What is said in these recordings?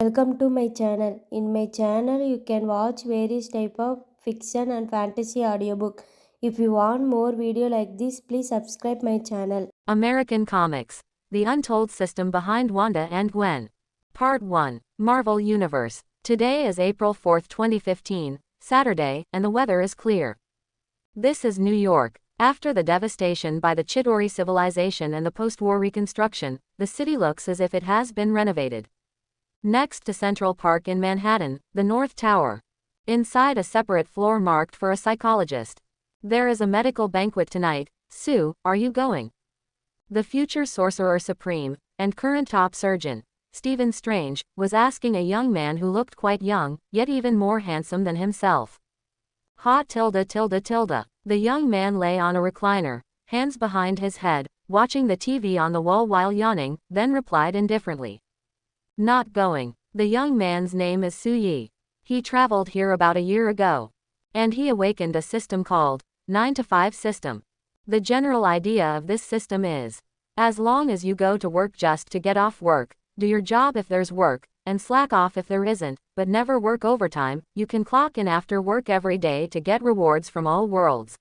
Welcome to my channel. In my channel, you can watch various type of fiction and fantasy audiobook. If you want more video like this, please subscribe my channel. American Comics. The Untold System Behind Wanda and Gwen. Part 1. Marvel Universe. Today is April 4, 2015, Saturday, and the weather is clear. This is New York. After the devastation by the Chitauri civilization and the post-war reconstruction, the city looks as if it has been renovated. Next to Central Park in Manhattan, the North Tower. Inside a separate floor marked for a psychologist. There is a medical banquet tonight. Sue, are you going? The future Sorcerer Supreme, and current top surgeon, Stephen Strange, was asking a young man who looked quite young, yet even more handsome than himself. The young man lay on a recliner, hands behind his head, watching the TV on the wall while yawning, then replied indifferently. Not going. The young man's name is Su Yi. He traveled here about a year ago. And he awakened a system called 9 to 5 system. The general idea of this system is, as long as you go to work just to get off work, do your job if there's work, and slack off if there isn't, but never work overtime, you can clock in after work every day to get rewards from all worlds.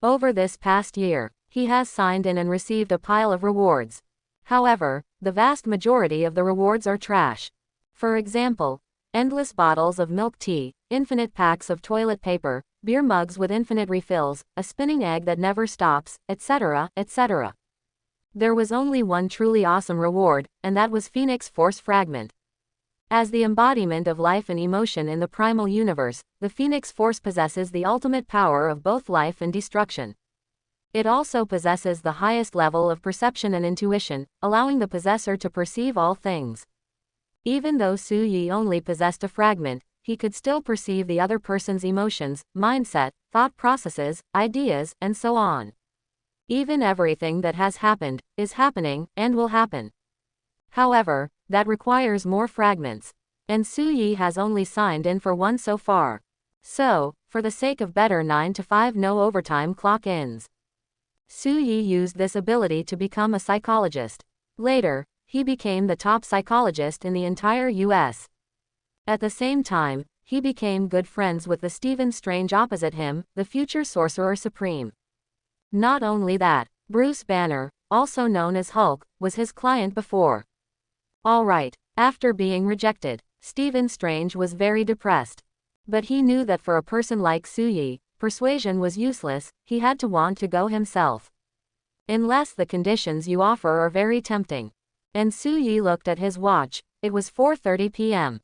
Over this past year, he has signed in and received a pile of rewards. However, the vast majority of the rewards are trash. For example, endless bottles of milk tea, infinite packs of toilet paper, beer mugs with infinite refills, a spinning egg that never stops, etc., etc. There was only one truly awesome reward, and that was Phoenix Force Fragment. As the embodiment of life and emotion in the primal universe, the Phoenix Force possesses the ultimate power of both life and destruction. It also possesses the highest level of perception and intuition, allowing the possessor to perceive all things. Even though Su Yi only possessed a fragment, he could still perceive the other person's emotions, mindset, thought processes, ideas, and so on. Even everything that has happened, is happening, and will happen. However, that requires more fragments. And Su Yi has only signed in for one so far. So, for the sake of better 9 to 5 no overtime clock-ins, Su Yi used this ability to become a psychologist. Later, he became the top psychologist in the entire US. At the same time, he became good friends with the Stephen Strange opposite him, the future Sorcerer Supreme. Not only that, Bruce Banner, also known as Hulk, was his client before. Alright, after being rejected, Stephen Strange was very depressed. But he knew that for a person like Su Yi, persuasion was useless, he had to want to go himself. Unless the conditions you offer are very tempting. And Su Yi looked at his watch, it was 4:30 p.m.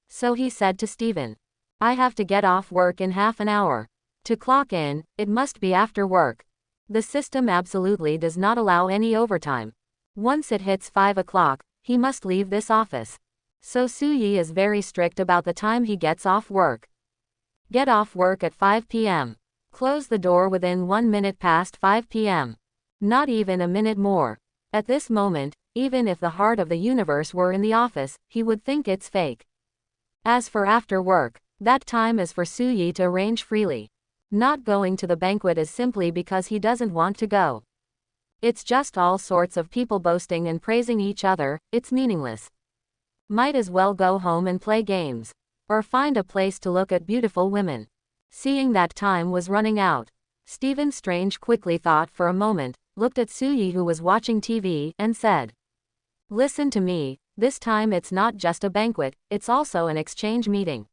So he said to Stephen, I have to get off work in half an hour. To clock in, it must be after work. The system absolutely does not allow any overtime. Once it hits 5 o'clock, he must leave this office. So Su Yi is very strict about the time he gets off work. Get off work at 5 p.m. Close the door within 1 minute past 5 p.m. Not even a minute more. At this moment, even if the heart of the universe were in the office, he would think it's fake. As for after work, that time is for Su Yi to arrange freely. Not going to the banquet is simply because he doesn't want to go. It's just all sorts of people boasting and praising each other, it's meaningless. Might as well go home and play games. Or find a place to look at beautiful women. Seeing that time was running out, Stephen Strange quickly thought for a moment, looked at Su Yi who was watching TV, and said, Listen to me, this time it's not just a banquet, it's also an exchange meeting.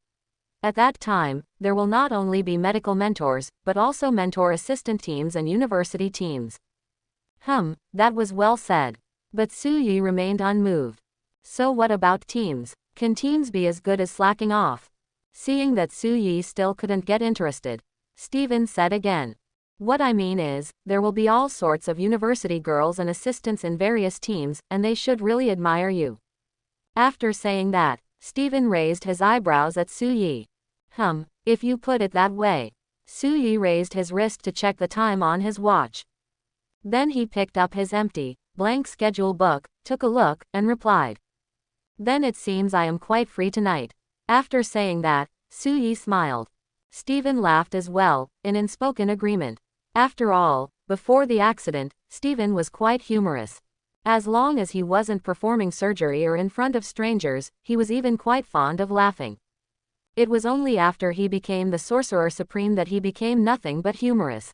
At that time, there will not only be medical mentors, but also mentor-assistant teams and university teams. That was well said. But Su Yi remained unmoved. So what about teams? Can teams be as good as slacking off? Seeing that Su Yi still couldn't get interested, Stephen said again. What I mean is, there will be all sorts of university girls and assistants in various teams, and they should really admire you. After saying that, Stephen raised his eyebrows at Su Yi. If you put it that way. Su Yi raised his wrist to check the time on his watch. Then he picked up his empty, blank schedule book, took a look, and replied. Then it seems I am quite free tonight. After saying that, Su Yi smiled. Stephen laughed as well, in unspoken agreement. After all, before the accident, Stephen was quite humorous. As long as he wasn't performing surgery or in front of strangers, he was even quite fond of laughing. It was only after he became the Sorcerer Supreme that he became nothing but humorous.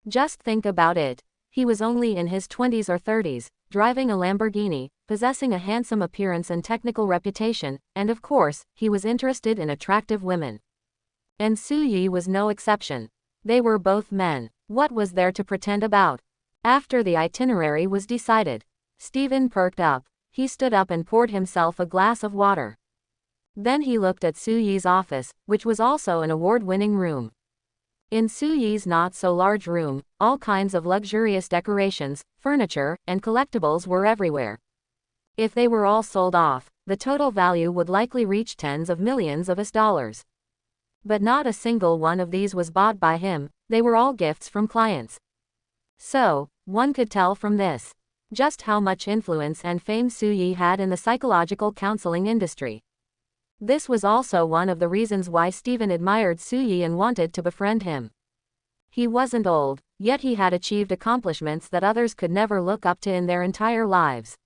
Just think about it. He was only in his 20s or 30s, driving a Lamborghini, possessing a handsome appearance and technical reputation, and of course, he was interested in attractive women. And Su-yi was no exception. They were both men. What was there to pretend about? After the itinerary was decided, Stephen perked up. He stood up and poured himself a glass of water. Then he looked at Su-yi's office, which was also an award-winning room. In Su-yi's not-so-large room, all kinds of luxurious decorations, furniture, and collectibles were everywhere. If they were all sold off, the total value would likely reach tens of millions of US dollars. But not a single one of these was bought by him, they were all gifts from clients. So, one could tell from this, just how much influence and fame Su-yi had in the psychological counseling industry. This was also one of the reasons why Stephen admired Su-yi and wanted to befriend him. He wasn't old, yet he had achieved accomplishments that others could never look up to in their entire lives.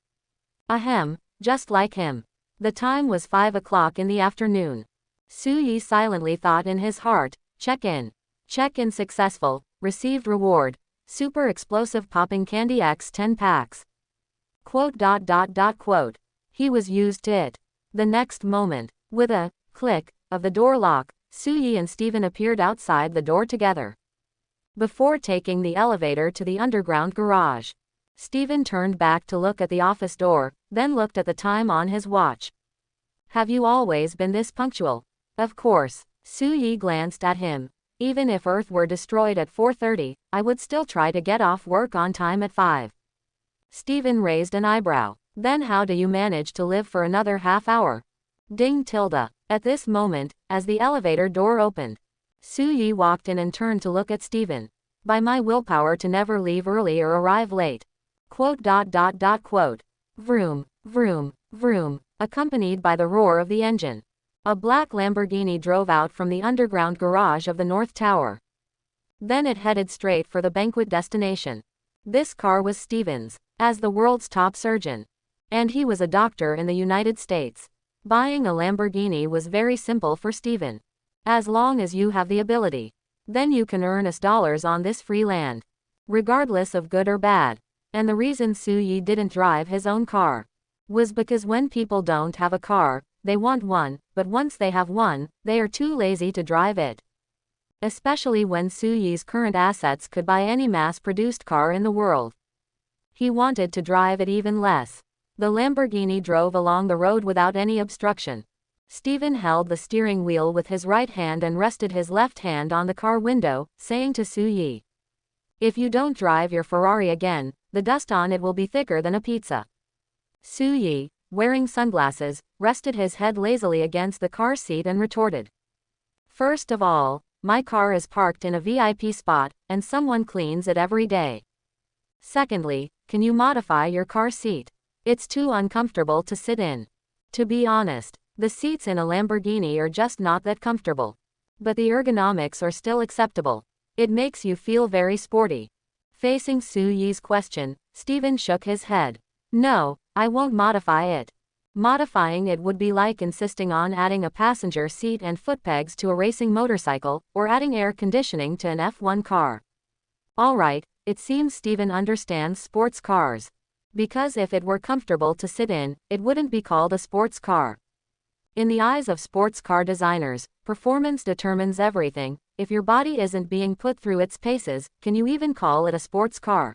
Ahem, just like him. The time was 5 o'clock in the afternoon. Su-yi silently thought in his heart, check-in. Check-in successful, received reward. Super explosive popping candy X 10 packs. Quote. He was used to it. The next moment, with a click of the door lock, Su-yi and Stephen appeared outside the door together. Before taking the elevator to the underground garage, Stephen turned back to look at the office door, then looked at the time on his watch. Have you always been this punctual? Of course. Su-yi glanced at him. Even if Earth were destroyed at 4:30, I would still try to get off work on time at 5. Stephen raised an eyebrow. Then how do you manage to live for another half hour? Ding tilde. At this moment, as the elevator door opened, Su-yi walked in and turned to look at Stephen. By my willpower to never leave early or arrive late. Quote. Vroom, vroom, vroom, accompanied by the roar of the engine. A black Lamborghini drove out from the underground garage of the North Tower. Then it headed straight for the Banquet destination. This car was Stephen's, as the world's top surgeon. And he was a doctor in the United States. Buying a Lamborghini was very simple for Stephen. As long as you have the ability, then you can earn US dollars on this free land, regardless of good or bad. And the reason Su-yi didn't drive his own car was because when people don't have a car, they want one, but once they have one, they are too lazy to drive it. Especially when Su-yi's current assets could buy any mass-produced car in the world. He wanted to drive it even less. The Lamborghini drove along the road without any obstruction. Stephen held the steering wheel with his right hand and rested his left hand on the car window, saying to Su-yi, if you don't drive your Ferrari again, the dust on it will be thicker than a pizza. Su-yi, wearing sunglasses, rested his head lazily against the car seat and retorted. First of all, my car is parked in a VIP spot, and someone cleans it every day. Secondly, can you modify your car seat? It's too uncomfortable to sit in. To be honest, the seats in a Lamborghini are just not that comfortable. But the ergonomics are still acceptable. It makes you feel very sporty. Facing Su-yi's question, Stephen shook his head. No, I won't modify it. Modifying it would be like insisting on adding a passenger seat and foot pegs to a racing motorcycle, or adding air conditioning to an F1 car. Alright, it seems Stephen understands sports cars. Because if it were comfortable to sit in, it wouldn't be called a sports car. In the eyes of sports car designers, performance determines everything. If your body isn't being put through its paces, can you even call it a sports car?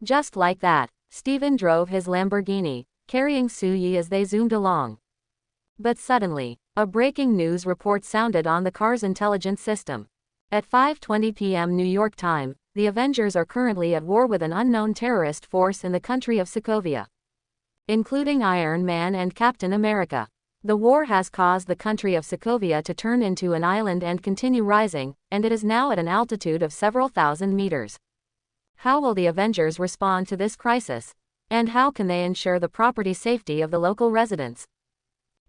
Just like that, Stephen drove his Lamborghini, carrying Su-yi as they zoomed along. But suddenly, a breaking news report sounded on the car's intelligence system. At 5:20 p.m. New York time, the Avengers are currently at war with an unknown terrorist force in the country of Sokovia, including Iron Man and Captain America. The war has caused the country of Sokovia to turn into an island and continue rising, and it is now at an altitude of several thousand meters. How will the Avengers respond to this crisis? And how can they ensure the property safety of the local residents?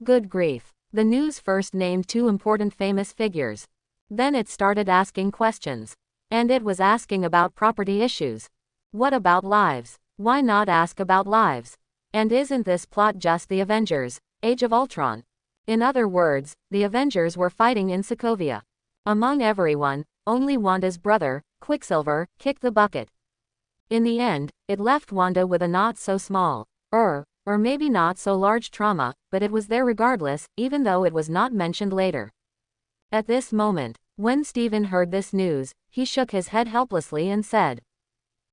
Good grief. The news first named two important famous figures. Then it started asking questions. And it was asking about property issues. What about lives? Why not ask about lives? And isn't this plot just the Avengers, Age of Ultron? In other words, the Avengers were fighting in Sokovia. Among everyone, only Wanda's brother, Quicksilver, kicked the bucket. In the end, it left Wanda with a not so small, or maybe not so large trauma, but it was there regardless, even though it was not mentioned later. At this moment, when Steven heard this news, he shook his head helplessly and said,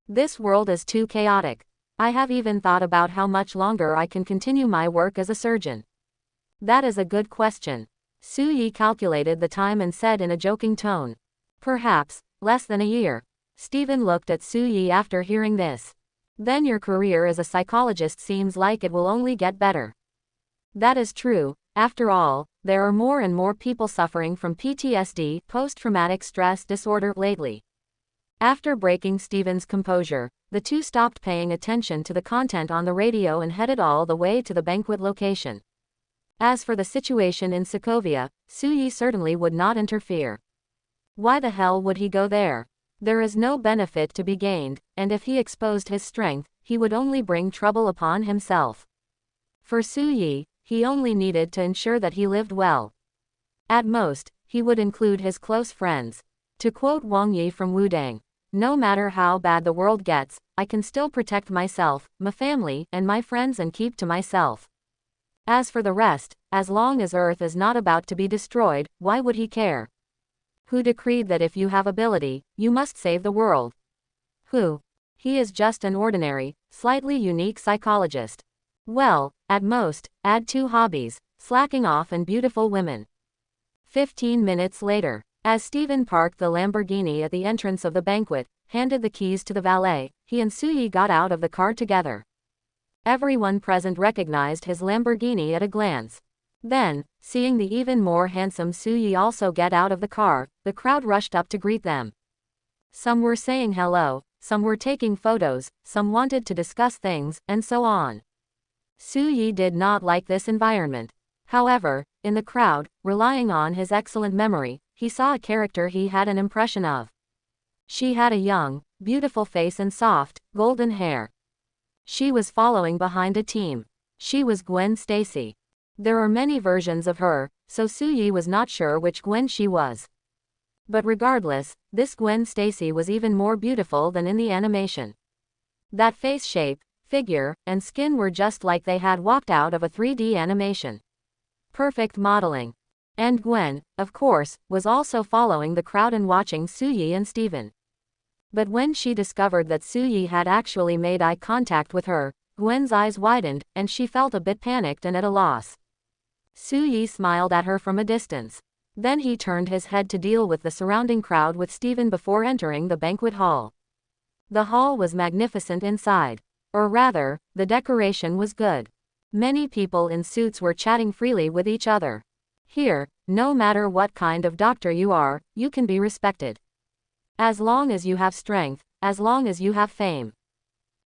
"This world is too chaotic. I have even thought about how much longer I can continue my work as a surgeon." "That is a good question." Su-Yi calculated the time and said in a joking tone, "Perhaps less than a year." Steven looked at Su-Yi after hearing this. "Then your career as a psychologist seems like it will only get better." "That is true. After all, there are more and more people suffering from PTSD, post-traumatic stress disorder, lately." After breaking Steven's composure, the two stopped paying attention to the content on the radio and headed all the way to the banquet location. As for the situation in Sokovia, Su-Yi certainly would not interfere. Why the hell would he go there? There is no benefit to be gained, and if he exposed his strength, he would only bring trouble upon himself. For Su-Yi, he only needed to ensure that he lived well. At most, he would include his close friends. To quote Wang Yi from Wudang, "No matter how bad the world gets, I can still protect myself, my family, and my friends and keep to myself." As for the rest, as long as Earth is not about to be destroyed, why would he care? Who decreed that if you have ability, you must save the world? Who? He is just an ordinary, slightly unique psychologist. Well, at most, add 2 hobbies, slacking off and beautiful women. 15 minutes later, as Steven parked the Lamborghini at the entrance of the banquet, handed the keys to the valet, he and Su-Yi got out of the car together. Everyone present recognized his Lamborghini at a glance. Then, seeing the even more handsome Su-Yi also get out of the car, the crowd rushed up to greet them. Some were saying hello, some were taking photos, some wanted to discuss things, and so on. Su-Yi did not like this environment. However, in the crowd, relying on his excellent memory, he saw a character he had an impression of. She had a young, beautiful face and soft, golden hair. She was following behind a team. She was Gwen Stacy. There are many versions of her, so Su-Yi was not sure which Gwen she was. But regardless, this Gwen Stacy was even more beautiful than in the animation. That face shape, figure, and skin were just like they had walked out of a 3D animation. Perfect modeling. And Gwen, of course, was also following the crowd and watching Su-Yi and Steven. But when she discovered that Su-Yi had actually made eye contact with her, Gwen's eyes widened, and she felt a bit panicked and at a loss. Su-Yi smiled at her from a distance. Then he turned his head to deal with the surrounding crowd with Steven before entering the banquet hall. The hall was magnificent inside. Or rather, the decoration was good. Many people in suits were chatting freely with each other. Here, no matter what kind of doctor you are, you can be respected. As long as you have strength, as long as you have fame.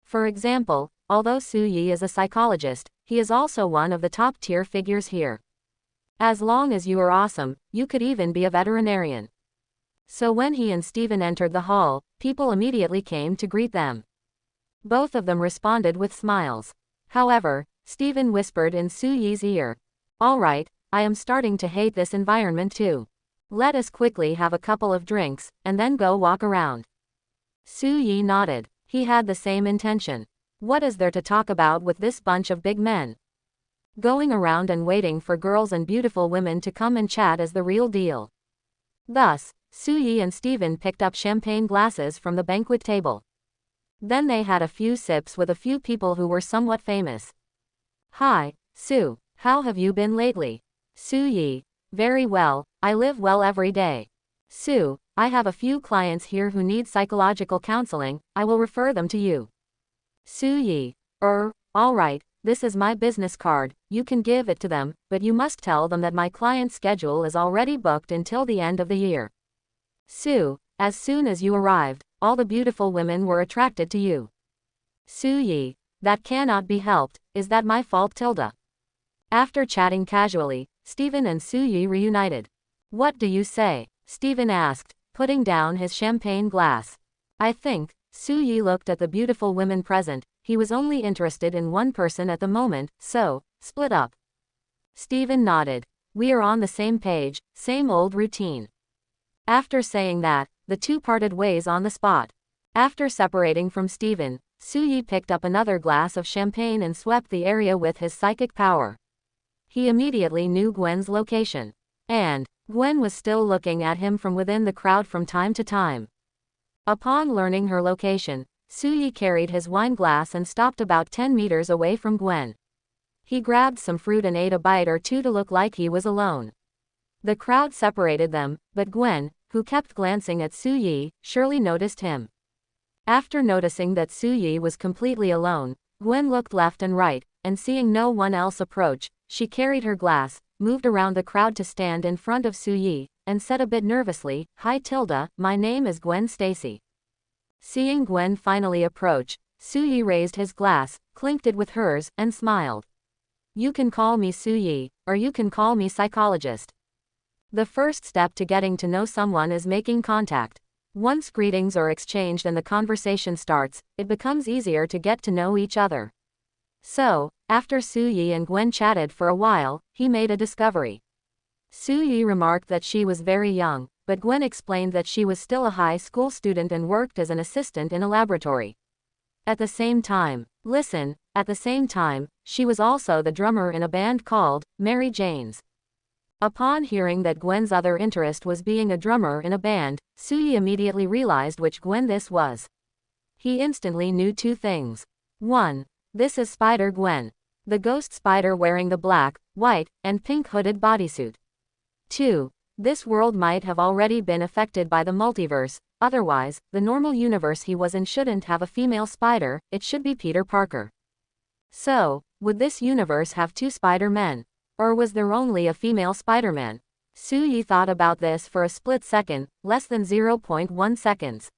For example, although Su-Yi is a psychologist, he is also one of the top-tier figures here. As long as you are awesome, you could even be a veterinarian. So when he and Steven entered the hall, people immediately came to greet them. Both of them responded with smiles. However, Steven whispered in Su-Yi's ear, "All right, I am starting to hate this environment too. Let us quickly have a couple of drinks, and then go walk around." Su-Yi nodded. He had the same intention. What is there to talk about with this bunch of big men? Going around and waiting for girls and beautiful women to come and chat is the real deal. Thus, Su-Yi and Steven picked up champagne glasses from the banquet table. Then they had a few sips with a few people who were somewhat famous. "Hi, Su, how have you been lately?" Su-Yi, "Very well, I live well every day." "Su, I have a few clients here who need psychological counseling, I will refer them to you." Su-Yi, all right, this is my business card, you can give it to them, but you must tell them that my client's schedule is already booked until the end of the year." Su, as soon as you arrived, all the beautiful women were attracted to you. Su-Yi, "That cannot be helped, is that my fault tilde?" After chatting casually, Steven and Su-Yi reunited. "What do you say?" Steven asked, putting down his champagne glass. "I think," Su-Yi looked at the beautiful women present, he was only interested in one person at the moment, so, split up. Steven nodded. We are on the same page, same old routine. After saying that, the two parted ways on the spot. After separating from Steven, Suyi picked up another glass of champagne and swept the area with his psychic power. He immediately knew Gwen's location. And Gwen was still looking at him from within the crowd from time to time. Upon learning her location, Suyi carried his wine glass and stopped about 10 meters away from Gwen. He grabbed some fruit and ate a bite or two to look like he was alone. The crowd separated them, but Gwen, who kept glancing at Suyi, surely noticed him. After noticing that Suyi was completely alone, Gwen looked left and right, and seeing no one else approach, she carried her glass, moved around the crowd to stand in front of Suyi, and said a bit nervously, "Hi Tilda, my name is Gwen Stacy." Seeing Gwen finally approach, Suyi raised his glass, clinked it with hers, and smiled. You can call me Suyi, or you can call me psychologist. The first step to getting to know someone is making contact. Once greetings are exchanged and the conversation starts, it becomes easier to get to know each other. So, after Suyi and Gwen chatted for a while, he made a discovery. Suyi remarked that she was very young, but Gwen explained that she was still a high school student and worked as an assistant in a laboratory. At the same time, she was also the drummer in a band called Mary Jane's. Upon hearing that Gwen's other interest was being a drummer in a band, Suyi immediately realized which Gwen this was. He instantly knew two things. 1. This is Spider Gwen, the ghost spider wearing the black, white, and pink hooded bodysuit. 2. This world might have already been affected by the multiverse, otherwise, the normal universe he was in shouldn't have a female spider, it should be Peter Parker. So, would this universe have two Spider-Men? Or was there only a female Spider-Man? Suyi thought about this for a split second, less than 0.1 seconds.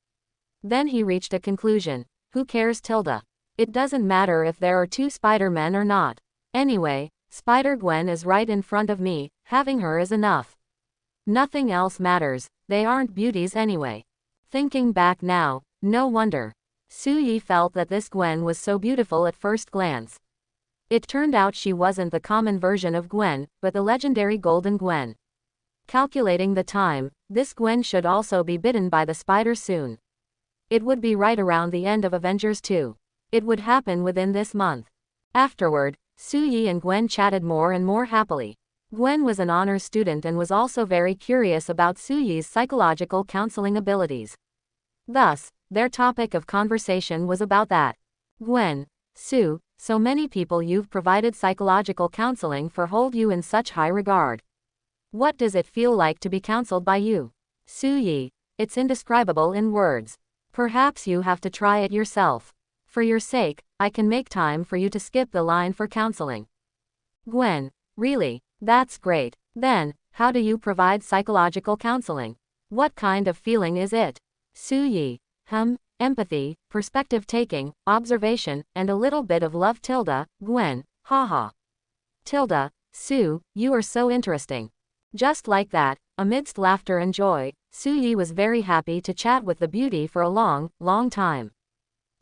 Then he reached a conclusion. Who cares, Tilda? It doesn't matter if there are two Spider-Men or not. Anyway, Spider-Gwen is right in front of me, having her is enough. Nothing else matters, they aren't beauties anyway. Thinking back now, no wonder. Suyi felt that this Gwen was so beautiful at first glance. It turned out she wasn't the common version of Gwen, but the legendary Golden Gwen. Calculating the time, this Gwen should also be bitten by the spider soon. It would be right around the end of Avengers 2. It would happen within this month. Afterward, Suyi and Gwen chatted more and more happily. Gwen was an honors student and was also very curious about Suyi's psychological counseling abilities. Thus, their topic of conversation was about that. Gwen, Sue, so many people you've provided psychological counseling for hold you in such high regard. What does it feel like to be counseled by you? Suyi, it's indescribable in words. Perhaps you have to try it yourself. For your sake, I can make time for you to skip the line for counseling. Gwen, really? That's great. Then, how do you provide psychological counseling? What kind of feeling is it? Suyi, empathy, perspective taking, observation, and a little bit of love. Tilda, Gwen, haha. Tilda, Sue, you are so interesting. Just like that, amidst laughter and joy, Suyi was very happy to chat with the beauty for a long, long time.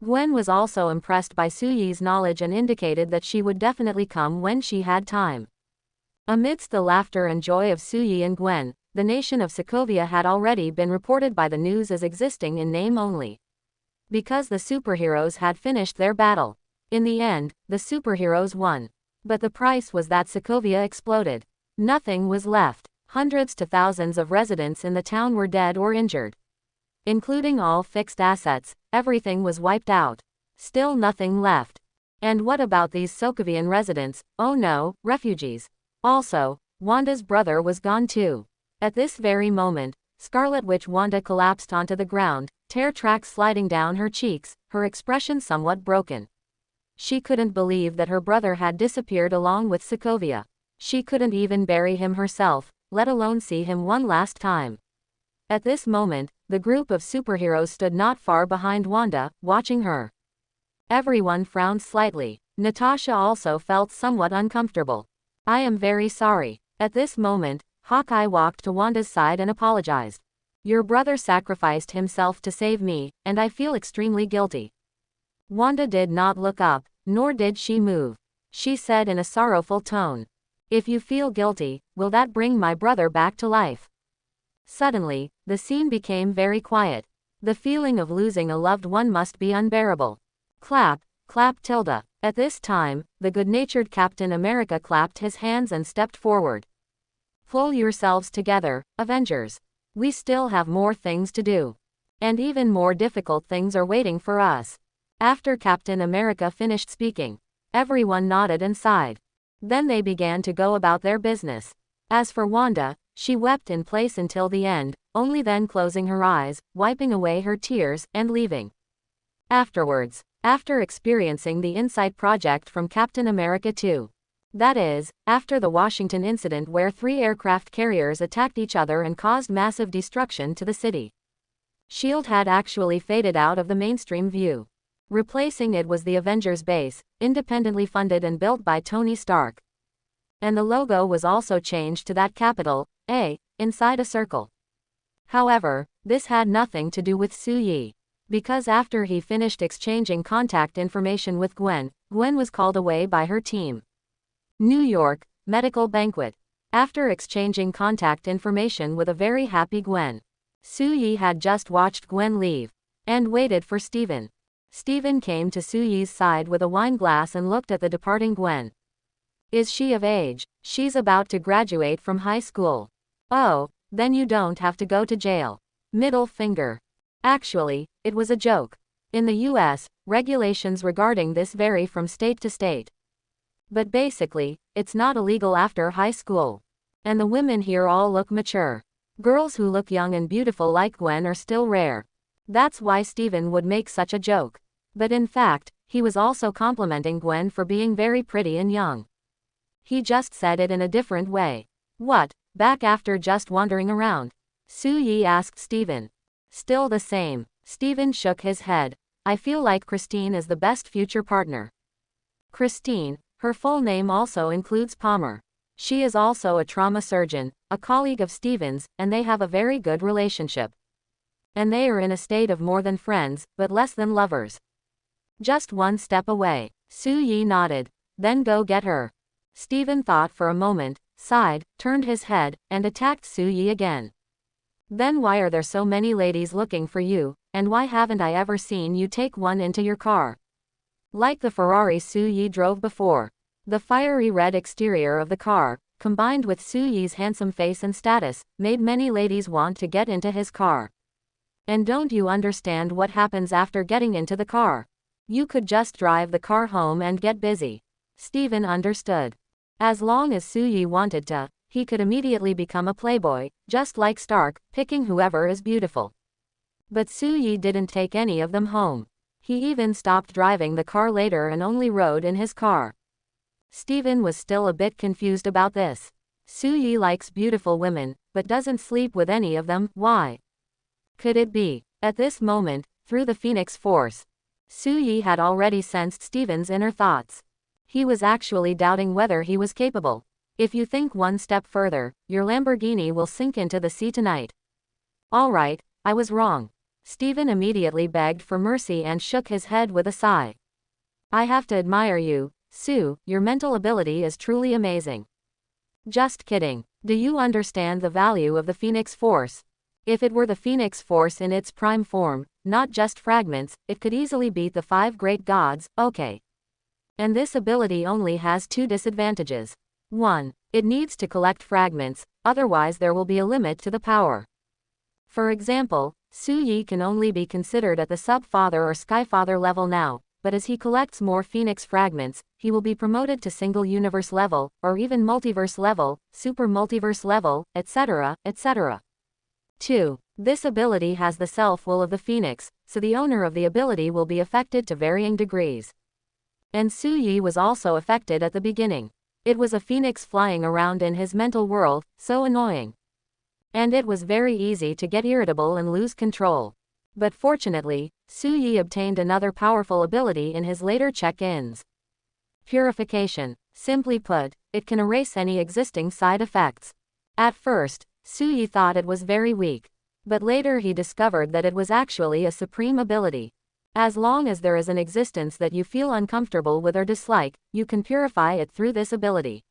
Gwen was also impressed by Suyi's knowledge and indicated that she would definitely come when she had time. Amidst the laughter and joy of Suyi and Gwen, the nation of Sokovia had already been reported by the news as existing in name only. Because the superheroes had finished their battle. In the end, the superheroes won. But the price was that Sokovia exploded. Nothing was left. Hundreds to thousands of residents in the town were dead or injured. Including all fixed assets, everything was wiped out. Still nothing left. And what about these Sokovian residents? Oh no, refugees. Also, Wanda's brother was gone too. At this very moment, Scarlet Witch Wanda collapsed onto the ground, tear tracks sliding down her cheeks, her expression somewhat broken. She couldn't believe that her brother had disappeared along with Sokovia. She couldn't even bury him herself, let alone see him one last time. At this moment, the group of superheroes stood not far behind Wanda, watching her. Everyone frowned slightly. Natasha also felt somewhat uncomfortable. I am very sorry. At this moment, Hawkeye walked to Wanda's side and apologized. Your brother sacrificed himself to save me, and I feel extremely guilty. Wanda did not look up, nor did she move. She said in a sorrowful tone, "If you feel guilty, will that bring my brother back to life?" Suddenly, the scene became very quiet. The feeling of losing a loved one must be unbearable. Clap, clap tilde. At this time, the good-natured Captain America clapped his hands and stepped forward. "Pull yourselves together, Avengers. We still have more things to do. And even more difficult things are waiting for us." After Captain America finished speaking, everyone nodded and sighed. Then they began to go about their business. As for Wanda, she wept in place until the end, only then closing her eyes, wiping away her tears, and leaving. Afterwards, after experiencing the Insight Project from Captain America 2. That is, after the Washington incident where 3 aircraft carriers attacked each other and caused massive destruction to the city. S.H.I.E.L.D. had actually faded out of the mainstream view. Replacing it was the Avengers base, independently funded and built by Tony Stark. And the logo was also changed to that capital A inside a circle. However, this had nothing to do with Su-Yi. Because after he finished exchanging contact information with Gwen, Gwen was called away by her team. New York, Medical Banquet. After exchanging contact information with a very happy Gwen, Su-Yi had just watched Gwen leave and waited for Steven. Steven came to Su-Yi's side with a wine glass and looked at the departing Gwen. "Is she of age? She's about to graduate from high school." "Oh, then you don't have to go to jail." Middle finger. Actually, it was a joke. In the US, regulations regarding this vary from state to state. But basically, it's not illegal after high school. And the women here all look mature. Girls who look young and beautiful like Gwen are still rare. That's why Steven would make such a joke. But in fact, he was also complimenting Gwen for being very pretty and young. He just said it in a different way. "What, back after just wandering around?" Su-Yi asked Steven. "Still the same." Steven shook his head. "I feel like Christine is the best future partner." Christine, her full name also includes Palmer. She is also a trauma surgeon, a colleague of Steven's, and they have a very good relationship. And they are in a state of more than friends, but less than lovers. Just one step away. Su-Yi nodded. "Then go get her." Steven thought for a moment, sighed, turned his head, and attacked Su-Yi again. "Then why are there so many ladies looking for you, and why haven't I ever seen you take one into your car?" Like the Ferrari Su-Yi drove before. The fiery red exterior of the car, combined with Su-Yi's handsome face and status, made many ladies want to get into his car. And don't you understand what happens after getting into the car? You could just drive the car home and get busy. Steven understood. As long as Su-Yi wanted to, he could immediately become a playboy, just like Stark, picking whoever is beautiful. But Su-Yi didn't take any of them home. He even stopped driving the car later and only rode in his car. Steven was still a bit confused about this. Su-Yi likes beautiful women, but doesn't sleep with any of them. Why? Could it be? At this moment, through the Phoenix Force, Su-Yi had already sensed Steven's inner thoughts. He was actually doubting whether he was capable. "If you think one step further, your Lamborghini will sink into the sea tonight." "All right, I was wrong." Steven immediately begged for mercy and shook his head with a sigh. "I have to admire you, Sue, your mental ability is truly amazing." "Just kidding. Do you understand the value of the Phoenix Force? If it were the Phoenix Force in its prime form, not just fragments, it could easily beat the 5 great gods, okay. And this ability only has 2 disadvantages. 1. It needs to collect fragments, otherwise there will be a limit to the power. For example, Su-Yi can only be considered at the Sub-Father or Sky-Father level now, but as he collects more Phoenix fragments, he will be promoted to single universe level, or even multiverse level, super multiverse level, etc., etc. 2. This ability has the self-will of the Phoenix, so the owner of the ability will be affected to varying degrees. And Su-Yi was also affected at the beginning. It was a phoenix flying around in his mental world, so annoying. And it was very easy to get irritable and lose control. But fortunately, Su-Yi obtained another powerful ability in his later check-ins. Purification. Simply put, it can erase any existing side effects. At first, Su-Yi thought it was very weak. But later he discovered that it was actually a supreme ability. As long as there is an existence that you feel uncomfortable with or dislike, you can purify it through this ability.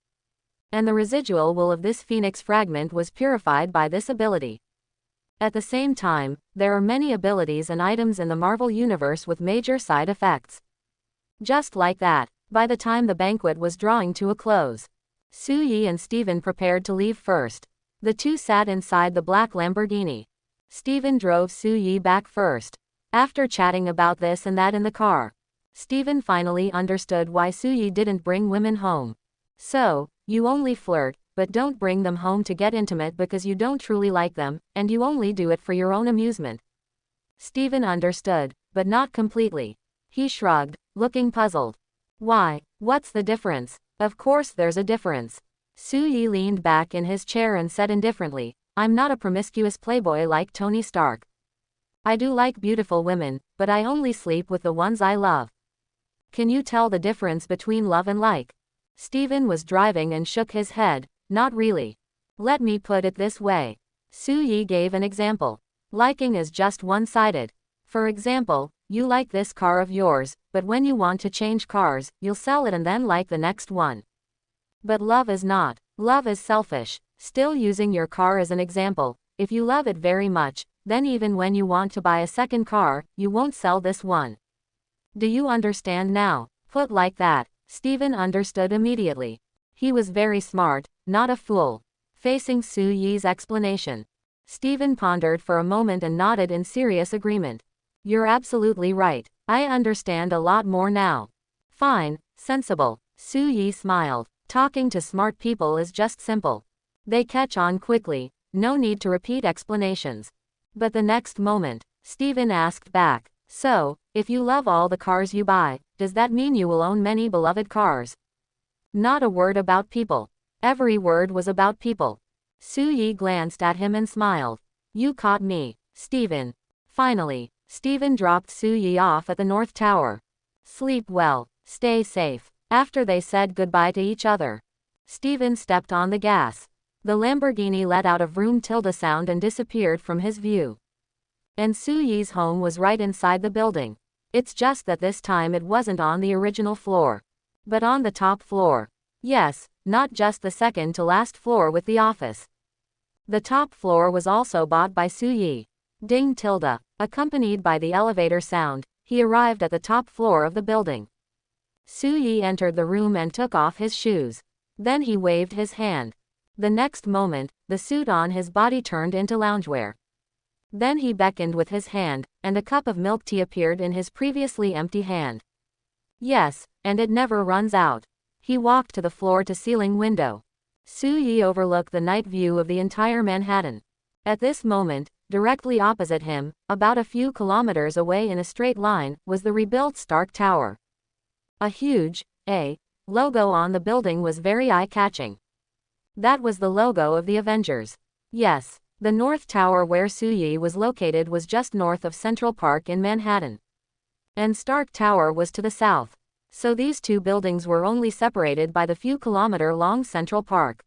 And the residual will of this phoenix fragment was purified by this ability. At the same time, there are many abilities and items in the Marvel Universe with major side effects. Just like that, by the time the banquet was drawing to a close, Su-yi and Steven prepared to leave first. The two sat inside the black Lamborghini. Steven drove Su-yi back first. After chatting about this and that in the car, Steven finally understood why Su-yi didn't bring women home. So, you only flirt, but don't bring them home to get intimate because you don't truly like them, and you only do it for your own amusement. Steven understood, but not completely. He shrugged, looking puzzled. Why, what's the difference? Of course there's a difference. Su-yi leaned back in his chair and said indifferently, I'm not a promiscuous playboy like Tony Stark. I do like beautiful women, but I only sleep with the ones I love. Can you tell the difference between love and like? Steven was driving and shook his head, not really. Let me put it this way. Su-yi gave an example. Liking is just one-sided. For example, you like this car of yours, but when you want to change cars, you'll sell it and then like the next one. But love is not. Love is selfish. Still using your car as an example, if you love it very much, then even when you want to buy a second car, you won't sell this one. Do you understand now? Put like that, Steven understood immediately. He was very smart, not a fool. Facing Su-yi's explanation, Steven pondered for a moment and nodded in serious agreement. You're absolutely right. I understand a lot more now. Fine, sensible. Su-yi smiled. Talking to smart people is just simple. They catch on quickly, no need to repeat explanations. But the next moment, Steven asked back, so, if you love all the cars you buy, does that mean you will own many beloved cars? Not a word about people. Every word was about people. Su-yi glanced at him and smiled. You caught me, Steven. Finally, Steven dropped Su-yi off at the North Tower. Sleep well, stay safe. After they said goodbye to each other, Steven stepped on the gas. The Lamborghini let out a vroom tilde sound and disappeared from his view. And Su-yi's home was right inside the building. It's just that this time it wasn't on the original floor, but on the top floor. Yes, not just the second to last floor with the office. The top floor was also bought by Su-yi. Ding tilde. Accompanied by the elevator sound, he arrived at the top floor of the building. Su-yi entered the room and took off his shoes. Then he waved his hand. The next moment, the suit on his body turned into loungewear. Then he beckoned with his hand, and a cup of milk tea appeared in his previously empty hand. Yes, and it never runs out. He walked to the floor-to-ceiling window. Su-yi overlooked the night view of the entire Manhattan. At this moment, directly opposite him, about a few kilometers away in a straight line, was the rebuilt Stark Tower. A huge A logo on the building was very eye-catching. That was the logo of the Avengers. Yes, the North Tower where Su-yi was located was just north of Central Park in Manhattan. And Stark Tower was to the south. So these two buildings were only separated by the few kilometer-long Central Park.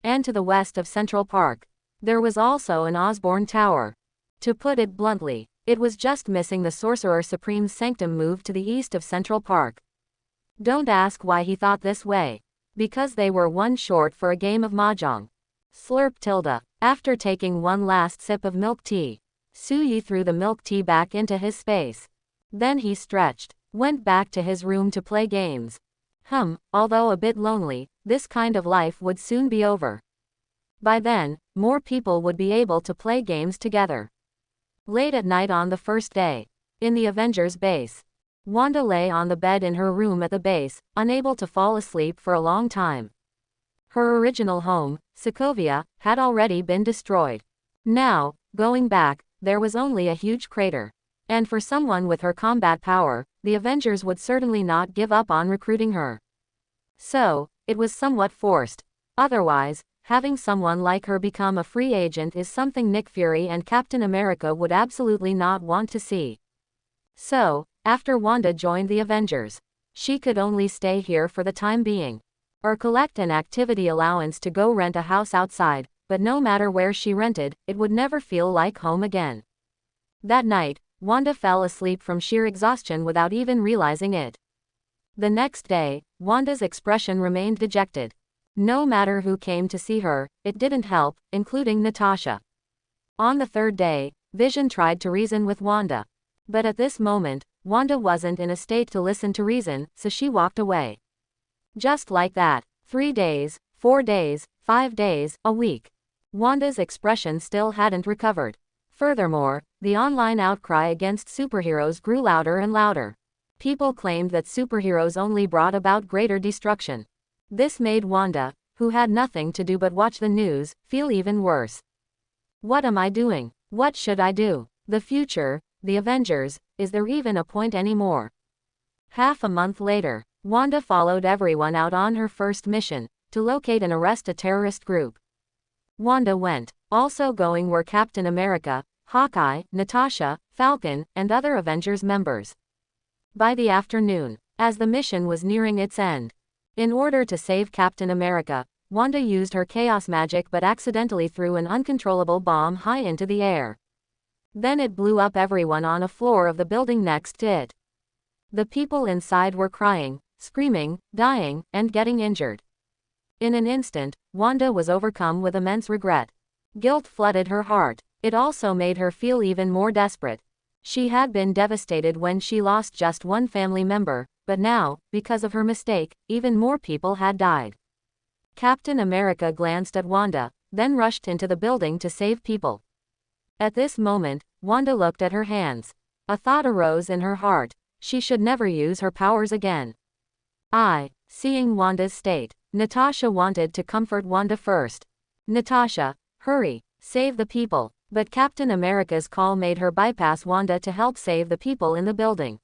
And to the west of Central Park, there was also an Osborne Tower. To put it bluntly, it was just missing the Sorcerer Supreme's sanctum moved to the east of Central Park. Don't ask why he thought this way. Because they were one short for a game of mahjong. Slurp tilde. After taking one last sip of milk tea, Su-yi threw the milk tea back into his space. Then he stretched, went back to his room to play games. Although a bit lonely, this kind of life would soon be over. By then, more people would be able to play games together. Late at night on the first day, in the Avengers base, Wanda lay on the bed in her room at the base, unable to fall asleep for a long time. Her original home, Sokovia, had already been destroyed. Now, going back, there was only a huge crater. And for someone with her combat power, the Avengers would certainly not give up on recruiting her. So, it was somewhat forced. Otherwise, having someone like her become a free agent is something Nick Fury and Captain America would absolutely not want to see. So, after Wanda joined the Avengers, she could only stay here for the time being, or collect an activity allowance to go rent a house outside, but no matter where she rented, it would never feel like home again. That night, Wanda fell asleep from sheer exhaustion without even realizing it. The next day, Wanda's expression remained dejected. No matter who came to see her, it didn't help, including Natasha. On the third day, Vision tried to reason with Wanda. But at this moment, Wanda wasn't in a state to listen to reason, so she walked away. Just like that, 3 days, 4 days, 5 days, a week. Wanda's expression still hadn't recovered. Furthermore, the online outcry against superheroes grew louder and louder. People claimed that superheroes only brought about greater destruction. This made Wanda, who had nothing to do but watch the news, feel even worse. What am I doing? What should I do? The future, the Avengers, is there even a point anymore? Half a month later, Wanda followed everyone out on her first mission, to locate and arrest a terrorist group. Wanda went. Also going were Captain America, Hawkeye, Natasha, Falcon, and other Avengers members. By the afternoon, as the mission was nearing its end, in order to save Captain America, Wanda used her chaos magic but accidentally threw an uncontrollable bomb high into the air. Then it blew up everyone on a floor of the building next to it. The people inside were crying, screaming, dying, and getting injured. In an instant, Wanda was overcome with immense regret. Guilt flooded her heart. It also made her feel even more desperate. She had been devastated when she lost just one family member, but now, because of her mistake, even more people had died. Captain America glanced at Wanda, then rushed into the building to save people. At this moment, Wanda looked at her hands. A thought arose in her heart. She should never use her powers again. Seeing Wanda's state, Natasha wanted to comfort Wanda first. Natasha, hurry, save the people. But Captain America's call made her bypass Wanda to help save the people in the building.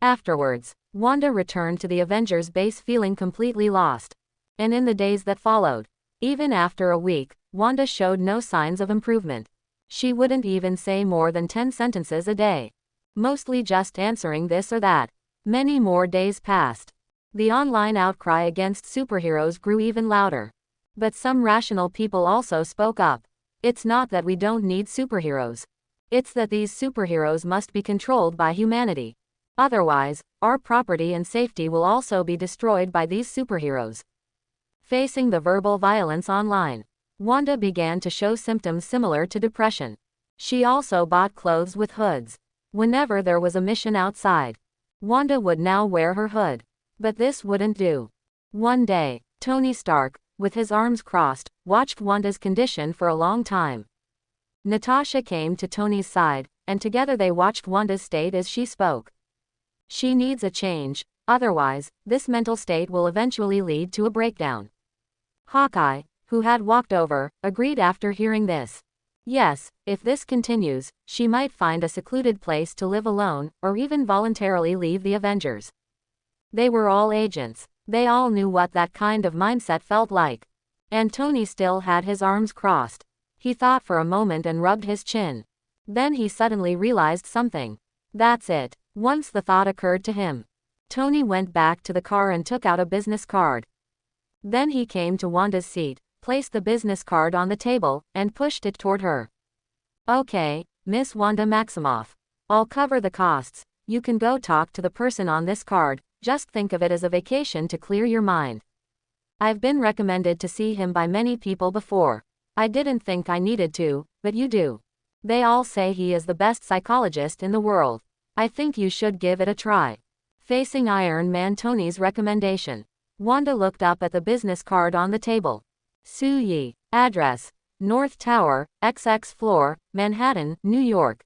Afterwards, Wanda returned to the Avengers base feeling completely lost. And in the days that followed, even after a week, Wanda showed no signs of improvement. She wouldn't even say more than 10 sentences a day. Mostly just answering this or that. Many more days passed. The online outcry against superheroes grew even louder. But some rational people also spoke up. It's not that we don't need superheroes. It's that these superheroes must be controlled by humanity. Otherwise, our property and safety will also be destroyed by these superheroes. Facing the verbal violence online, Wanda began to show symptoms similar to depression. She also bought clothes with hoods. Whenever there was a mission outside, Wanda would now wear her hood. But this wouldn't do. One day, Tony Stark, with his arms crossed, watched Wanda's condition for a long time. Natasha came to Tony's side, and together they watched Wanda's state as she spoke. She needs a change, otherwise, this mental state will eventually lead to a breakdown. Hawkeye, who had walked over, agreed after hearing this. Yes, if this continues, she might find a secluded place to live alone, or even voluntarily leave the Avengers. They were all agents. They all knew what that kind of mindset felt like. And Tony still had his arms crossed. He thought for a moment and rubbed his chin. Then he suddenly realized something. That's it. Once the thought occurred to him, Tony went back to the car and took out a business card. Then he came to Wanda's seat, placed the business card on the table, and pushed it toward her. Okay, Miss Wanda Maximoff. I'll cover the costs. You can go talk to the person on this card. Just think of it as a vacation to clear your mind. I've been recommended to see him by many people before. I didn't think I needed to, but you do. They all say he is the best psychologist in the world. I think you should give it a try. Facing Iron Man Tony's recommendation, Wanda looked up at the business card on the table. Su Yi. Address: North Tower, XX floor, Manhattan, New York.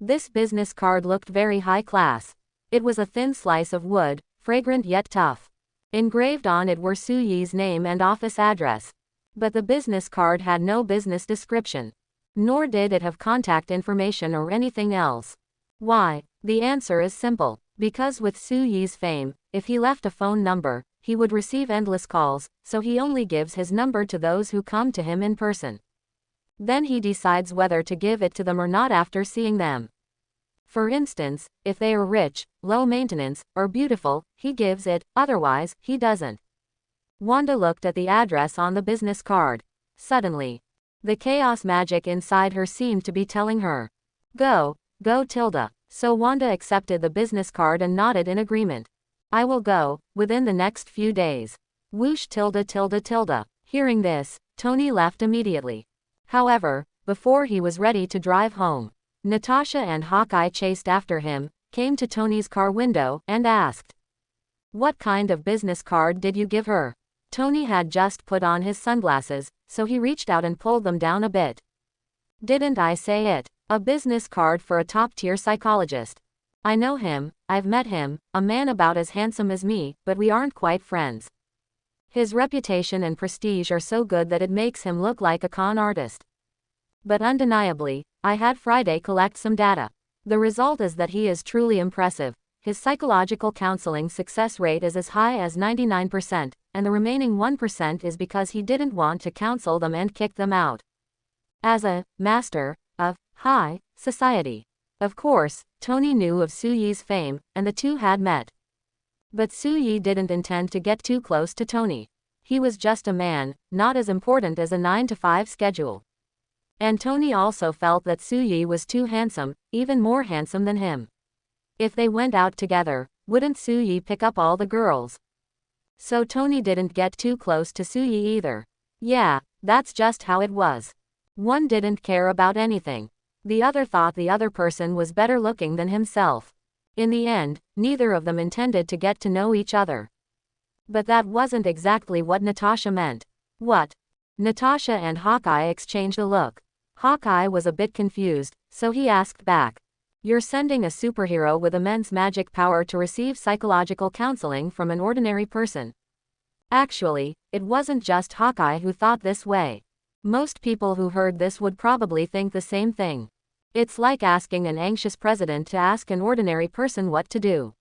This business card looked very high class. It was a thin slice of wood, fragrant yet tough. Engraved on it were Su Yi's name and office address. But the business card had no business description. Nor did it have contact information or anything else. Why? The answer is simple. Because with Su Yi's fame, if he left a phone number, he would receive endless calls, so he only gives his number to those who come to him in person. Then he decides whether to give it to them or not after seeing them. For instance, if they are rich, low maintenance, or beautiful, he gives it, otherwise, he doesn't. Wanda looked at the address on the business card. Suddenly, the chaos magic inside her seemed to be telling her, go, Go tilde. So Wanda accepted the business card and nodded in agreement. I will go, within the next few days. Whoosh tilde tilde tilde. Hearing this, Tony left immediately. However, before he was ready to drive home, Natasha and Hawkeye chased after him, came to Tony's car window, and asked, "What kind of business card did you give her?" Tony had just put on his sunglasses, so he reached out and pulled them down a bit. "Didn't I say it? A business card for a top-tier psychologist. I know him, I've met him, a man about as handsome as me, but we aren't quite friends. His reputation and prestige are so good that it makes him look like a con artist. But undeniably, I had Friday collect some data. The result is that he is truly impressive. His psychological counseling success rate is as high as 99%, and the remaining 1% is because he didn't want to counsel them and kicked them out. As a master of high society. Of course, Tony knew of Su-Yi's fame, and the two had met. But Su-Yi didn't intend to get too close to Tony. He was just a man, not as important as a 9-to-5 schedule. And Tony also felt that Su-Yi was too handsome, even more handsome than him. If they went out together, wouldn't Su-Yi pick up all the girls? So Tony didn't get too close to Su-Yi either. Yeah, that's just how it was. One didn't care about anything. The other thought the other person was better looking than himself. In the end, neither of them intended to get to know each other. But that wasn't exactly what Natasha meant. What? Natasha and Hawkeye exchanged a look. Hawkeye was a bit confused, so he asked back. You're sending a superhero with immense magic power to receive psychological counseling from an ordinary person. Actually, it wasn't just Hawkeye who thought this way. Most people who heard this would probably think the same thing. It's like asking an anxious president to ask an ordinary person what to do.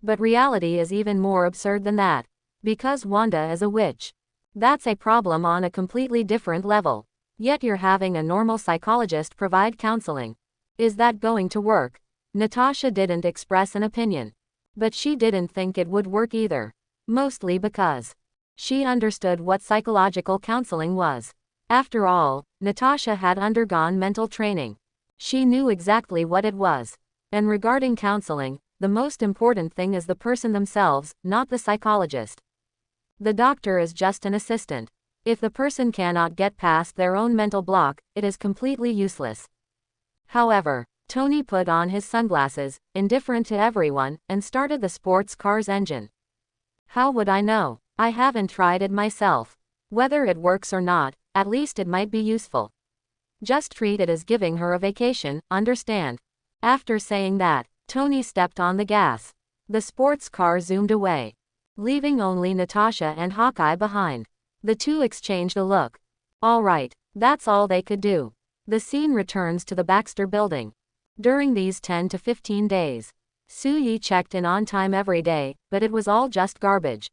But reality is even more absurd than that. Because Wanda is a witch. That's a problem on a completely different level. Yet you're having a normal psychologist provide counseling. Is that going to work? Natasha didn't express an opinion. But she didn't think it would work either. Mostly because she understood what psychological counseling was. After all, Natasha had undergone mental training. She knew exactly what it was. And regarding counseling, the most important thing is the person themselves, not the psychologist. The doctor is just an assistant. If the person cannot get past their own mental block, it is completely useless. However, Tony put on his sunglasses, indifferent to everyone, and started the sports car's engine. How would I know? I haven't tried it myself. Whether it works or not, at least it might be useful. Just treat it as giving her a vacation, understand? After saying that, Tony stepped on the gas. The sports car zoomed away, leaving only Natasha and Hawkeye behind. The two exchanged a look. All right, that's all they could do. The scene returns to the Baxter building. During these 10 to 15 days, Su-Yi checked in on time every day, but it was all just garbage.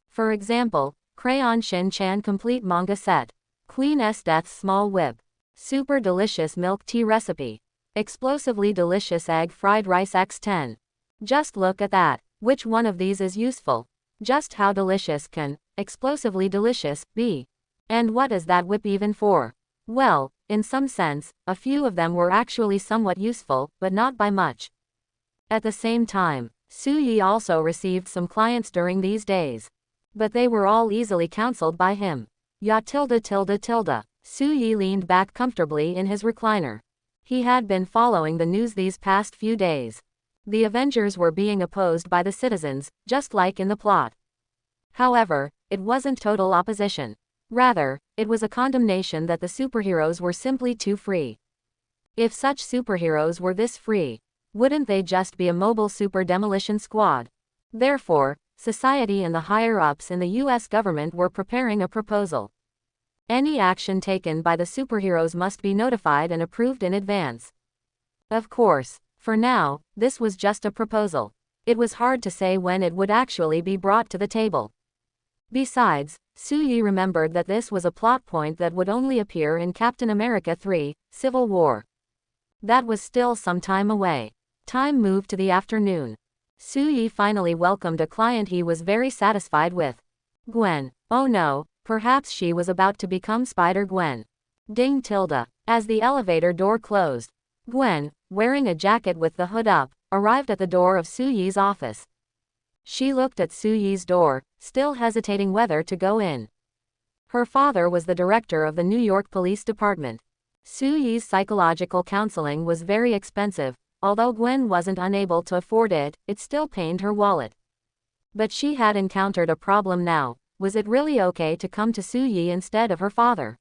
For example, Crayon Shin-chan complete manga set. Queen S Death's small whip. Super delicious milk tea recipe. Explosively delicious egg fried rice x10. Just look at that. Which one of these is useful? Just how delicious can explosively delicious be? And what is that whip even for? Well, in some sense, a few of them were actually somewhat useful, but not by much. At the same time, Su-Yi also received some clients during these days. But they were all easily counseled by him. Ya tilde tilde tilde. Su-Yi leaned back comfortably in his recliner. He had been following the news these past few days. The Avengers were being opposed by the citizens, just like in the plot. However, it wasn't total opposition. Rather, it was a condemnation that the superheroes were simply too free. If such superheroes were this free, wouldn't they just be a mobile super demolition squad? Therefore, society and the higher-ups in the US government were preparing a proposal. Any action taken by the superheroes must be notified and approved in advance. Of course, for now, this was just a proposal. It was hard to say when it would actually be brought to the table. Besides, Su-Yi remembered that this was a plot point that would only appear in Captain America 3, Civil War. That was still some time away. Time moved to the afternoon. Su-Yi finally welcomed a client he was very satisfied with. Gwen. Oh no, perhaps she was about to become Spider-Gwen. Ding tilde. As the elevator door closed, Gwen, wearing a jacket with the hood up, arrived at the door of Su-Yi's office. She looked at Su-Yi's door, still hesitating whether to go in. Her father was the director of the New York Police Department. Su-Yi's psychological counseling was very expensive. Although Gwen wasn't unable to afford it, it still pained her wallet. But she had encountered a problem now. Was it really okay to come to Su-Yi instead of her father?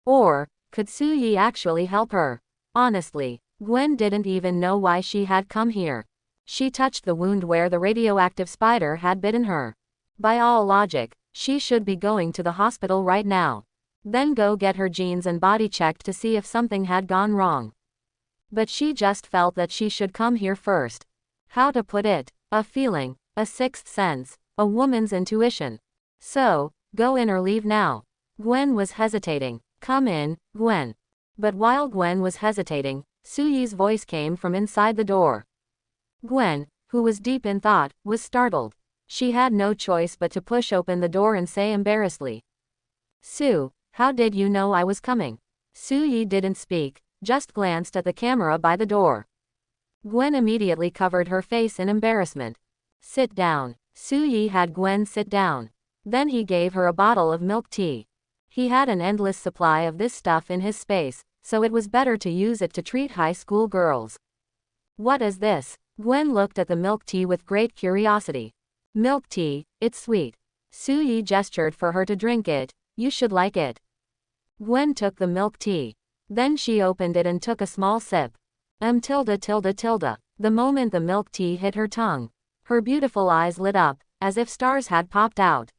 Or, could Su-Yi actually help her? Honestly, Gwen didn't even know why she had come here. She touched the wound where the radioactive spider had bitten her. By all logic, she should be going to the hospital right now. Then go get her genes and body checked to see if something had gone wrong. But she just felt that she should come here first. How to put it? A feeling, a sixth sense, a woman's intuition. So, go in or leave now. Gwen was hesitating. Come in, Gwen. But while Gwen was hesitating, Su-Yi's voice came from inside the door. Gwen, who was deep in thought, was startled. She had no choice but to push open the door and say embarrassedly, "Sue, how did you know I was coming?" Su-Yi didn't speak, just glanced at the camera by the door. Gwen immediately covered her face in embarrassment. "Sit down." Su-Yi had Gwen sit down. Then he gave her a bottle of milk tea. He had an endless supply of this stuff in his space, so it was better to use it to treat high school girls. "What is this?" Gwen looked at the milk tea with great curiosity. "Milk tea, it's sweet." Su-Yi gestured for her to drink it. "You should like it." Gwen took the milk tea. Then she opened it and took a small sip. The moment the milk tea hit her tongue, her beautiful eyes lit up, as if stars had popped out.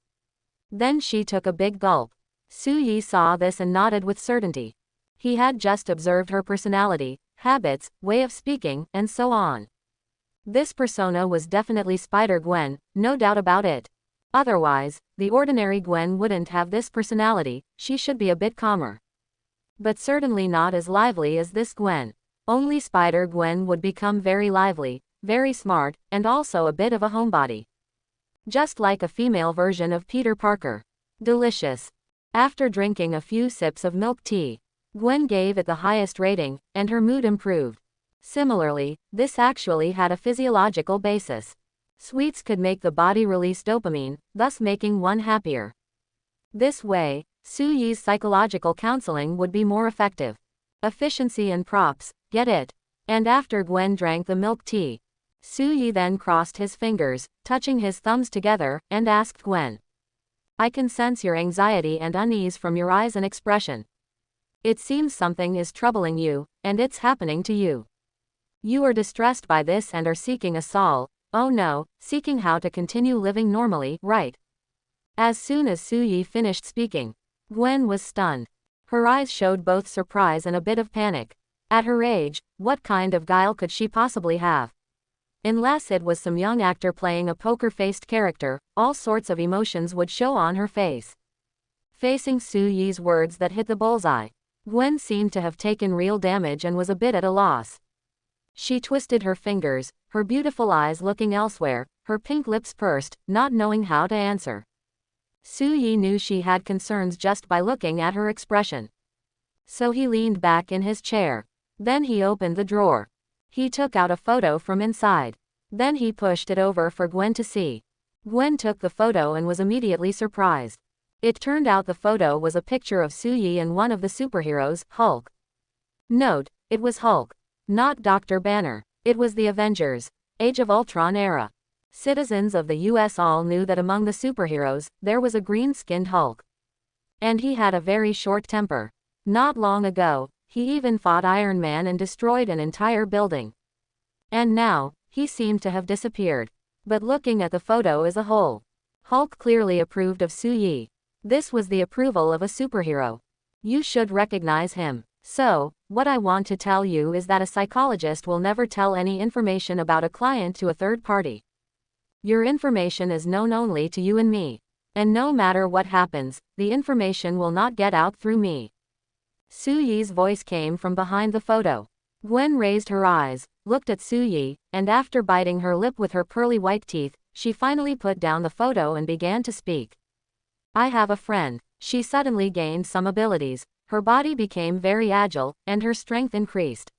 Then she took a big gulp. Su-Yi saw this and nodded with certainty. He had just observed her personality, habits, way of speaking, and so on. This persona was definitely Spider-Gwen, no doubt about it. Otherwise, the ordinary Gwen wouldn't have this personality. She should be a bit calmer. But certainly not as lively as this Gwen. Only Spider-Gwen would become very lively, very smart, and also a bit of a homebody. Just like a female version of Peter Parker. Delicious. After drinking a few sips of milk tea, Gwen gave it the highest rating, and her mood improved. Similarly, this actually had a physiological basis. Sweets could make the body release dopamine, thus making one happier. This way, Su-Yi's psychological counseling would be more effective. Efficiency and props, get it? And after Gwen drank the milk tea, Su-Yi then crossed his fingers, touching his thumbs together, and asked Gwen, "I can sense your anxiety and unease from your eyes and expression. It seems something is troubling you, and it's happening to you. You are distressed by this and are seeking a seeking how to continue living normally, right?" As soon as Su-Yi finished speaking, Gwen was stunned. Her eyes showed both surprise and a bit of panic. At her age, what kind of guile could she possibly have? Unless it was some young actor playing a poker-faced character, all sorts of emotions would show on her face. Facing Su-Yi's words that hit the bullseye, Gwen seemed to have taken real damage and was a bit at a loss. She twisted her fingers, her beautiful eyes looking elsewhere, her pink lips pursed, not knowing how to answer. Su-Yi knew she had concerns just by looking at her expression. So he leaned back in his chair. Then he opened the drawer. He took out a photo from inside. Then he pushed it over for Gwen to see. Gwen took the photo and was immediately surprised. It turned out the photo was a picture of Su-Yi and one of the superheroes, Hulk. Note, it was Hulk. Not Dr. Banner. It was the Avengers, Age of Ultron era. Citizens of the US all knew that among the superheroes, there was a green-skinned Hulk. And he had a very short temper. Not long ago, he even fought Iron Man and destroyed an entire building. And now, he seemed to have disappeared. But looking at the photo as a whole, Hulk clearly approved of Su-Yi. This was the approval of a superhero. You should recognize him. So, what I want to tell you is that a psychologist will never tell any information about a client to a third party. Your information is known only to you and me. And no matter what happens, the information will not get out through me. Su-Yi's voice came from behind the photo. Gwen raised her eyes, looked at Su-Yi, and after biting her lip with her pearly white teeth, she finally put down the photo and began to speak. "I have a friend." She suddenly gained some abilities. Her body became very agile, and her strength increased.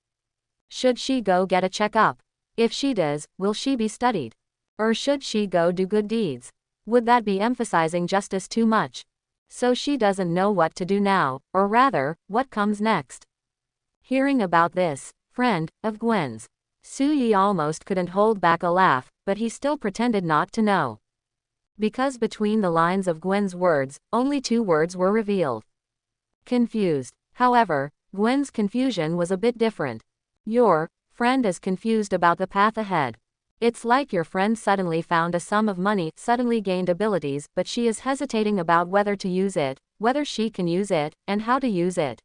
Should she go get a checkup? If she does, will she be studied? Or should she go do good deeds? Would that be emphasizing justice too much? So she doesn't know what to do now, or rather, what comes next. Hearing about this friend of Gwen's, Soo-yi almost couldn't hold back a laugh, but he still pretended not to know. Because between the lines of Gwen's words, only 2 words were revealed. Confused. However, Gwen's confusion was a bit different. Your friend is confused about the path ahead. It's like your friend suddenly found a sum of money, suddenly gained abilities, but she is hesitating about whether to use it, whether she can use it, and how to use it.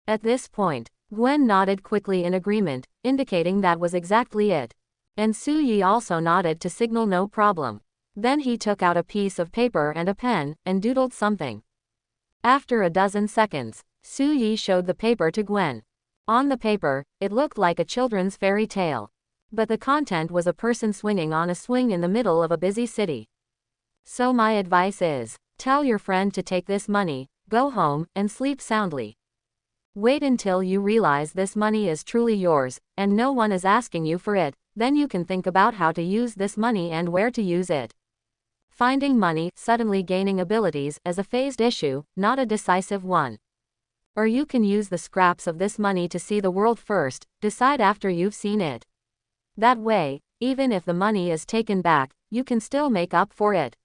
At this point, Gwen nodded quickly in agreement, indicating that was exactly it. And Soo-yi also nodded to signal no problem. Then he took out a piece of paper and a pen, and doodled something. After a dozen seconds, Soo-yi showed the paper to Gwen. On the paper, it looked like a children's fairy tale. But the content was a person swinging on a swing in the middle of a busy city. So my advice is, tell your friend to take this money, go home, and sleep soundly. Wait until you realize this money is truly yours, and no one is asking you for it, then you can think about how to use this money and where to use it. Finding money, suddenly gaining abilities, as a phased issue, not a decisive one. Or you can use the scraps of this money to see the world first, decide after you've seen it. That way, even if the money is taken back, you can still make up for it.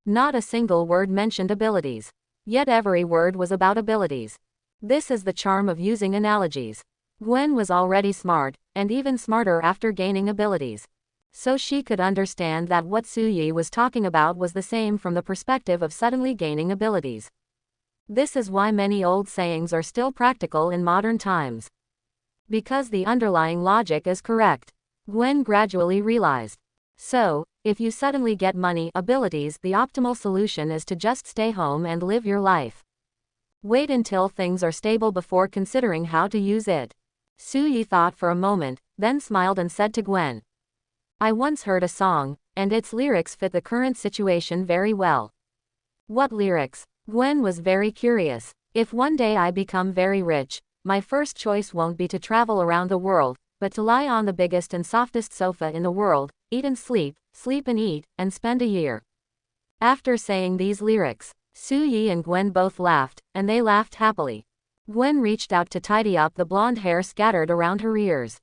Not a single word mentioned abilities. Yet every word was about abilities. This is the charm of using analogies. Gwen was already smart, and even smarter after gaining abilities. So she could understand that what Soo-yi was talking about was the same from the perspective of suddenly gaining abilities. This is why many old sayings are still practical in modern times. Because the underlying logic is correct. Gwen gradually realized. So, if you suddenly get money, abilities, the optimal solution is to just stay home and live your life. Wait until things are stable before considering how to use it. Soo-yi thought for a moment, then smiled and said to Gwen. I once heard a song, and its lyrics fit the current situation very well. What lyrics? Gwen was very curious. If one day I become very rich, my first choice won't be to travel around the world, but to lie on the biggest and softest sofa in the world, eat and sleep and eat, and spend a year. After saying these lyrics, Soo-yi and Gwen both laughed, and they laughed happily. Gwen reached out to tidy up the blonde hair scattered around her ears.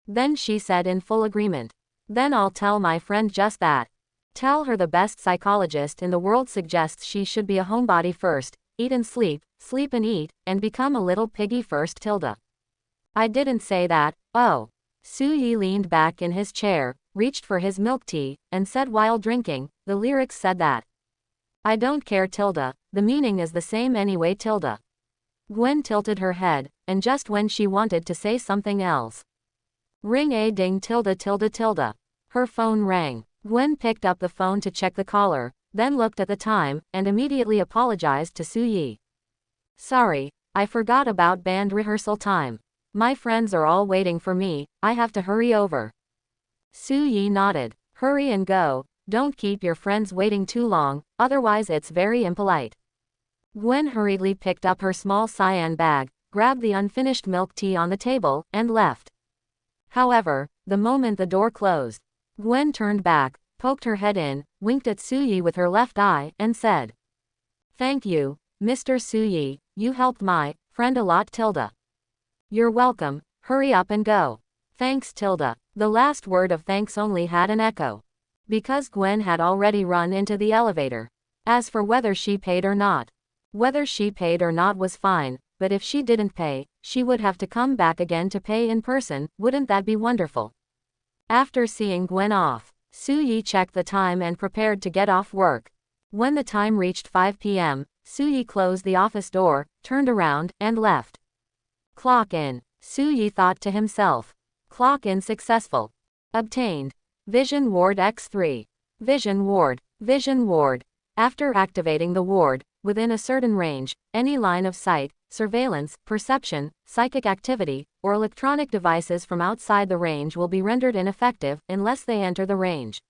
Then she said in full agreement. Then I'll tell my friend just that. Tell her the best psychologist in the world suggests she should be a homebody first, eat and sleep and eat, and become a little piggy first. I didn't say that, oh. Soo-yi leaned back in his chair, reached for his milk tea, and said while drinking, the lyrics said that. I don't care. The meaning is the same anyway. Gwen tilted her head, and just when she wanted to say something else. Ring a ding. Her phone rang. Gwen picked up the phone to check the caller, then looked at the time, and immediately apologized to Soo-yi. Sorry, I forgot about band rehearsal time. My friends are all waiting for me, I have to hurry over. Soo-yi nodded. Hurry and go, don't keep your friends waiting too long, otherwise it's very impolite. Gwen hurriedly picked up her small cyan bag, grabbed the unfinished milk tea on the table, and left. However, the moment the door closed, Gwen turned back, poked her head in, winked at Soo-yi with her left eye, and said, Thank you, Mr. Soo-yi, you helped my friend a lot. You're welcome, hurry up and go. Thanks. The last word of thanks only had an echo. Because Gwen had already run into the elevator. As for whether she paid or not. Whether she paid or not was fine, but if she didn't pay, she would have to come back again to pay in person. Wouldn't that be wonderful? After seeing Gwen off, Soo-yi checked the time and prepared to get off work. When the time reached 5 p.m., Soo-yi closed the office door, turned around, and left. Clock in, Soo-yi thought to himself. Clock in successful. Obtained. Vision Ward X3. Vision Ward. Vision Ward. After activating the ward, within a certain range, any line of sight, surveillance, perception, psychic activity, or electronic devices from outside the range will be rendered ineffective unless they enter the range.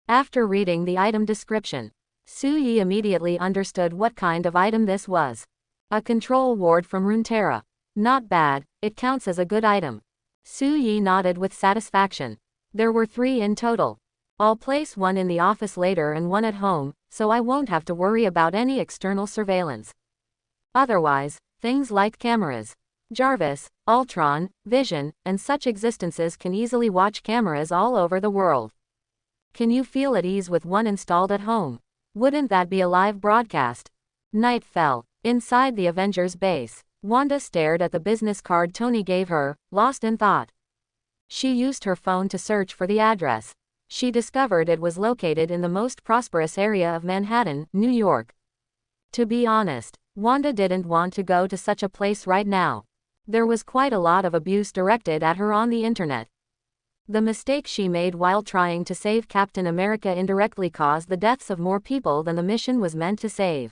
After reading the item description, Soo-yi immediately understood what kind of item this was. A control ward from Runeterra. Not bad, it counts as a good item. Su Yi nodded with satisfaction. There were 3 in total. I'll place one in the office later and one at home, so I won't have to worry about any external surveillance. Otherwise, things like cameras, Jarvis, Ultron, Vision, and such existences can easily watch cameras all over the world. Can you feel at ease with one installed at home? Wouldn't that be a live broadcast? Night fell. Inside the Avengers base, Wanda stared at the business card Tony gave her, lost in thought. She used her phone to search for the address. She discovered it was located in the most prosperous area of Manhattan, New York. To be honest, Wanda didn't want to go to such a place right now. There was quite a lot of abuse directed at her on the internet. The mistake she made while trying to save Captain America indirectly caused the deaths of more people than the mission was meant to save.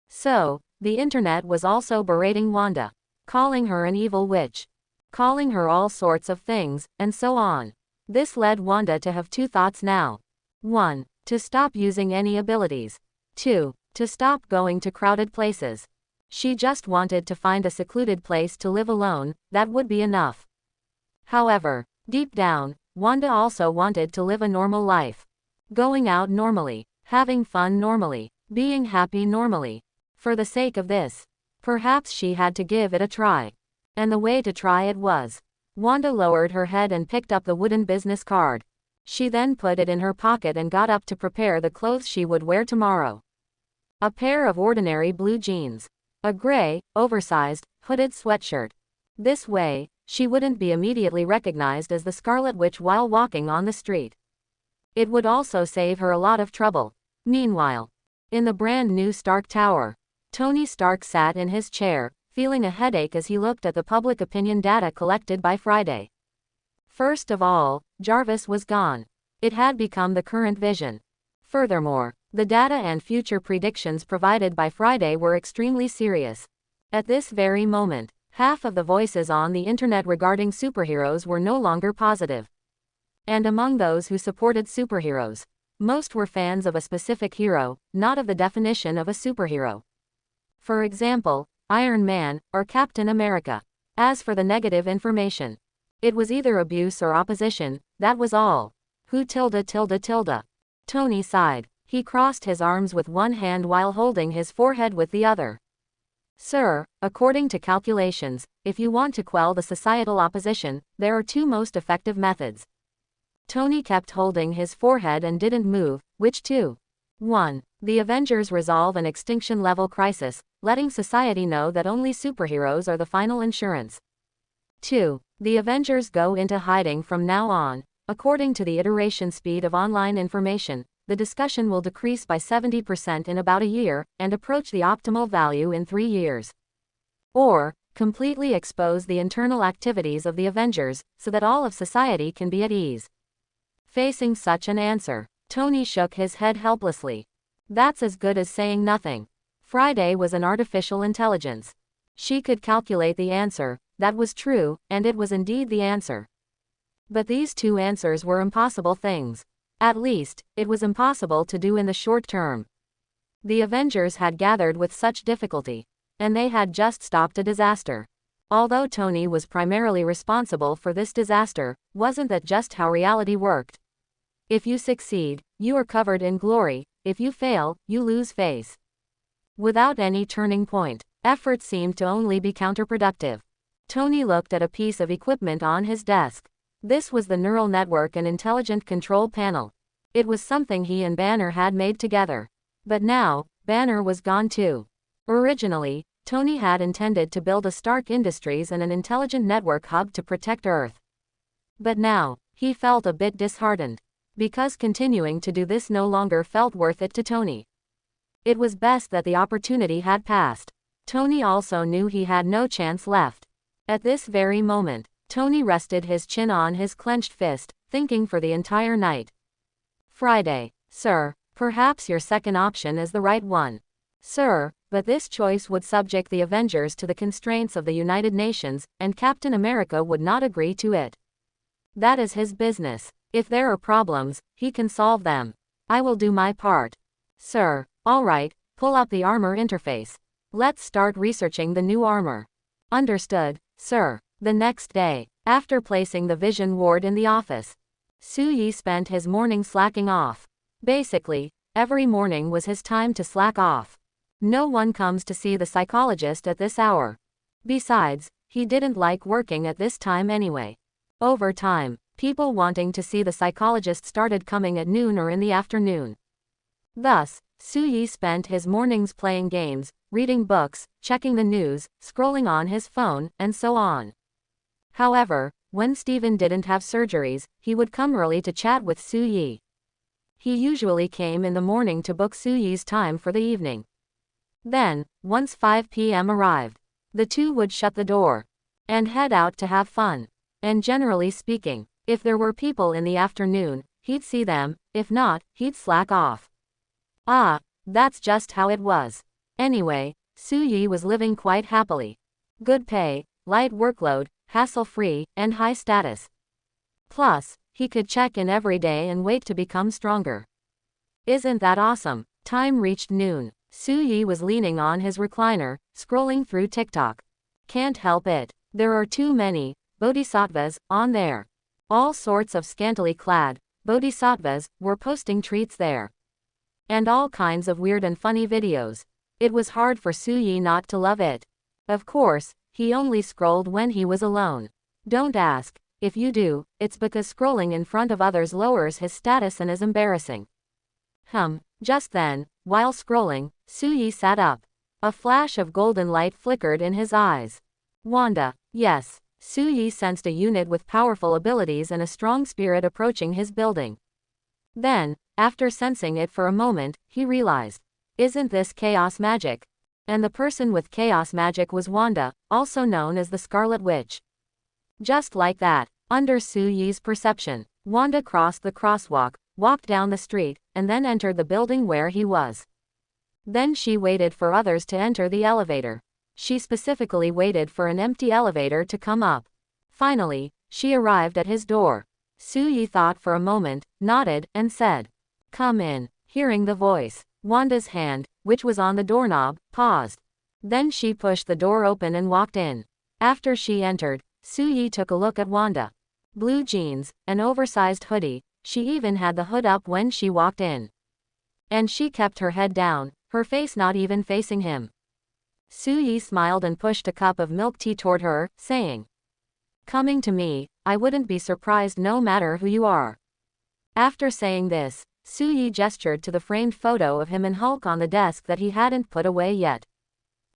So, the internet was also berating Wanda, calling her an evil witch, calling her all sorts of things, and so on. This led Wanda to have 2 thoughts now. 1. To stop using any abilities. 2. To stop going to crowded places. She just wanted to find a secluded place to live alone, that would be enough. However, deep down, Wanda also wanted to live a normal life. Going out normally, having fun normally, being happy normally. For the sake of this, perhaps she had to give it a try. And the way to try it was. Wanda lowered her head and picked up the wooden business card. She then put it in her pocket and got up to prepare the clothes she would wear tomorrow. A pair of ordinary blue jeans. A gray, oversized, hooded sweatshirt. This way, she wouldn't be immediately recognized as the Scarlet Witch while walking on the street. It would also save her a lot of trouble. Meanwhile, in the brand new Stark Tower, Tony Stark sat in his chair, feeling a headache as he looked at the public opinion data collected by Friday. First of all, Jarvis was gone. It had become the current Vision. Furthermore, the data and future predictions provided by Friday were extremely serious. At this very moment, half of the voices on the internet regarding superheroes were no longer positive. And among those who supported superheroes, most were fans of a specific hero, not of the definition of a superhero. For example, Iron Man, or Captain America. As for the negative information, it was either abuse or opposition, that was all. Who tilde. Tony sighed. He crossed his arms with one hand while holding his forehead with the other. Sir, according to calculations, if you want to quell the societal opposition, there are 2 most effective methods. Tony kept holding his forehead and didn't move. Which 2? 1. The Avengers resolve an extinction-level crisis, letting society know that only superheroes are the final insurance. 2. The Avengers go into hiding from now on. According to the iteration speed of online information, the discussion will decrease by 70% in about a year, and approach the optimal value in 3 years. Or, completely expose the internal activities of the Avengers, so that all of society can be at ease. Facing such an answer, Tony shook his head helplessly. That's as good as saying nothing. Friday was an artificial intelligence. She could calculate the answer, that was true, and it was indeed the answer. But these 2 answers were impossible things. At least, it was impossible to do in the short term. The Avengers had gathered with such difficulty, and they had just stopped a disaster. Although Tony was primarily responsible for this disaster, wasn't that just how reality worked? If you succeed, you are covered in glory. If you fail, you lose face. Without any turning point, effort seemed to only be counterproductive. Tony looked at a piece of equipment on his desk. This was the neural network and intelligent control panel. It was something he and Banner had made together. But now, Banner was gone too. Originally, Tony had intended to build a Stark Industries and an intelligent network hub to protect Earth. But now, he felt a bit disheartened. Because continuing to do this no longer felt worth it to Tony. It was best that the opportunity had passed. Tony also knew he had no chance left. At this very moment, Tony rested his chin on his clenched fist, thinking for the entire night. Friday. Sir, perhaps your second option is the right one. Sir, but this choice would subject the Avengers to the constraints of the United Nations, and Captain America would not agree to it. That is his business. If there are problems, he can solve them. I will do my part. Sir, all right, pull up the armor interface. Let's start researching the new armor. Understood, sir. The next day, after placing the vision ward in the office, Su-yi spent his morning slacking off. Basically, every morning was his time to slack off. No one comes to see the psychologist at this hour. Besides, he didn't like working at this time anyway. Over time, people wanting to see the psychologist started coming at noon or in the afternoon. Thus, Su-yi spent his mornings playing games, reading books, checking the news, scrolling on his phone, and so on. However, when Steven didn't have surgeries, he would come early to chat with Su-yi. He usually came in the morning to book Su-yi's time for the evening. Then, once 5 p.m. arrived, the two would shut the door and head out to have fun. And generally speaking, if there were people in the afternoon, he'd see them; if not, he'd slack off. That's just how it was. Anyway, Su-yi was living quite happily. Good pay, light workload, hassle-free, and high status. Plus, he could check in every day and wait to become stronger. Isn't that awesome? Time reached noon. Su-yi was leaning on his recliner, scrolling through TikTok. Can't help it. There are too many bodhisattvas on there. All sorts of scantily clad bodhisattvas were posting treats there. And all kinds of weird and funny videos. It was hard for Su-yi not to love it. Of course, he only scrolled when he was alone. Don't ask. If you do, it's because scrolling in front of others lowers his status and is embarrassing. Just then, while scrolling, Su-yi sat up. A flash of golden light flickered in his eyes. Wanda. Yes. Su-yi sensed a unit with powerful abilities and a strong spirit approaching his building. Then, after sensing it for a moment, he realized, isn't this chaos magic? And the person with chaos magic was Wanda, also known as the Scarlet Witch. Just like that, under Su-yi's perception, Wanda crossed the crosswalk, walked down the street, and then entered the building where he was. Then she waited for others to enter the elevator. She specifically waited for an empty elevator to come up. Finally, she arrived at his door. Su-yi thought for a moment, nodded, and said, "Come in." Hearing the voice, Wanda's hand, which was on the doorknob, paused. Then she pushed the door open and walked in. After she entered, Su-yi took a look at Wanda. Blue jeans, an oversized hoodie, she even had the hood up when she walked in. And she kept her head down, her face not even facing him. Su-yi smiled and pushed a cup of milk tea toward her, saying, "Coming to me, I wouldn't be surprised no matter who you are." After saying this, Su-yi gestured to the framed photo of him and Hulk on the desk that he hadn't put away yet.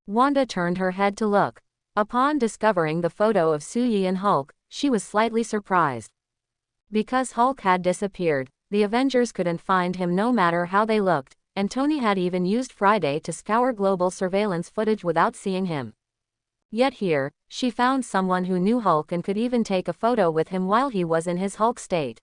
Wanda turned her head to look. Upon discovering the photo of Su-yi and Hulk, she was slightly surprised. Because Hulk had disappeared, the Avengers couldn't find him no matter how they looked, and Tony had even used Friday to scour global surveillance footage without seeing him. Yet here, she found someone who knew Hulk and could even take a photo with him while he was in his Hulk state.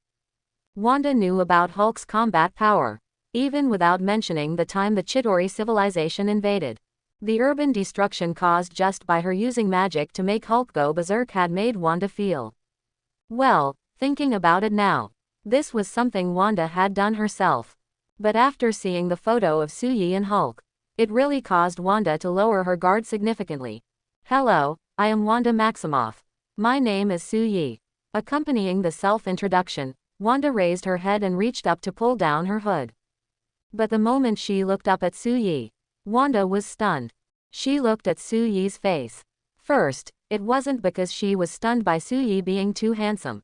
Wanda knew about Hulk's combat power, even without mentioning the time the Chidori civilization invaded. The urban destruction caused just by her using magic to make Hulk go berserk had made Wanda feel. Well, thinking about it now, this was something Wanda had done herself. But after seeing the photo of Su-yi and Hulk, it really caused Wanda to lower her guard significantly. "Hello, I am Wanda Maximoff. My name is Su-yi." Accompanying the self-introduction, Wanda raised her head and reached up to pull down her hood. But the moment she looked up at Su-yi, Wanda was stunned. She looked at Su-yi's face. First, it wasn't because she was stunned by Su-yi being too handsome.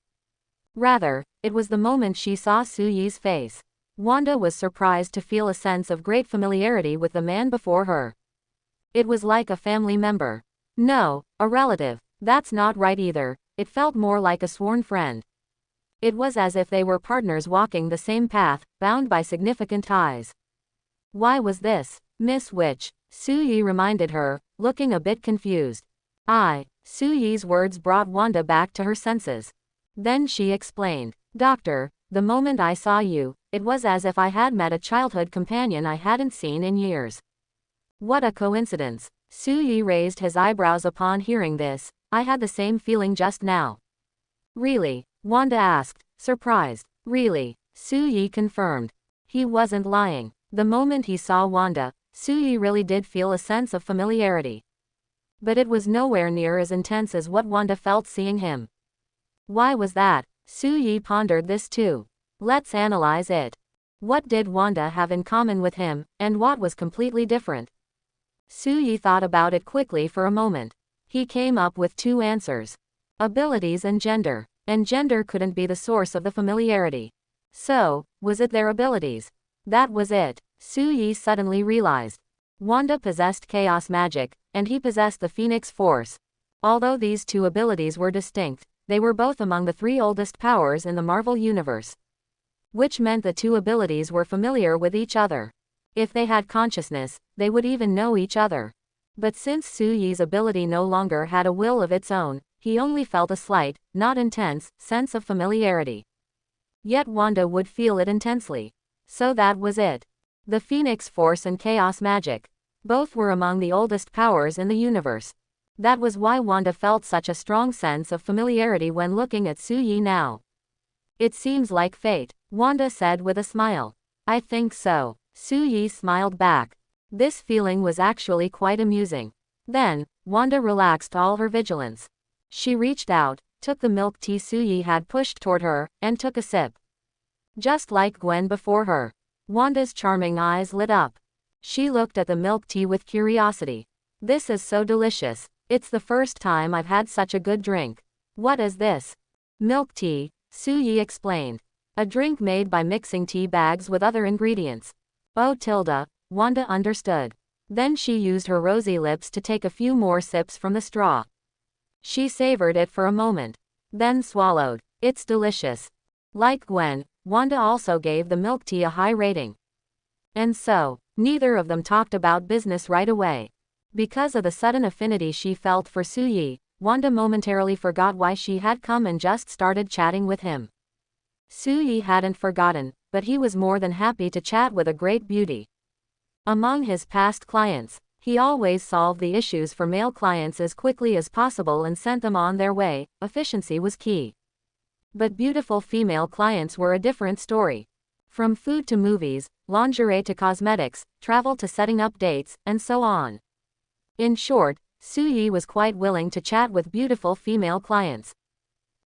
Rather, it was the moment she saw Su-yi's face. Wanda was surprised to feel a sense of great familiarity with the man before her. It was like a family member. No, a relative. That's not right either. It felt more like a sworn friend. It was as if they were partners walking the same path, bound by significant ties. Why was this, Miss Witch? Su-yi reminded her, looking a bit confused. Su-yi's words brought Wanda back to her senses. Then she explained, "Doctor, the moment I saw you, it was as if I had met a childhood companion I hadn't seen in years." What a coincidence. Su-yi raised his eyebrows upon hearing this. "I had the same feeling just now." "Really?" Wanda asked, surprised. "Really," Su-yi confirmed. He wasn't lying. The moment he saw Wanda, Su-yi really did feel a sense of familiarity. But it was nowhere near as intense as what Wanda felt seeing him. Why was that? Su-yi pondered this too. Let's analyze it. What did Wanda have in common with him, and what was completely different? Su-yi thought about it quickly for a moment. He came up with two answers. Abilities and gender. And gender couldn't be the source of the familiarity. So, was it their abilities? That was it. Su-yi suddenly realized. Wanda possessed chaos magic, and he possessed the Phoenix Force. Although these two abilities were distinct, they were both among the three oldest powers in the Marvel Universe. Which meant the two abilities were familiar with each other. If they had consciousness, they would even know each other. But since Su-yi's ability no longer had a will of its own, he only felt a slight, not intense, sense of familiarity. Yet Wanda would feel it intensely. So that was it. The Phoenix Force and chaos magic. Both were among the oldest powers in the universe. That was why Wanda felt such a strong sense of familiarity when looking at Su-yi now. It seems like fate, Wanda said with a smile. I think so. Su-yi smiled back. This feeling was actually quite amusing. Then, Wanda relaxed all her vigilance. She reached out, took the milk tea Su-yi had pushed toward her, and took a sip. Just like Gwen before her. Wanda's charming eyes lit up. She looked at the milk tea with curiosity. This is so delicious. It's the first time I've had such a good drink. What is this? Milk tea, Su-yi explained. A drink made by mixing tea bags with other ingredients. Oh tilde, Wanda understood. Then she used her rosy lips to take a few more sips from the straw. She savored it for a moment. Then swallowed. It's delicious. Like Gwen, Wanda also gave the milk tea a high rating. And so, neither of them talked about business right away. Because of the sudden affinity she felt for Su-yi, Wanda momentarily forgot why she had come and just started chatting with him. Su-yi hadn't forgotten, but he was more than happy to chat with a great beauty. Among his past clients, he always solved the issues for male clients as quickly as possible and sent them on their way. Efficiency was key. But beautiful female clients were a different story. From food to movies, lingerie to cosmetics, travel to setting up dates, and so on. In short, Su-yi was quite willing to chat with beautiful female clients.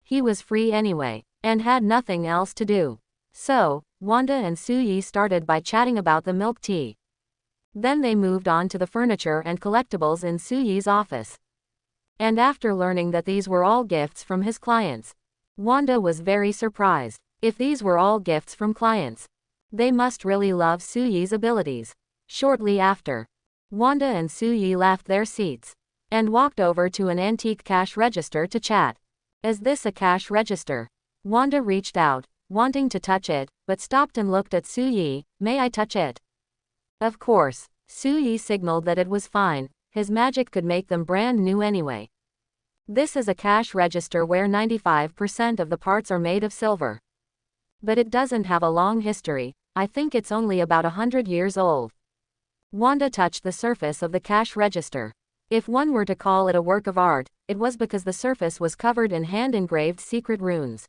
He was free anyway, and had nothing else to do. So, Wanda and Su-yi started by chatting about the milk tea. Then they moved on to the furniture and collectibles in Su-yi's office. And after learning that these were all gifts from his clients, Wanda was very surprised. If these were all gifts from clients, they must really love Su-yi's abilities. Shortly after, Wanda and Su-yi left their seats and walked over to an antique cash register to chat. Is this a cash register? Wanda reached out, wanting to touch it, but stopped and looked at Su-yi. May I touch it? Of course. Su-yi signaled that it was fine. His magic could make them brand new anyway. This is a cash register where 95% of the parts are made of silver. But it doesn't have a long history. I think it's only about 100 years old. Wanda touched the surface of the cash register. If one were to call it a work of art, it was because the surface was covered in hand-engraved secret runes,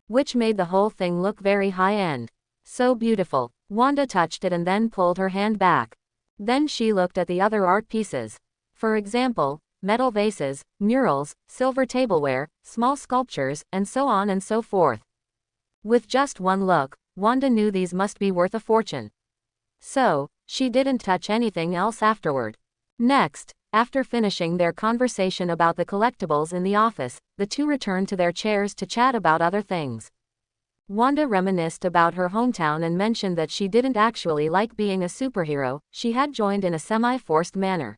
which made the whole thing look very high-end. So beautiful. Wanda touched it and then pulled her hand back. Then she looked at the other art pieces. For example, metal vases, murals, silver tableware, small sculptures, and so on and so forth. With just one look, Wanda knew these must be worth a fortune. So, she didn't touch anything else afterward. Next, after finishing their conversation about the collectibles in the office, the two returned to their chairs to chat about other things. Wanda reminisced about her hometown and mentioned that she didn't actually like being a superhero, she had joined in a semi-forced manner.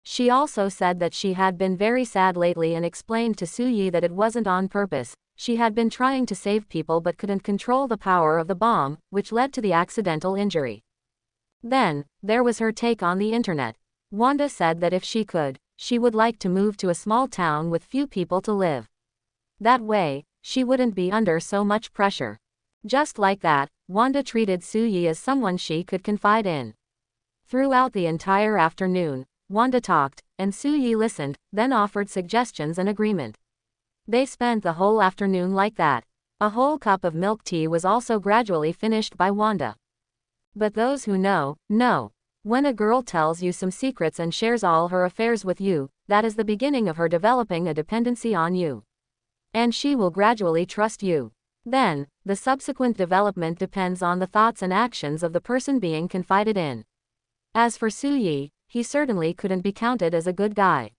She also said that she had been very sad lately and explained to Su-yi that it wasn't on purpose. She had been trying to save people but couldn't control the power of the bomb, which led to the accidental injury. Then, there was her take on the internet. Wanda said that if she could, she would like to move to a small town with few people to live. That way, she wouldn't be under so much pressure. Just like that, Wanda treated Su-yi as someone she could confide in. Throughout the entire afternoon, Wanda talked, and Su-yi listened, then offered suggestions and agreement. They spent the whole afternoon like that. A whole cup of milk tea was also gradually finished by Wanda. But those who know, know. When a girl tells you some secrets and shares all her affairs with you, that is the beginning of her developing a dependency on you. And she will gradually trust you. Then, the subsequent development depends on the thoughts and actions of the person being confided in. As for Suyi, he certainly couldn't be counted as a good guy.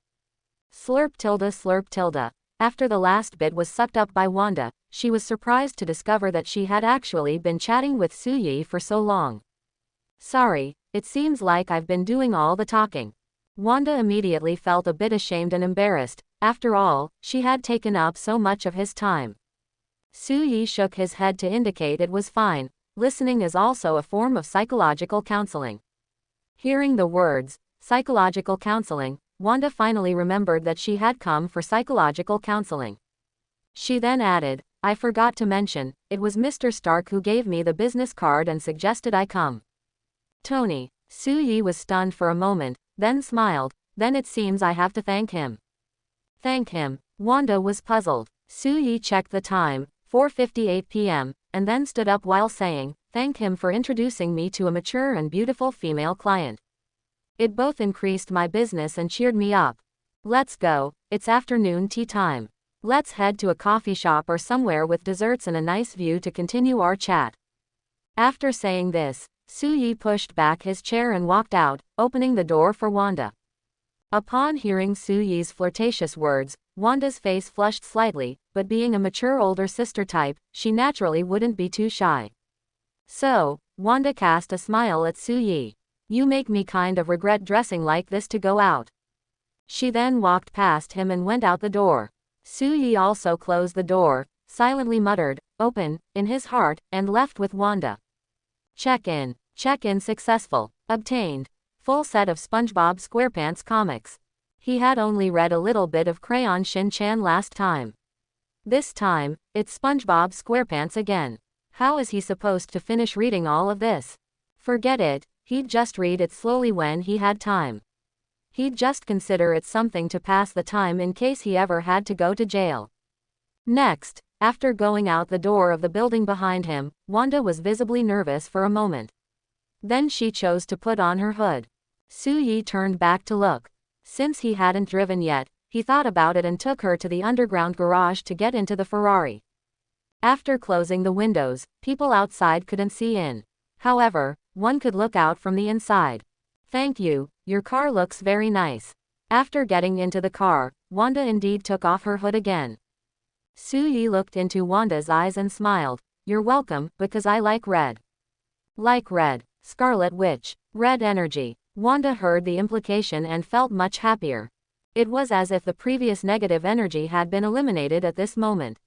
Slurp tilde slurp tilde. After the last bit was sucked up by Wanda, she was surprised to discover that she had actually been chatting with Suyi for so long. Sorry, it seems like I've been doing all the talking. Wanda immediately felt a bit ashamed and embarrassed. After all, she had taken up so much of his time. Suyi shook his head to indicate it was fine. Listening is also a form of psychological counseling. Hearing the words, psychological counseling, Wanda finally remembered that she had come for psychological counseling. She then added, I forgot to mention, it was Mr. Stark who gave me the business card and suggested I come. Tony. Suyi was stunned for a moment, then smiled, then it seems I have to thank him. Thank him. Wanda was puzzled. Suyi checked the time, 4:58 p.m., and then stood up while saying, thank him for introducing me to a mature and beautiful female client. It both increased my business and cheered me up. Let's go, it's afternoon tea time. Let's head to a coffee shop or somewhere with desserts and a nice view to continue our chat. After saying this, Suyi pushed back his chair and walked out, opening the door for Wanda. Upon hearing Suyi's flirtatious words, Wanda's face flushed slightly, but being a mature older sister type, she naturally wouldn't be too shy. So, Wanda cast a smile at Suyi. You make me kind of regret dressing like this to go out. She then walked past him and went out the door. Suyi also closed the door, silently muttered, open, in his heart, and left with Wanda. Check-in. Check-in successful. Obtained. Full set of SpongeBob SquarePants comics. He had only read a little bit of Crayon Shin-chan last time. This time, it's SpongeBob SquarePants again. How is he supposed to finish reading all of this? Forget it, he'd just read it slowly when he had time. He'd just consider it something to pass the time in case he ever had to go to jail. Next, after going out the door of the building behind him, Wanda was visibly nervous for a moment. Then she chose to put on her hood. Suyi turned back to look. Since he hadn't driven yet, he thought about it and took her to the underground garage to get into the Ferrari. After closing the windows, people outside couldn't see in. However, one could look out from the inside. Thank you, your car looks very nice. After getting into the car, Wanda indeed took off her hood again. Suyi looked into Wanda's eyes and smiled. You're welcome, because I like red. Like red. Scarlet Witch. Red energy. Wanda heard the implication and felt much happier. It was as if the previous negative energy had been eliminated at this moment.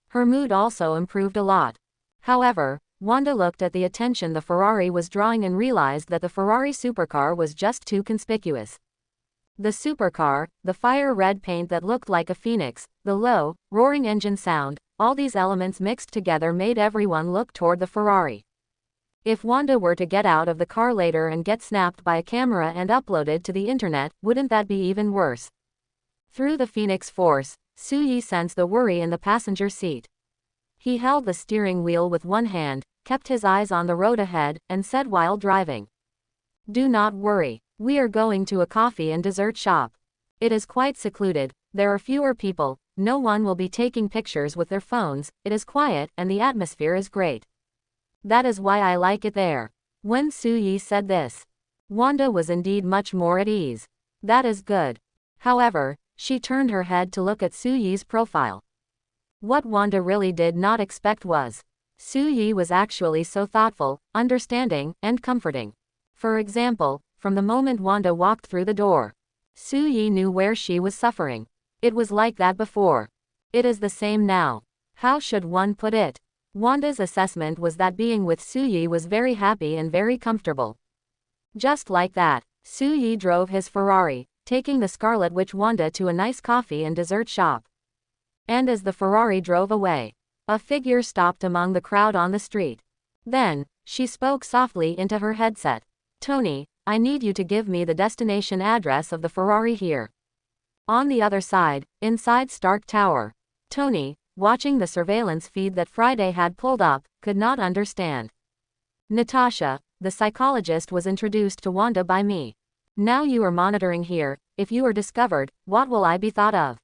Her mood also improved a lot. However, Wanda looked at the attention the Ferrari was drawing and realized that the Ferrari supercar was just too conspicuous. The supercar, the fire red paint that looked like a phoenix, the low, roaring engine sound, all these elements mixed together made everyone look toward the Ferrari. If Wanda were to get out of the car later and get snapped by a camera and uploaded to the internet, wouldn't that be even worse? Through the Phoenix Force, Suyi sensed the worry in the passenger seat. He held the steering wheel with one hand, kept his eyes on the road ahead, and said while driving, do not worry, we are going to a coffee and dessert shop. It is quite secluded, there are fewer people, no one will be taking pictures with their phones, it is quiet and the atmosphere is great. That is why I like it there. When Suyi said this, Wanda was indeed much more at ease. That is good. However, she turned her head to look at Suyi's profile. What Wanda really did not expect was, Suyi was actually so thoughtful, understanding, and comforting. For example, from the moment Wanda walked through the door, Suyi knew where she was suffering. It was like that before. It is the same now. How should one put it? Wanda's assessment was that being with Suyi was very happy and very comfortable. Just like that, Suyi drove his Ferrari, taking the Scarlet Witch Wanda to a nice coffee and dessert shop. And as the Ferrari drove away, a figure stopped among the crowd on the street. Then, she spoke softly into her headset. Tony, I need you to give me the destination address of the Ferrari here. On the other side, inside Stark Tower, Tony, watching the surveillance feed that Friday had pulled up, could not understand. Natasha, the psychologist, was introduced to Wanda by me. Now you are monitoring here. If you are discovered, what will I be thought of?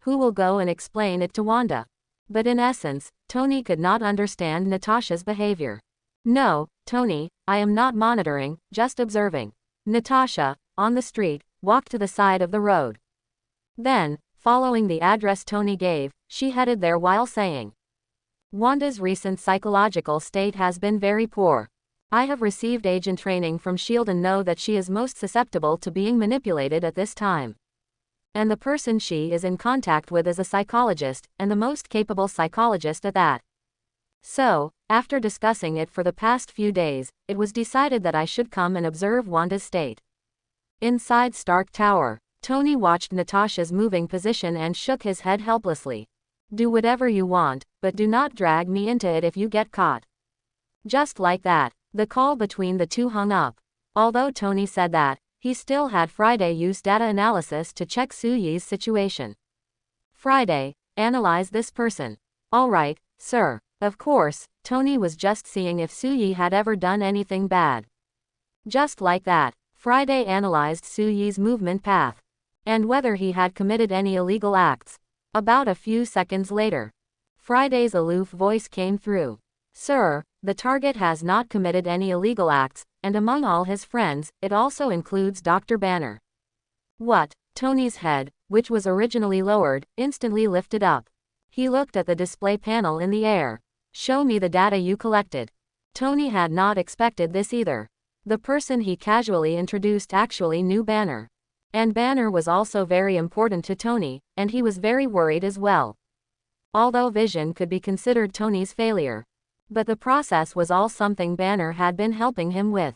Who will go and explain it to Wanda? But in essence, Tony could not understand Natasha's behavior. No, Tony, I am not monitoring, just observing. Natasha, on the street, walked to the side of the road. Then, following the address Tony gave, she headed there while saying, Wanda's recent psychological state has been very poor. I have received agent training from S.H.I.E.L.D. and know that she is most susceptible to being manipulated at this time. And the person she is in contact with is a psychologist, and the most capable psychologist at that. So, after discussing it for the past few days, it was decided that I should come and observe Wanda's state. Inside Stark Tower, Tony watched Natasha's moving position and shook his head helplessly. Do whatever you want, but do not drag me into it if you get caught. Just like that, the call between the two hung up. Although Tony said that, he still had Friday use data analysis to check Su-Yi's situation. Friday, analyze this person. Alright, sir. Of course, Tony was just seeing if Su-Yi had ever done anything bad. Just like that, Friday analyzed Su-Yi's movement path. And whether he had committed any illegal acts. About a few seconds later, Friday's aloof voice came through. Sir, the target has not committed any illegal acts, and among all his friends, it also includes Dr. Banner. What? Tony's head, which was originally lowered, instantly lifted up. He looked at the display panel in the air. Show me the data you collected. Tony had not expected this either. The person he casually introduced actually knew Banner. And Banner was also very important to Tony, and he was very worried as well. Although Vision could be considered Tony's failure. But the process was all something Banner had been helping him with.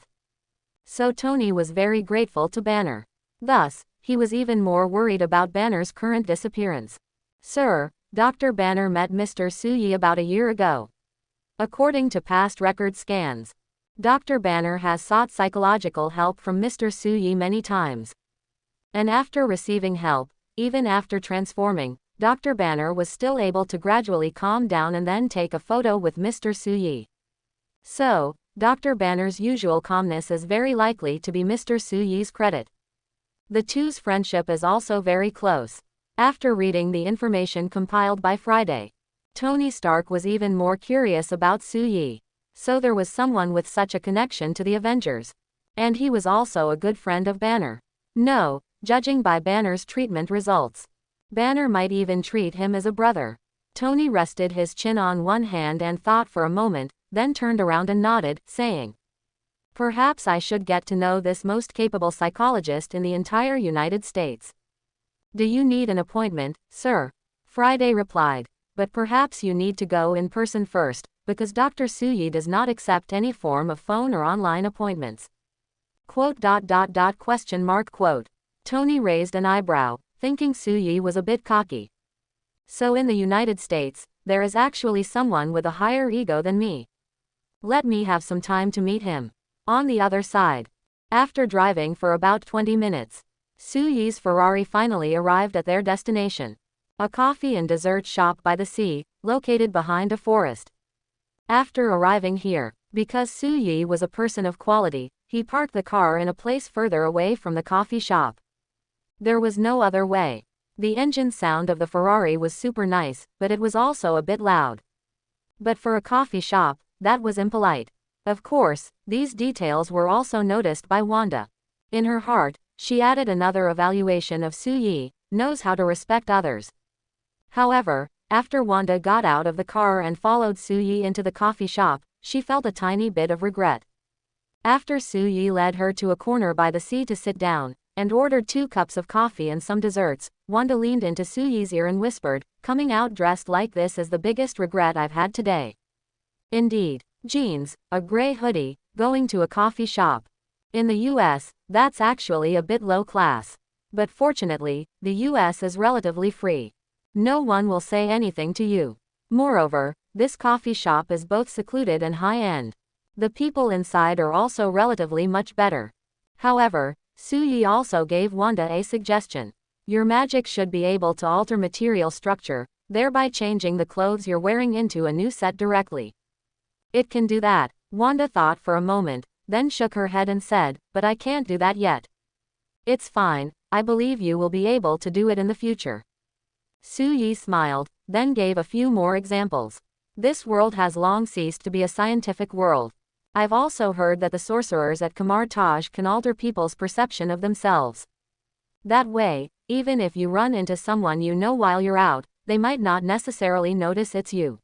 So Tony was very grateful to Banner. Thus, he was even more worried about Banner's current disappearance. Sir, Dr. Banner met Mr. Su-Yi about a year ago. According to past record scans, Dr. Banner has sought psychological help from Mr. Su-Yi many times. And after receiving help, even after transforming, Dr. Banner was still able to gradually calm down and then take a photo with Mr. Su-Yi. So, Dr. Banner's usual calmness is very likely to be Mr. Su-Yi's credit. The two's friendship is also very close. After reading the information compiled by Friday, Tony Stark was even more curious about Su-Yi. So there was someone with such a connection to the Avengers. And he was also a good friend of Banner. No, judging by Banner's treatment results, Banner might even treat him as a brother. Tony rested his chin on one hand and thought for a moment, then turned around and nodded, saying, Perhaps I should get to know this most capable psychologist in the entire United States. Do you need an appointment, sir? Friday replied. But perhaps you need to go in person first, because Dr. Su-Yi does not accept any form of phone or online appointments. Quote. Tony raised an eyebrow, thinking Su-Yi was a bit cocky. So in the United States, there is actually someone with a higher ego than me. Let me have some time to meet him. On the other side, after driving for about 20 minutes, Su-Yi's Ferrari finally arrived at their destination. A coffee and dessert shop by the sea, located behind a forest. After arriving here, because Su-Yi was a person of quality, he parked the car in a place further away from the coffee shop. There was no other way. The engine sound of the Ferrari was super nice, but it was also a bit loud. But for a coffee shop, that was impolite. Of course, these details were also noticed by Wanda. In her heart, she added another evaluation of Su-Yi, knows how to respect others. However, after Wanda got out of the car and followed Su-Yi into the coffee shop, she felt a tiny bit of regret. After Su-Yi led her to a corner by the sea to sit down, and ordered 2 cups of coffee and some desserts, Wanda leaned into Su-Yi's ear and whispered, coming out dressed like this is the biggest regret I've had today. Indeed. Jeans, a gray hoodie, going to a coffee shop. In the US, that's actually a bit low class. But fortunately, the US is relatively free. No one will say anything to you. Moreover, this coffee shop is both secluded and high-end. The people inside are also relatively much better. However, Su-Yi also gave Wanda a suggestion. Your magic should be able to alter material structure, thereby changing the clothes you're wearing into a new set directly. It can do that. Wanda thought for a moment, then shook her head and said, but I can't do that yet. It's fine, I believe you will be able to do it in the future. Su Yi smiled, then gave a few more examples. This world has long ceased to be a scientific world. I've also heard that the sorcerers at Kamar Taj can alter people's perception of themselves. That way, even if you run into someone you know while you're out, they might not necessarily notice it's you.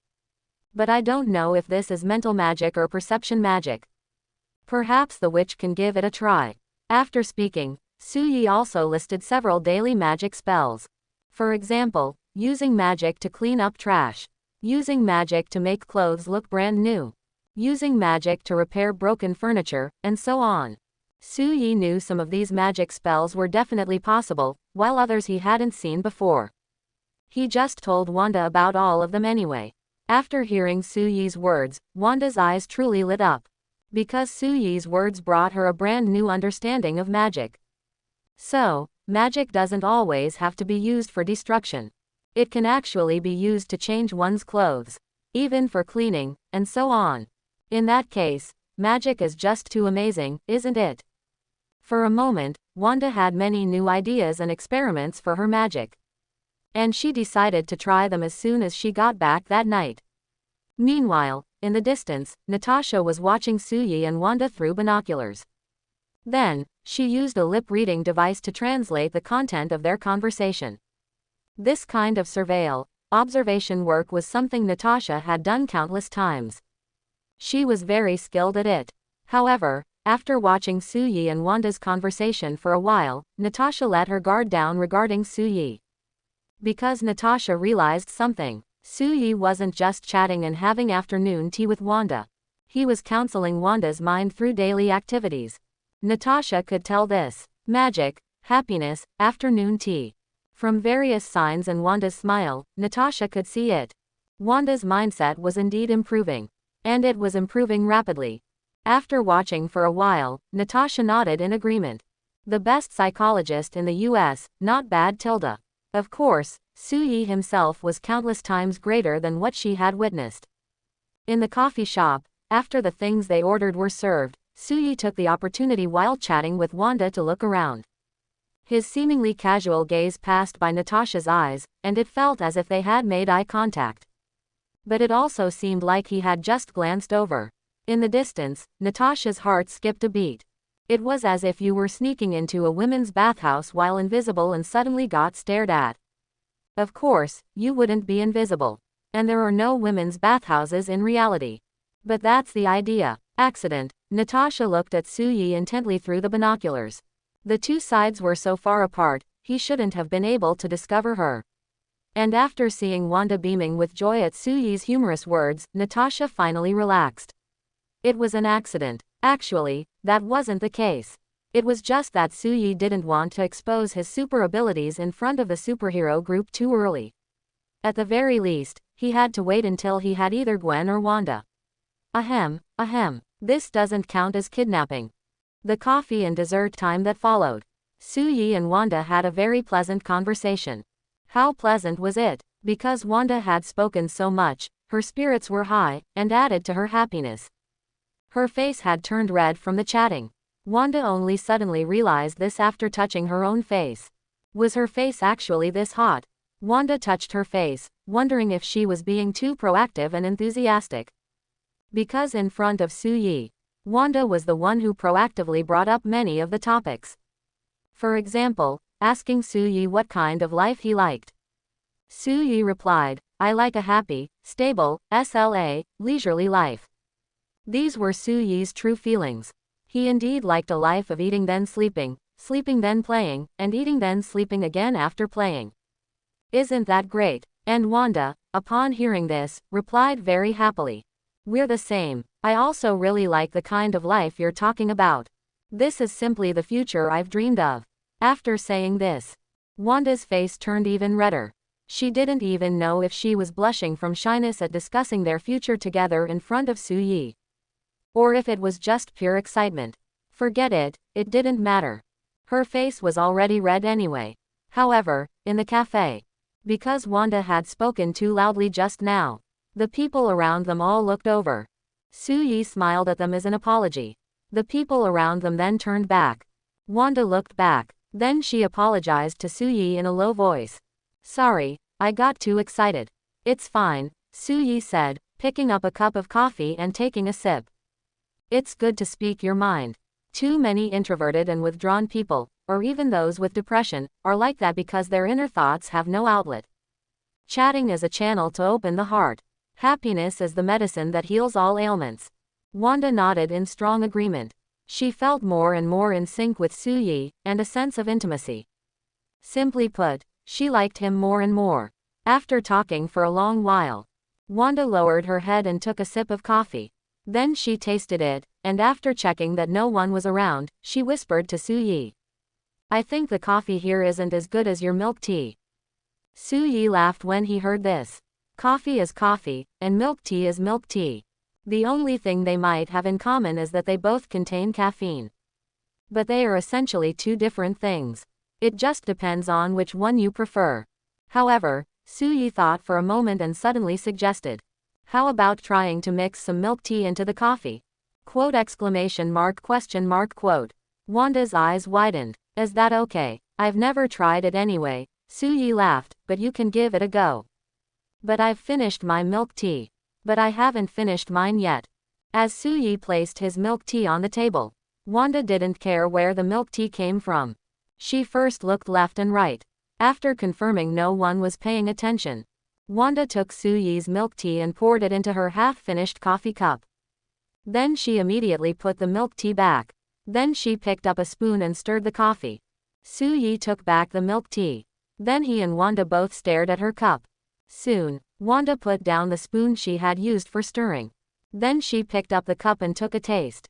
But I don't know if this is mental magic or perception magic. Perhaps the witch can give it a try. After speaking, Su Yi also listed several daily magic spells. For example, using magic to clean up trash. Using magic to make clothes look brand new. Using magic to repair broken furniture, and so on. Su Yi knew some of these magic spells were definitely possible, while others he hadn't seen before. He just told Wanda about all of them anyway. After hearing Su Yi's words, Wanda's eyes truly lit up. Because Su Yi's words brought her a brand new understanding of magic. So, magic doesn't always have to be used for destruction. It can actually be used to change one's clothes. Even for cleaning, and so on. In that case, magic is just too amazing, isn't it? For a moment, Wanda had many new ideas and experiments for her magic. And she decided to try them as soon as she got back that night. Meanwhile, in the distance, Natasha was watching Su Yi and Wanda through binoculars. Then, she used a lip-reading device to translate the content of their conversation. This kind of observation work was something Natasha had done countless times. She was very skilled at it. However, after watching Su Yi and Wanda's conversation for a while, Natasha let her guard down regarding Su Yi. Because Natasha realized something. Su Yi wasn't just chatting and having afternoon tea with Wanda. He was counseling Wanda's mind through daily activities. Natasha could tell this. Magic, happiness, afternoon tea. From various signs and Wanda's smile, Natasha could see it. Wanda's mindset was indeed improving. And it was improving rapidly. After watching for a while, Natasha nodded in agreement. The best psychologist in the US, not bad tilde. Of course, Su Yi himself was countless times greater than what she had witnessed. In the coffee shop, after the things they ordered were served, Su Yi took the opportunity while chatting with Wanda to look around. His seemingly casual gaze passed by Natasha's eyes, and it felt as if they had made eye contact. But it also seemed like he had just glanced over. In the distance, Natasha's heart skipped a beat. It was as if you were sneaking into a women's bathhouse while invisible and suddenly got stared at. Of course, you wouldn't be invisible. And there are no women's bathhouses in reality. But that's the idea. Accident. Natasha looked at Su Yi intently through the binoculars. The two sides were so far apart, he shouldn't have been able to discover her. And after seeing Wanda beaming with joy at Su Yi's humorous words, Natasha finally relaxed. It was an accident. Actually, that wasn't the case. It was just that Su Yi didn't want to expose his super abilities in front of the superhero group too early. At the very least, he had to wait until he had either Gwen or Wanda. Ahem. This doesn't count as kidnapping. The coffee and dessert time that followed. Su Yi and Wanda had a very pleasant conversation. How pleasant was it? Because Wanda had spoken so much, her spirits were high, and added to her happiness. Her face had turned red from the chatting. Wanda only suddenly realized this after touching her own face. Was her face actually this hot? Wanda touched her face, wondering if she was being too proactive and enthusiastic. Because in front of Su Yi, Wanda was the one who proactively brought up many of the topics. For example, asking Su Yi what kind of life he liked. Su Yi replied, "I like a happy, stable, leisurely life." These were Su Yi's true feelings. He indeed liked a life of eating then sleeping, sleeping then playing, and eating then sleeping again after playing. Isn't that great? And Wanda, upon hearing this, replied very happily. We're the same. I also really like the kind of life you're talking about. This is simply the future I've dreamed of. After saying this, Wanda's face turned even redder. She didn't even know if she was blushing from shyness at discussing their future together in front of Su Yi. Or if it was just pure excitement. Forget it, it didn't matter. Her face was already red anyway. However, in the cafe, because Wanda had spoken too loudly just now, the people around them all looked over. Su Yi smiled at them as an apology. The people around them then turned back. Wanda looked back. Then she apologized to Suyi in a low voice. Sorry, I got too excited. It's fine, Suyi said, picking up a cup of coffee and taking a sip. It's good to speak your mind. Too many introverted and withdrawn people, or even those with depression, are like that because their inner thoughts have no outlet. Chatting is a channel to open the heart. Happiness is the medicine that heals all ailments. Wanda nodded in strong agreement. She felt more and more in sync with Suyi, and a sense of intimacy. Simply put, she liked him more and more. After talking for a long while, Wanda lowered her head and took a sip of coffee. Then she tasted it, and after checking that no one was around, she whispered to Suyi. I think the coffee here isn't as good as your milk tea. Suyi laughed when he heard this. Coffee is coffee, and milk tea is milk tea. The only thing they might have in common is that they both contain caffeine. But they are essentially two different things. It just depends on which one you prefer. However, Suyi thought for a moment and suddenly suggested. How about trying to mix some milk tea into the coffee? Quote exclamation mark question mark quote. Wanda's eyes widened. Is that okay? I've never tried it anyway. Suyi laughed, but you can give it a go. But I've finished my milk tea. But I haven't finished mine yet. As Suyi placed his milk tea on the table, Wanda didn't care where the milk tea came from. She first looked left and right. After confirming no one was paying attention, Wanda took Suyi's milk tea and poured it into her half-finished coffee cup. Then she immediately put the milk tea back. Then she picked up a spoon and stirred the coffee. Suyi took back the milk tea. Then he and Wanda both stared at her cup. Soon, Wanda put down the spoon she had used for stirring. Then she picked up the cup and took a taste.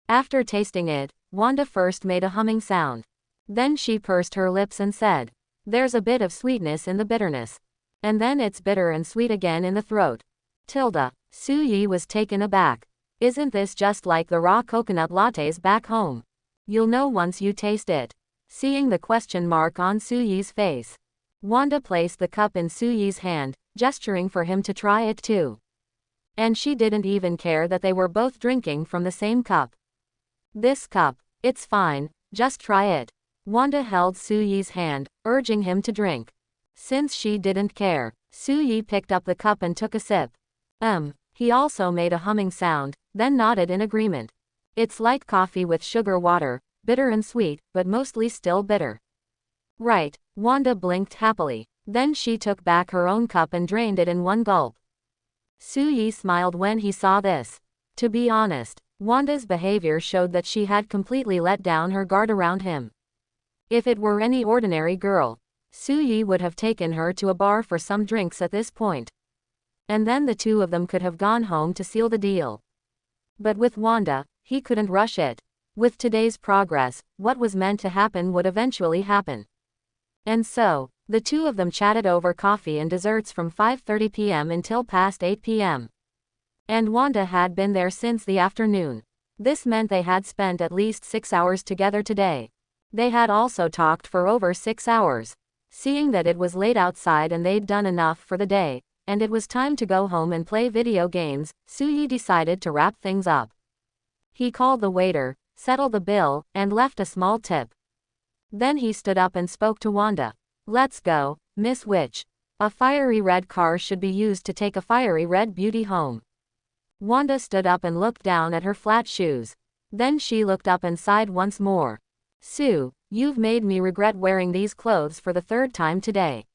After tasting it, Wanda first made a humming sound. Then she pursed her lips and said, there's a bit of sweetness in the bitterness. And then it's bitter and sweet again in the throat. Suyi was taken aback. Isn't this just like the raw coconut lattes back home? You'll know once you taste it. Seeing the question mark on Suyi's face, Wanda placed the cup in Suyi's hand, gesturing for him to try it too. And she didn't even care that they were both drinking from the same cup. This cup, it's fine, just try it. Wanda held Suyi's hand, urging him to drink. Since she didn't care, Suyi picked up the cup and took a sip. He also made a humming sound, then nodded in agreement. It's like coffee with sugar water, bitter and sweet, but mostly still bitter. Right, Wanda blinked happily. Then she took back her own cup and drained it in one gulp. Suyi smiled when he saw this. To be honest, Wanda's behavior showed that she had completely let down her guard around him. If it were any ordinary girl, Suyi would have taken her to a bar for some drinks at this point. And then the two of them could have gone home to seal the deal. But with Wanda, he couldn't rush it. With today's progress, what was meant to happen would eventually happen. And so, the two of them chatted over coffee and desserts from 5:30 p.m. until past 8 p.m. And Wanda had been there since the afternoon. This meant they had spent at least 6 hours together today. They had also talked for over 6 hours. Seeing that it was late outside and they'd done enough for the day, and it was time to go home and play video games, Suyi decided to wrap things up. He called the waiter, settled the bill, and left a small tip. Then he stood up and spoke to Wanda. Let's go, Miss Witch. A fiery red car should be used to take a fiery red beauty home. Wanda stood up and looked down at her flat shoes. Then she looked up and sighed once more. Sue, you've made me regret wearing these clothes for the third time today.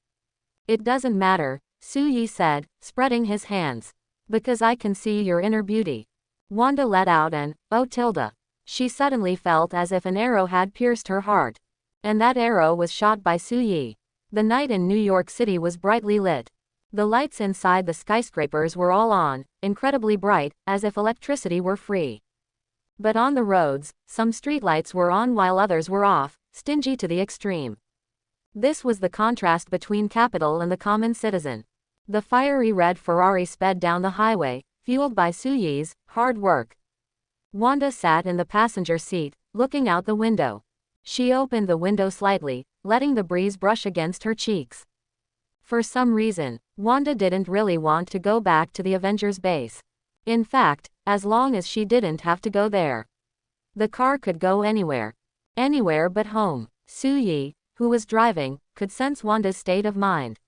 It doesn't matter, Suyi said, spreading his hands. Because I can see your inner beauty. Wanda let out an, oh tilde. She suddenly felt as if an arrow had pierced her heart. And that arrow was shot by Suyi. The night in New York City was brightly lit. The lights inside the skyscrapers were all on, incredibly bright, as if electricity were free. But on the roads, some streetlights were on while others were off, stingy to the extreme. This was the contrast between capital and the common citizen. The fiery red Ferrari sped down the highway, fueled by Suyi's hard work. Wanda sat in the passenger seat, looking out the window. She opened the window slightly, letting the breeze brush against her cheeks. For some reason, Wanda didn't really want to go back to the Avengers base. In fact, as long as she didn't have to go there. The car could go anywhere. Anywhere but home. Su-yi, who was driving, could sense Wanda's state of mind.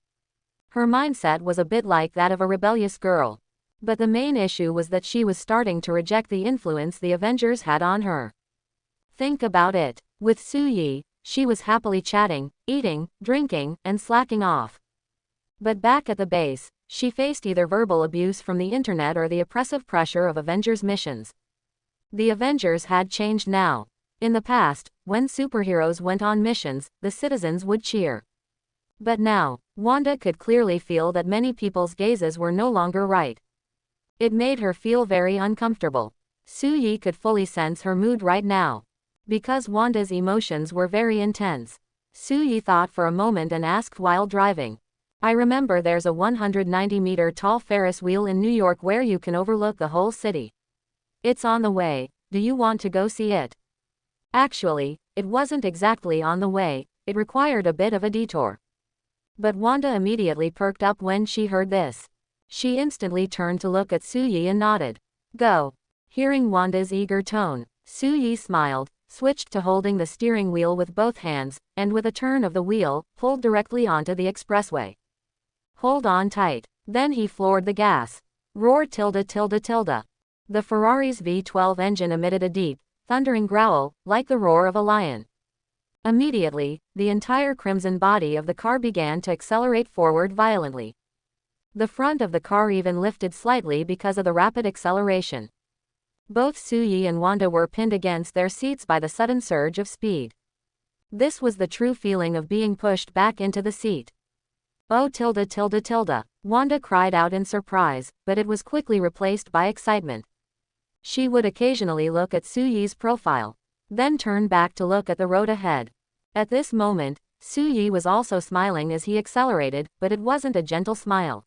Her mindset was a bit like that of a rebellious girl. But the main issue was that she was starting to reject the influence the Avengers had on her. Think about it. With Su-yi, she was happily chatting, eating, drinking, and slacking off. But back at the base, she faced either verbal abuse from the internet or the oppressive pressure of Avengers missions. The Avengers had changed now. In the past, when superheroes went on missions, the citizens would cheer. But now, Wanda could clearly feel that many people's gazes were no longer right. It made her feel very uncomfortable. Su-yi could fully sense her mood right now. Because Wanda's emotions were very intense. Su-yi thought for a moment and asked while driving. I remember there's a 190-meter tall Ferris wheel in New York where you can overlook the whole city. It's on the way, do you want to go see it? Actually, it wasn't exactly on the way, it required a bit of a detour. But Wanda immediately perked up when she heard this. She instantly turned to look at Su-yi and nodded. Go. Hearing Wanda's eager tone, Su-yi smiled, switched to holding the steering wheel with both hands, and with a turn of the wheel, pulled directly onto the expressway. Hold on tight. Then he floored the gas. Roar tilde tilde tilde. The Ferrari's V12 engine emitted a deep, thundering growl, like the roar of a lion. Immediately, the entire crimson body of the car began to accelerate forward violently. The front of the car even lifted slightly because of the rapid acceleration. Both Su-yi and Wanda were pinned against their seats by the sudden surge of speed. This was the true feeling of being pushed back into the seat. Oh tilde tilde tilde. Wanda cried out in surprise, but it was quickly replaced by excitement. She would occasionally look at Su-yi's profile, then turn back to look at the road ahead. At this moment, Su-yi was also smiling as he accelerated, but it wasn't a gentle smile.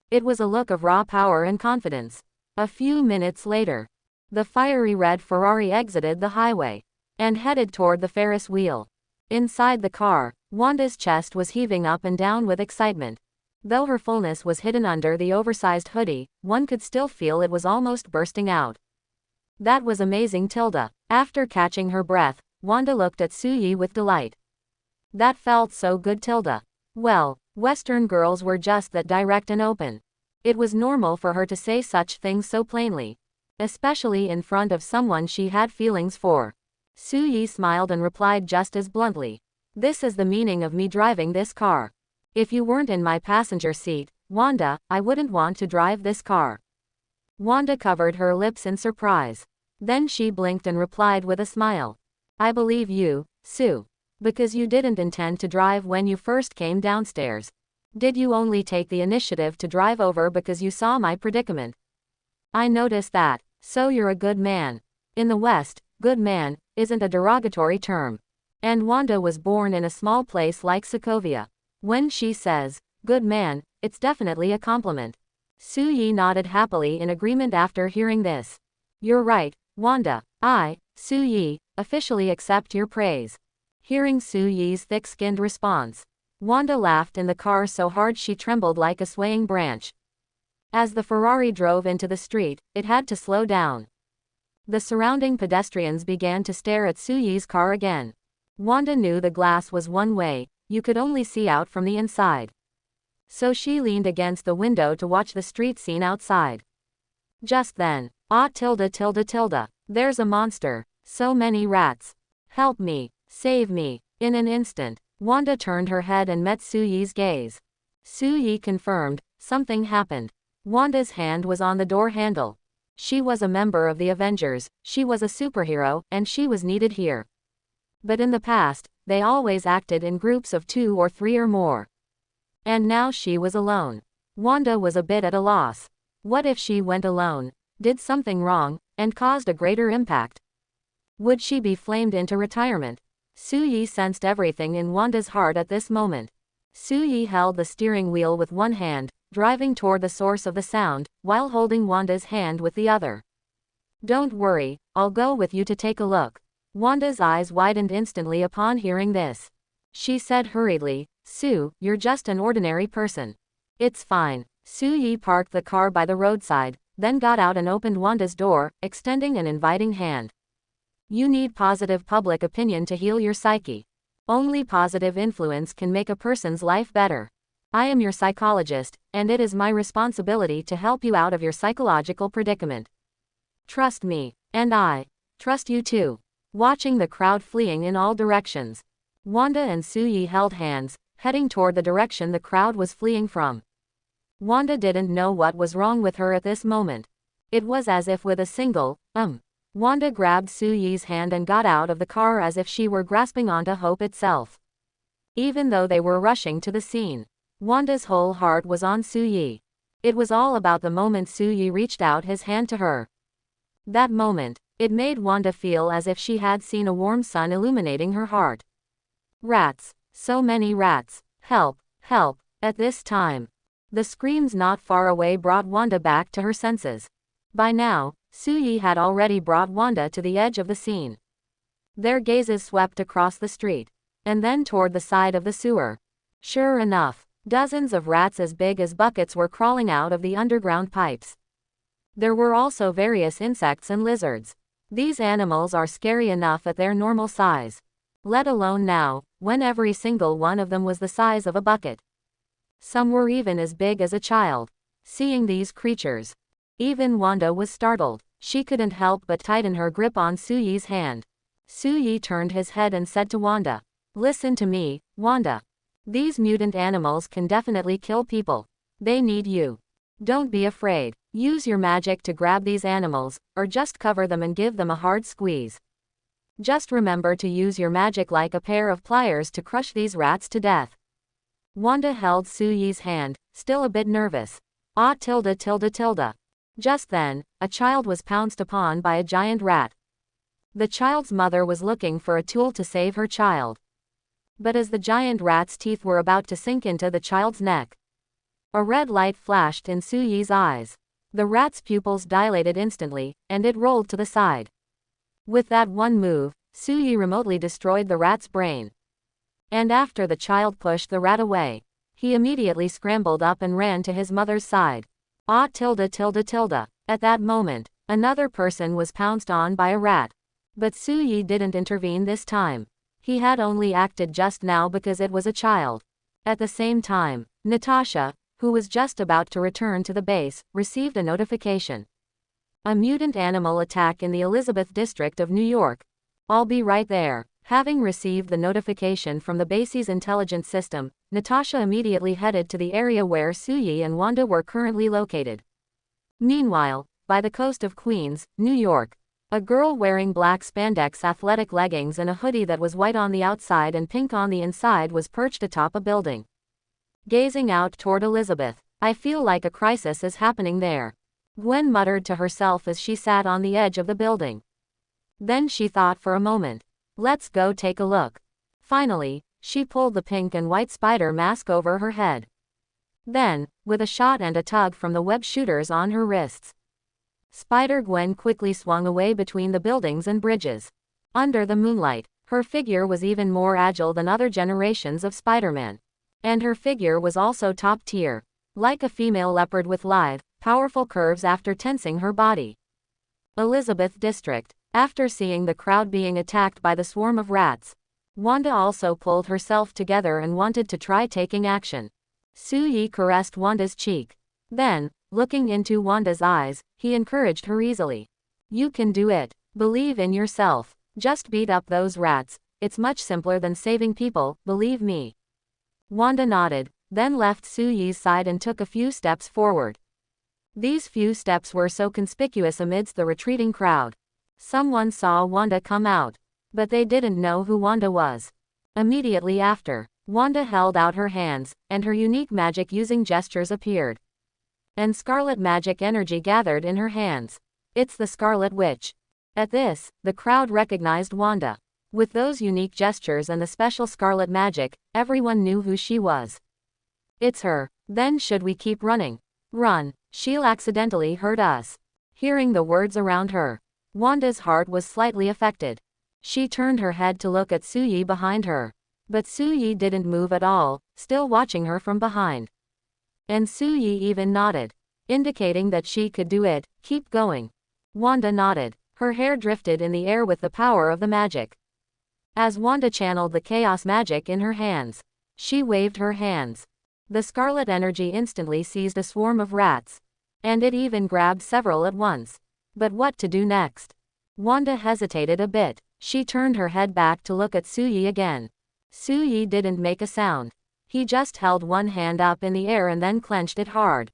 It was a look of raw power and confidence. A few minutes later, the fiery red Ferrari exited the highway and headed toward the Ferris wheel. Inside the car, Wanda's chest was heaving up and down with excitement. Though her fullness was hidden under the oversized hoodie, one could still feel it was almost bursting out. That was amazing tilde. After catching her breath, Wanda looked at Su-yi with delight. That felt so good tilde. Well, Western girls were just that direct and open. It was normal for her to say such things so plainly. Especially in front of someone she had feelings for. Su-yi smiled and replied just as bluntly. This is the meaning of me driving this car. If you weren't in my passenger seat, Wanda, I wouldn't want to drive this car. Wanda covered her lips in surprise. Then she blinked and replied with a smile. I believe you, Su. Because you didn't intend to drive when you first came downstairs. Did you only take the initiative to drive over because you saw my predicament? I noticed that. So you're a good man. In the West, good man isn't a derogatory term. And Wanda was born in a small place like Sokovia. When she says, good man, it's definitely a compliment. Su-yi nodded happily in agreement after hearing this. You're right, Wanda. I, Su-yi, officially accept your praise. Hearing Su-yi's thick-skinned response, Wanda laughed in the car so hard she trembled like a swaying branch. As the Ferrari drove into the street, it had to slow down. The surrounding pedestrians began to stare at Su-yi's car again. Wanda knew the glass was one way, you could only see out from the inside. So she leaned against the window to watch the street scene outside. Just then, ah tilde tilde tilde, there's a monster, so many rats. Help me, save me. In an instant, Wanda turned her head and met Su-yi's gaze. Su-yi confirmed, something happened. Wanda's hand was on the door handle. She was a member of the Avengers, she was a superhero, and she was needed here. But in the past, they always acted in groups of 2 or 3 or more. And now she was alone. Wanda was a bit at a loss. What if she went alone, did something wrong, and caused a greater impact? Would she be flamed into retirement? Su-yi sensed everything in Wanda's heart at this moment. Su-yi held the steering wheel with one hand, driving toward the source of the sound, while holding Wanda's hand with the other. Don't worry, I'll go with you to take a look. Wanda's eyes widened instantly upon hearing this. She said hurriedly, Su, you're just an ordinary person. It's fine. Su-yi parked the car by the roadside, then got out and opened Wanda's door, extending an inviting hand. You need positive public opinion to heal your psyche. Only positive influence can make a person's life better. I am your psychologist, and it is my responsibility to help you out of your psychological predicament. Trust me, and I trust you too. Watching the crowd fleeing in all directions, Wanda and Su-yi held hands, heading toward the direction the crowd was fleeing from. Wanda didn't know what was wrong with her at this moment. It was as if with a single, Wanda grabbed Su-yi's hand and got out of the car as if she were grasping onto hope itself. Even though they were rushing to the scene, Wanda's whole heart was on Su-yi. It was all about the moment Su-yi reached out his hand to her. That moment, it made Wanda feel as if she had seen a warm sun illuminating her heart. Rats. So many rats. Help, help. At this time, the screams not far away brought Wanda back to her senses. By now, Su-yi had already brought Wanda to the edge of the scene. Their gazes swept across the street, and then toward the side of the sewer. Sure enough, dozens of rats as big as buckets were crawling out of the underground pipes. There were also various insects and lizards. These animals are scary enough at their normal size, let alone now, when every single one of them was the size of a bucket. Some were even as big as a child. Seeing these creatures, even Wanda was startled. She couldn't help but tighten her grip on Su-yi's hand. Su-yi turned his head and said to Wanda, "Listen to me, Wanda. These mutant animals can definitely kill people. They need you. Don't be afraid. Use your magic to grab these animals, or just cover them and give them a hard squeeze. Just remember to use your magic like a pair of pliers to crush these rats to death." Wanda held Su-yi's hand, still a bit nervous. Just then, a child was pounced upon by a giant rat. The child's mother was looking for a tool to save her child. But as the giant rat's teeth were about to sink into the child's neck, a red light flashed in Su-yi's eyes. The rat's pupils dilated instantly, and it rolled to the side. With that one move, Su-yi remotely destroyed the rat's brain. And after the child pushed the rat away, he immediately scrambled up and ran to his mother's side. At that moment, another person was pounced on by a rat. But Su-yi didn't intervene this time. He had only acted just now because it was a child. At the same time, Natasha, who was just about to return to the base, received a notification. A mutant animal attack in the Elizabeth district of New York. I'll be right there. Having received the notification from the base's intelligence system, Natasha immediately headed to the area where Su-yi and Wanda were currently located. Meanwhile, by the coast of Queens, New York, a girl wearing black spandex athletic leggings and a hoodie that was white on the outside and pink on the inside was perched atop a building. Gazing out toward Elizabeth, "I feel like a crisis is happening there," Gwen muttered to herself as she sat on the edge of the building. Then she thought for a moment. "Let's go take a look." Finally, she pulled the pink and white spider mask over her head. Then, with a shot and a tug from the web shooters on her wrists, Spider-Gwen quickly swung away between the buildings and bridges. Under the moonlight, her figure was even more agile than other generations of Spider-Man. And her figure was also top tier, like a female leopard with lithe, powerful curves after tensing her body. Elizabeth District. After seeing the crowd being attacked by the swarm of rats, Wanda also pulled herself together and wanted to try taking action. Su-yi caressed Wanda's cheek. Then, looking into Wanda's eyes, he encouraged her easily. "You can do it. Believe in yourself. Just beat up those rats. It's much simpler than saving people, believe me." Wanda nodded, then left Su-yi's side and took a few steps forward. These few steps were so conspicuous amidst the retreating crowd. Someone saw Wanda come out, but they didn't know who Wanda was. Immediately after, Wanda held out her hands, and her unique magic-using gestures appeared. And scarlet magic energy gathered in her hands. "It's the Scarlet Witch." At this, the crowd recognized Wanda. With those unique gestures and the special scarlet magic, everyone knew who she was. "It's her. Then should we keep running?" "Run. She'll accidentally hurt us." Hearing the words around her, Wanda's heart was slightly affected. She turned her head to look at Su-yi behind her. But Su-yi didn't move at all, still watching her from behind. And Su-yi even nodded, indicating that she could do it. "Keep going." Wanda nodded. Her hair drifted in the air with the power of the magic. As Wanda channeled the chaos magic in her hands, she waved her hands. The scarlet energy instantly seized a swarm of rats. And it even grabbed several at once. But what to do next? Wanda hesitated a bit. She turned her head back to look at Suyi again. Suyi didn't make a sound. He just held one hand up in the air and then clenched it hard.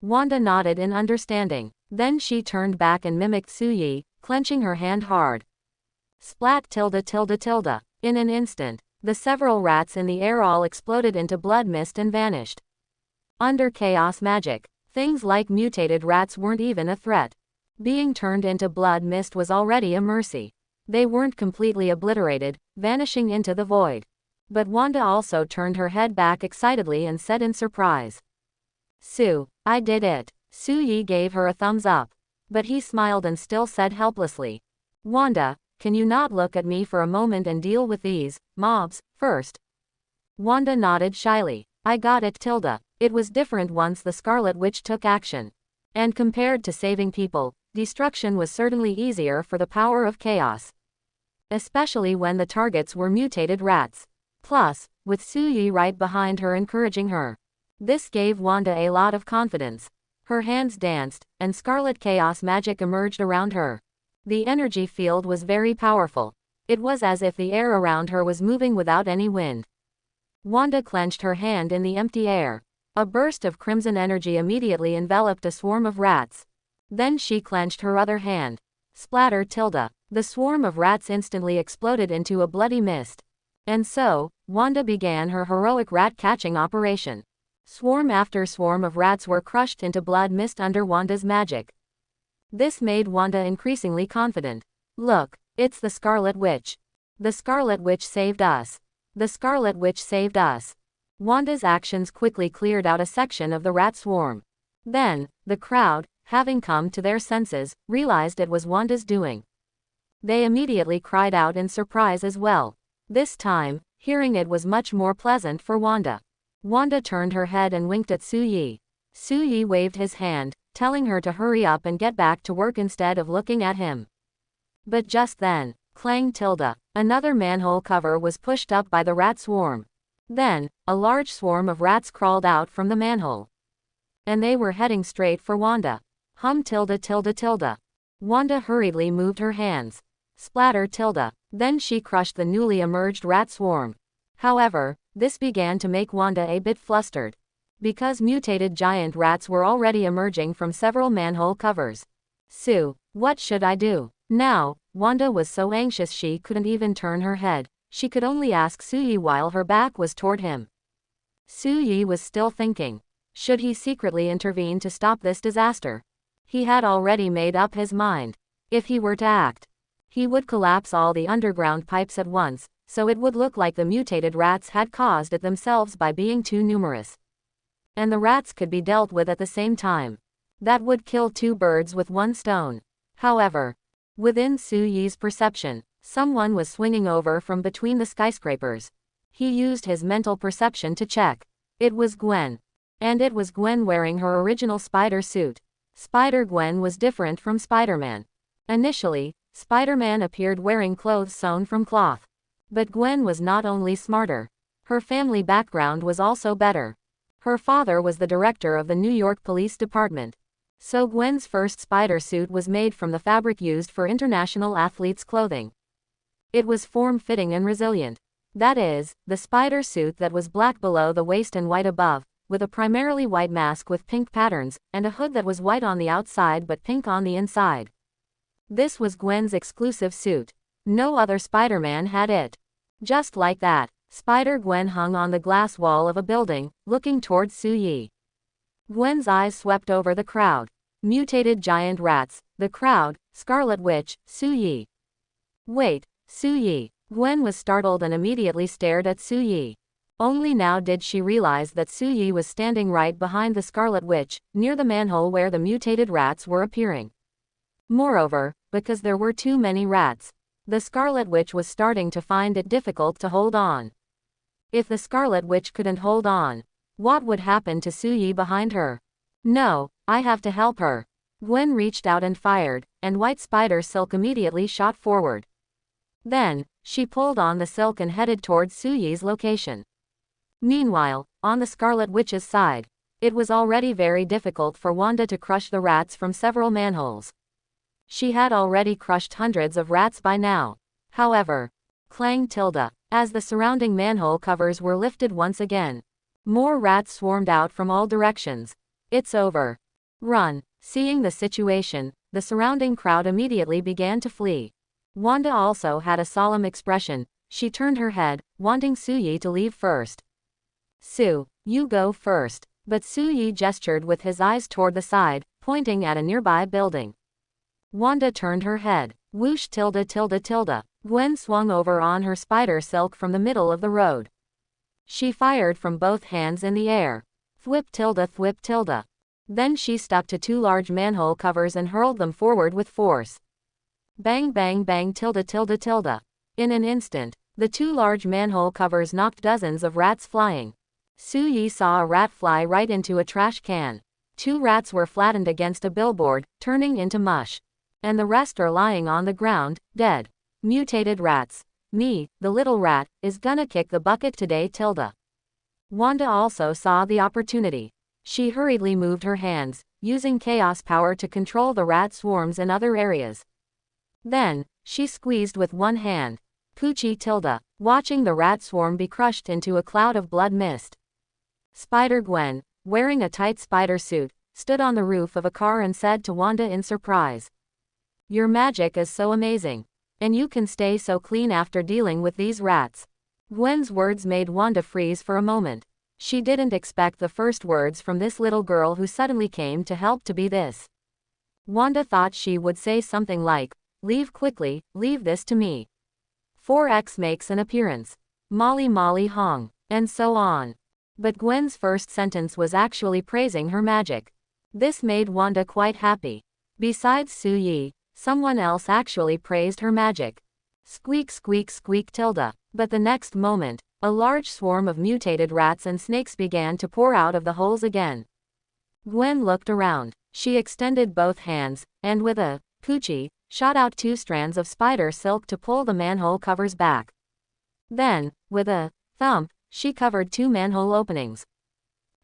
Wanda nodded in understanding. Then she turned back and mimicked Suyi, clenching her hand hard. Splat tilde tilde tilde. In an instant, the several rats in the air all exploded into blood mist and vanished. Under chaos magic, things like mutated rats weren't even a threat. Being turned into blood mist was already a mercy. They weren't completely obliterated, vanishing into the void. But Wanda also turned her head back excitedly and said in surprise, "Sue, I did it." Suyi gave her a thumbs up. But he smiled and still said helplessly, "Wanda, can you not look at me for a moment and deal with these mobs first?" Wanda nodded shyly. "I got it, Tilda." It was different once the Scarlet Witch took action. And compared to saving people, destruction was certainly easier for the power of chaos. Especially when the targets were mutated rats. Plus, with Suyi right behind her encouraging her. This gave Wanda a lot of confidence. Her hands danced, and scarlet chaos magic emerged around her. The energy field was very powerful. It was as if the air around her was moving without any wind. Wanda clenched her hand in the empty air. A burst of crimson energy immediately enveloped a swarm of rats. Then she clenched her other hand. Splatter tilde. The swarm of rats instantly exploded into a bloody mist. And so, Wanda began her heroic rat-catching operation. Swarm after swarm of rats were crushed into blood mist under Wanda's magic. This made Wanda increasingly confident. "Look, it's the Scarlet Witch. The Scarlet Witch saved us. The Scarlet Witch saved us." Wanda's actions quickly cleared out a section of the rat swarm. Then, the crowd, having come to their senses, realized it was Wanda's doing. They immediately cried out in surprise as well. This time, hearing it was much more pleasant for Wanda. Wanda turned her head and winked at Suyi. Suyi waved his hand, telling her to hurry up and get back to work instead of looking at him. But just then, clang tilde, another manhole cover was pushed up by the rat swarm. Then, a large swarm of rats crawled out from the manhole. And they were heading straight for Wanda. Hum tilde tilde tilde. Wanda hurriedly moved her hands. Splatter tilde. Then she crushed the newly emerged rat swarm. However, this began to make Wanda a bit flustered. Because mutated giant rats were already emerging from several manhole covers. "Sue, what should I do?" Now, Wanda was so anxious she couldn't even turn her head. She could only ask Suyi while her back was toward him. Suyi was still thinking. Should he secretly intervene to stop this disaster? He had already made up his mind. If he were to act, he would collapse all the underground pipes at once, so it would look like the mutated rats had caused it themselves by being too numerous. And the rats could be dealt with at the same time. That would kill two birds with one stone. However, within Suyi's perception, someone was swinging over from between the skyscrapers. He used his mental perception to check. It was Gwen. And it was Gwen wearing her original spider suit. Spider-Gwen was different from Spider-Man. Initially, Spider-Man appeared wearing clothes sewn from cloth. But Gwen was not only smarter. Her family background was also better. Her father was the director of the New York Police Department. So Gwen's first spider suit was made from the fabric used for international athletes' clothing. It was form-fitting and resilient. That is, the spider suit that was black below the waist and white above, with a primarily white mask with pink patterns, and a hood that was white on the outside but pink on the inside. This was Gwen's exclusive suit. No other Spider-Man had it. Just like that, Spider-Gwen hung on the glass wall of a building, looking towards Suyi. Gwen's eyes swept over the crowd. Mutated giant rats, the crowd, Scarlet Witch, Suyi. Wait, Suyi. Gwen was startled and immediately stared at Suyi. Only now did she realize that Suyi was standing right behind the Scarlet Witch, near the manhole where the mutated rats were appearing. Moreover, because there were too many rats, the Scarlet Witch was starting to find it difficult to hold on. If the Scarlet Witch couldn't hold on, what would happen to Suyi behind her? No, I have to help her. Gwen reached out and fired, and white spider silk immediately shot forward. Then, She pulled on the silk and headed towards Suyi's location. Meanwhile, on the Scarlet Witch's side, it was already very difficult for Wanda to crush the rats from several manholes. She had already crushed hundreds of rats by now. However, clang tilde, as the surrounding manhole covers were lifted once again. More rats swarmed out from all directions. It's over. Run. Seeing the situation, the surrounding crowd immediately began to flee. Wanda also had a solemn expression. She turned her head, wanting Suyi to leave first. Su, you go first. But Suyi gestured with his eyes toward the side, pointing at a nearby building. Wanda turned her head. Whoosh tilde tilde tilde. Gwen swung over on her spider silk from the middle of the road. She fired from both hands in the air. Thwip tilde thwip tilde. Then she stuck to two large manhole covers and hurled them forward with force. Bang bang bang tilde tilde tilde. In an instant, the two large manhole covers knocked dozens of rats flying. Suyi saw a rat fly right into a trash can. Two rats were flattened against a billboard, turning into mush. And the rest are lying on the ground, dead. Mutated rats. Me, the little rat, is gonna kick the bucket today tilde. Wanda also saw the opportunity. She hurriedly moved her hands, using chaos power to control the rat swarms in other areas. Then, she squeezed with one hand. Poochie tilde, watching the rat swarm be crushed into a cloud of blood mist. Spider Gwen, wearing a tight spider suit, stood on the roof of a car and said to Wanda in surprise. Your magic is so amazing. And you can stay so clean after dealing with these rats. Gwen's words made Wanda freeze for a moment. She didn't expect the first words from this little girl who suddenly came to help to be this. Wanda thought she would say something like, leave quickly, leave this to me. 4X makes an appearance. Molly Molly Hong, and so on. But Gwen's first sentence was actually praising her magic. This made Wanda quite happy. Besides Suyi, someone else actually praised her magic. Squeak squeak squeak tilde. But the next moment, a large swarm of mutated rats and snakes began to pour out of the holes again. Gwen looked around. She extended both hands, and with a poochie, shot out 2 strands of spider silk to pull the manhole covers back. Then, with a thump, she covered 2 manhole openings.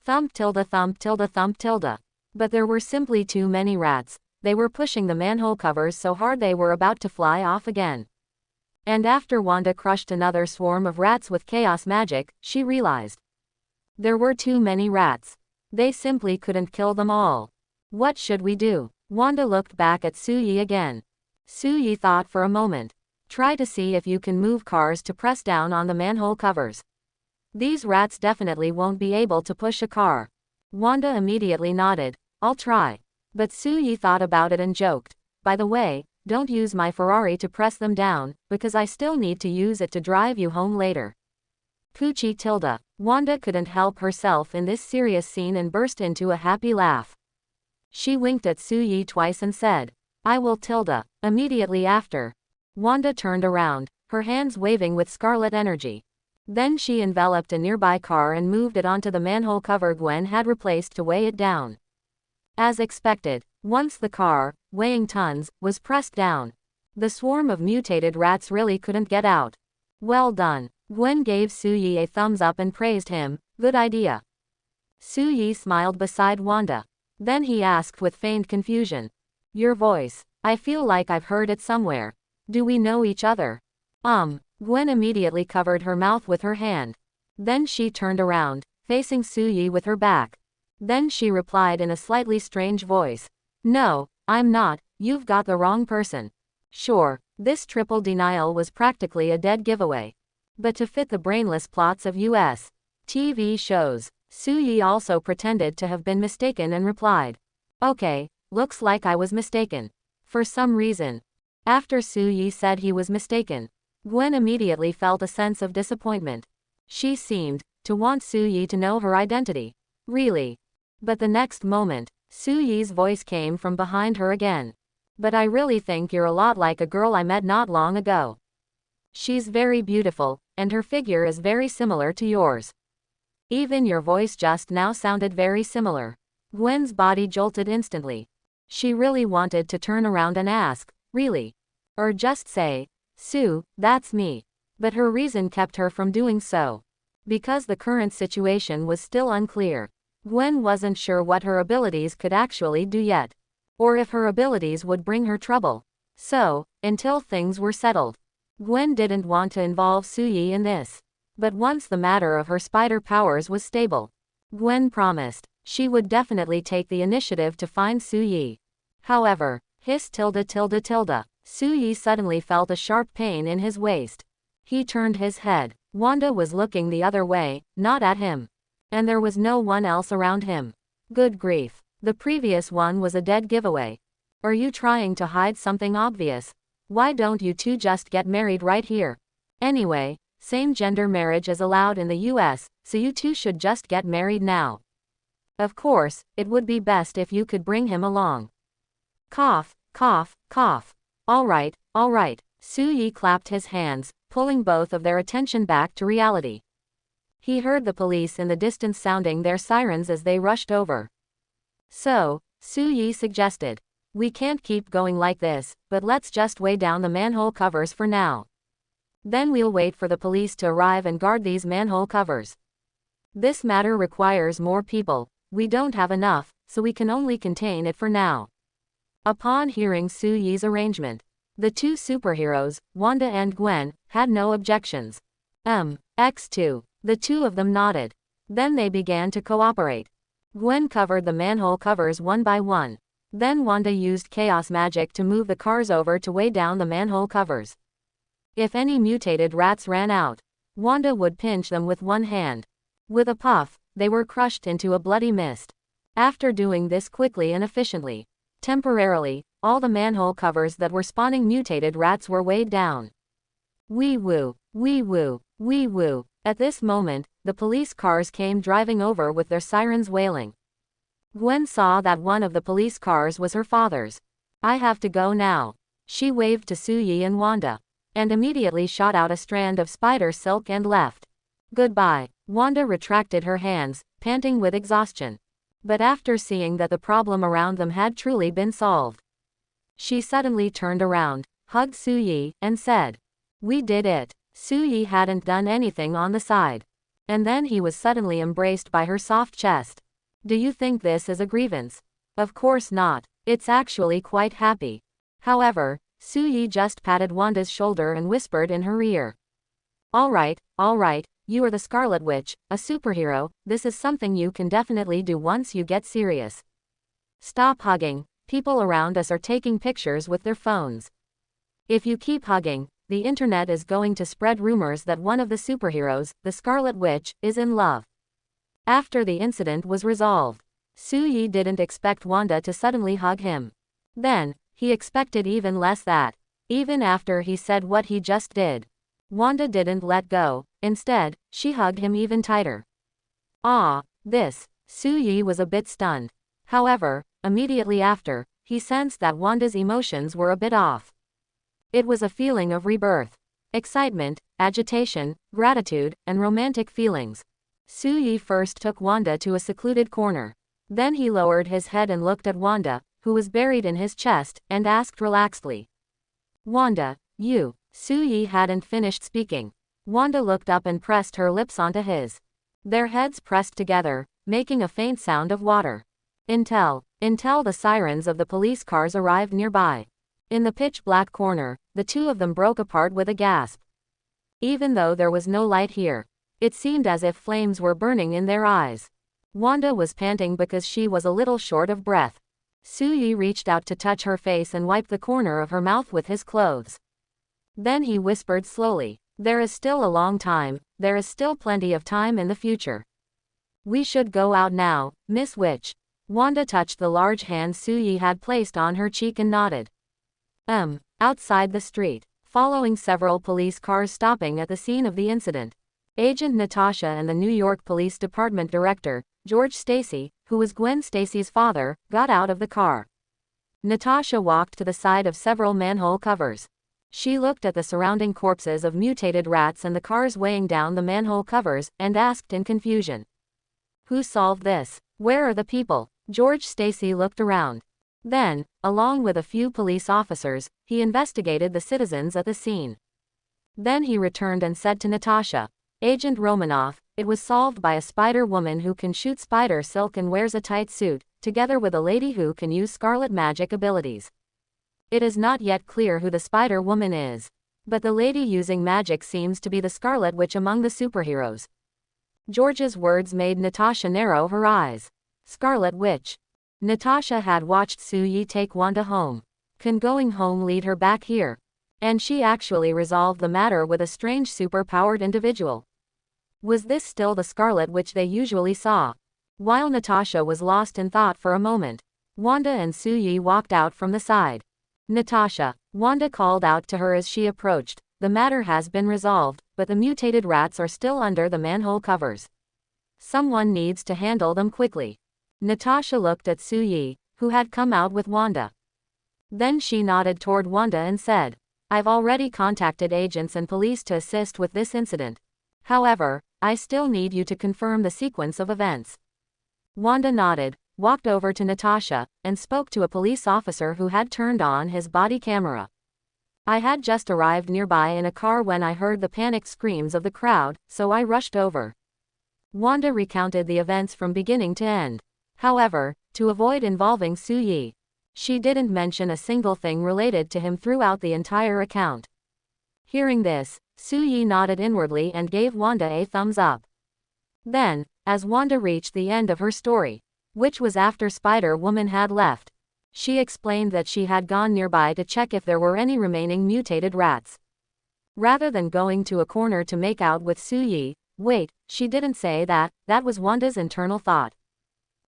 Thump tilde thump tilde thump tilde. But there were simply too many rats. They were pushing the manhole covers so hard they were about to fly off again. And after Wanda crushed another swarm of rats with chaos magic, she realized. There were too many rats. They simply couldn't kill them all. What should we do? Wanda looked back at Suyi again. Suyi thought for a moment. Try to see if you can move cars to press down on the manhole covers. These rats definitely won't be able to push a car. Wanda immediately nodded. I'll try. But Suyi thought about it and joked. By the way, don't use my Ferrari to press them down, because I still need to use it to drive you home later. Poochie tilde. Wanda couldn't help herself in this serious scene and burst into a happy laugh. She winked at Suyi twice and said, I will tilde. Immediately after, Wanda turned around, her hands waving with scarlet energy. Then she enveloped a nearby car and moved it onto the manhole cover Gwen had replaced to weigh it down. As expected, once the car, weighing tons, was pressed down, the swarm of mutated rats really couldn't get out. Well done. Gwen gave Suyi a thumbs up and praised him. Good idea. Suyi smiled beside Wanda. Then he asked with feigned confusion. Your voice. I feel like I've heard it somewhere. Do we know each other? Gwen immediately covered her mouth with her hand. Then she turned around, facing Suyi with her back. Then she replied in a slightly strange voice. No, I'm not, you've got the wrong person. Sure, this triple denial was practically a dead giveaway. But to fit the brainless plots of US TV shows, Suyi also pretended to have been mistaken and replied. Okay, looks like I was mistaken. For some reason. After Suyi said he was mistaken, Gwen immediately felt a sense of disappointment. She seemed to want Suyi to know her identity. Really? But the next moment, Suyi's voice came from behind her again. But I really think you're a lot like a girl I met not long ago. She's very beautiful, and her figure is very similar to yours. Even your voice just now sounded very similar. Gwen's body jolted instantly. She really wanted to turn around and ask, really? Or just say, Sue, that's me. But her reason kept her from doing so. Because the current situation was still unclear. Gwen wasn't sure what her abilities could actually do yet. Or if her abilities would bring her trouble. So, until things were settled, Gwen didn't want to involve Soo-yi in this. But once the matter of her spider powers was stable, Gwen promised she would definitely take the initiative to find Soo-yi. However, Soo-yi suddenly felt a sharp pain in his waist. He turned his head. Wanda was looking the other way, not at him. And there was no one else around him. Good grief. The previous one was a dead giveaway. Are you trying to hide something obvious? Why don't you two just get married right here? Anyway, same-gender marriage is allowed in the US, so you two should just get married now. Of course, it would be best if you could bring him along. Cough, cough, cough. All right, all right. Soo-yi clapped his hands, pulling both of their attention back to reality. He heard the police in the distance sounding their sirens as they rushed over. So, Soo-yi suggested, we can't keep going like this, but let's just weigh down the manhole covers for now. Then we'll wait for the police to arrive and guard these manhole covers. This matter requires more people. We don't have enough, so we can only contain it for now. Upon hearing Soo-yi's arrangement, the two superheroes, Wanda and Gwen, had no objections. X2. The two of them nodded. Then they began to cooperate. Gwen covered the manhole covers one by one. Then Wanda used chaos magic to move the cars over to weigh down the manhole covers. If any mutated rats ran out, Wanda would pinch them with one hand. With a puff, they were crushed into a bloody mist. After doing this quickly and efficiently, temporarily, all the manhole covers that were spawning mutated rats were weighed down. Wee woo, wee woo, wee woo. At this moment, the police cars came driving over with their sirens wailing. Gwen saw that one of the police cars was her father's. I have to go now. She waved to Soo-yi and Wanda, and immediately shot out a strand of spider silk and left. Goodbye. Wanda retracted her hands, panting with exhaustion. But after seeing that the problem around them had truly been solved, she suddenly turned around, hugged Soo-yi, and said, we did it. Soo-yi hadn't done anything on the side. And then he was suddenly embraced by her soft chest. Do you think this is a grievance? Of course not. It's actually quite happy. However, Soo-yi just patted Wanda's shoulder and whispered in her ear. All right, you are the Scarlet Witch, a superhero. This is something you can definitely do once you get serious. Stop hugging. People around us are taking pictures with their phones. If you keep hugging, the internet is going to spread rumors that one of the superheroes, the Scarlet Witch, is in love. After the incident was resolved, Soo-yi didn't expect Wanda to suddenly hug him. Then, he expected even less that, even after he said what he just did, Wanda didn't let go. Instead, she hugged him even tighter. Soo-yi was a bit stunned. However, immediately after, he sensed that Wanda's emotions were a bit off. It was a feeling of rebirth. Excitement, agitation, gratitude, and romantic feelings. Soo-yi first took Wanda to a secluded corner. Then he lowered his head and looked at Wanda, who was buried in his chest, and asked relaxedly. Wanda, you. Soo-yi hadn't finished speaking. Wanda looked up and pressed her lips onto his. Their heads pressed together, making a faint sound of water. Until the sirens of the police cars arrived nearby. In the pitch-black corner, the two of them broke apart with a gasp. Even though there was no light here, it seemed as if flames were burning in their eyes. Wanda was panting because she was a little short of breath. Soo-yi reached out to touch her face and wipe the corner of her mouth with his clothes. Then he whispered slowly, there is still a long time, there is still plenty of time in the future. We should go out now, Miss Witch. Wanda touched the large hand Soo-yi had placed on her cheek and nodded. Outside the street, following several police cars stopping at the scene of the incident, Agent Natasha and the New York Police Department Director, George Stacy, who was Gwen Stacy's father, got out of the car. Natasha walked to the side of several manhole covers. She looked at the surrounding corpses of mutated rats and the cars weighing down the manhole covers, and asked in confusion. Who solved this? Where are the people? George Stacy looked around. Then, along with a few police officers, he investigated the citizens at the scene. Then he returned and said to Natasha, Agent Romanoff, it was solved by a spider woman who can shoot spider silk and wears a tight suit, together with a lady who can use scarlet magic abilities. It is not yet clear who the spider woman is. But the lady using magic seems to be the Scarlet Witch among the superheroes. George's words made Natasha narrow her eyes. Scarlet Witch. Natasha had watched Su-Yi take Wanda home. Can going home lead her back here? And she actually resolved the matter with a strange super-powered individual. Was this still the Scarlet Witch they usually saw? While Natasha was lost in thought for a moment, Wanda and Su-Yi walked out from the side. Natasha, Wanda called out to her as she approached, the matter has been resolved, but the mutated rats are still under the manhole covers. Someone needs to handle them quickly. Natasha looked at Su-Yi, who had come out with Wanda. Then she nodded toward Wanda and said, I've already contacted agents and police to assist with this incident. However, I still need you to confirm the sequence of events. Wanda nodded, walked over to Natasha, and spoke to a police officer who had turned on his body camera. I had just arrived nearby in a car when I heard the panicked screams of the crowd, so I rushed over. Wanda recounted the events from beginning to end. However, to avoid involving Su-Yi, she didn't mention a single thing related to him throughout the entire account. Hearing this, Su-Yi nodded inwardly and gave Wanda a thumbs up. Then, as Wanda reached the end of her story, which was after Spider-Woman had left, she explained that she had gone nearby to check if there were any remaining mutated rats. Rather than going to a corner to make out with Su-Yi, wait, she didn't say that, that was Wanda's internal thought.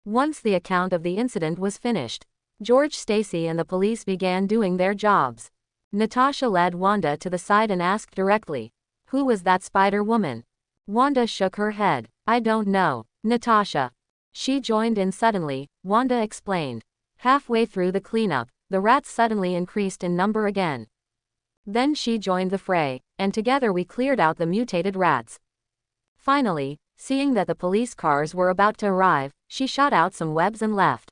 Once the account of the incident was finished, George, Stacy and the police began doing their jobs. Natasha led Wanda to the side and asked directly, who was that Spider-Woman? Wanda shook her head. I don't know. Natasha. She joined in suddenly, Wanda explained. Halfway through the cleanup, the rats suddenly increased in number again. Then she joined the fray, and together we cleared out the mutated rats. Finally, seeing that the police cars were about to arrive, she shot out some webs and left.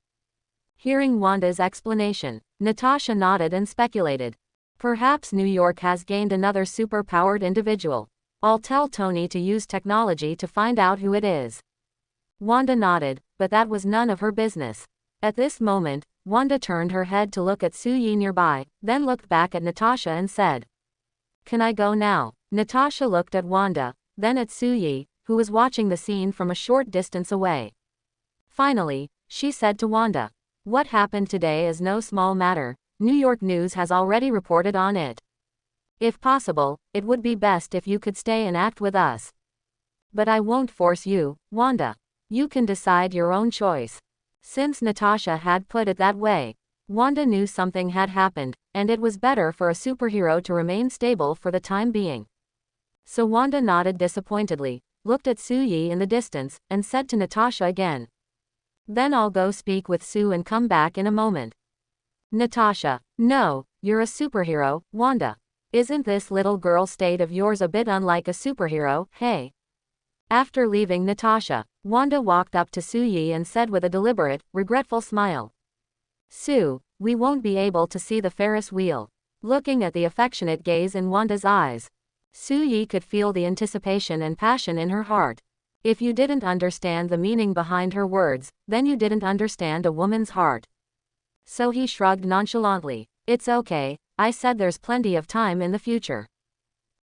Hearing Wanda's explanation, Natasha nodded and speculated. Perhaps New York has gained another super-powered individual. I'll tell Tony to use technology to find out who it is. Wanda nodded, but that was none of her business. At this moment, Wanda turned her head to look at Su-Yi nearby, then looked back at Natasha and said, Can I go now? Natasha looked at Wanda, then at Su-Yi, who was watching the scene from a short distance away. Finally, she said to Wanda, What happened today is no small matter. New York News has already reported on it. If possible, it would be best if you could stay and act with us. But I won't force you, Wanda. You can decide your own choice. Since Natasha had put it that way, Wanda knew something had happened, and it was better for a superhero to remain stable for the time being. So Wanda nodded disappointedly, looked at Su-Yi in the distance, and said to Natasha again, Then I'll go speak with Sue and come back in a moment. Natasha, no, you're a superhero, Wanda. Isn't this little girl state of yours a bit unlike a superhero, hey? After leaving Natasha, Wanda walked up to Su-Yi and said with a deliberate, regretful smile, Sue, we won't be able to see the Ferris wheel. Looking at the affectionate gaze in Wanda's eyes, Su-Yi could feel the anticipation and passion in her heart. If you didn't understand the meaning behind her words, then you didn't understand a woman's heart. So he shrugged nonchalantly. It's okay, I said there's plenty of time in the future.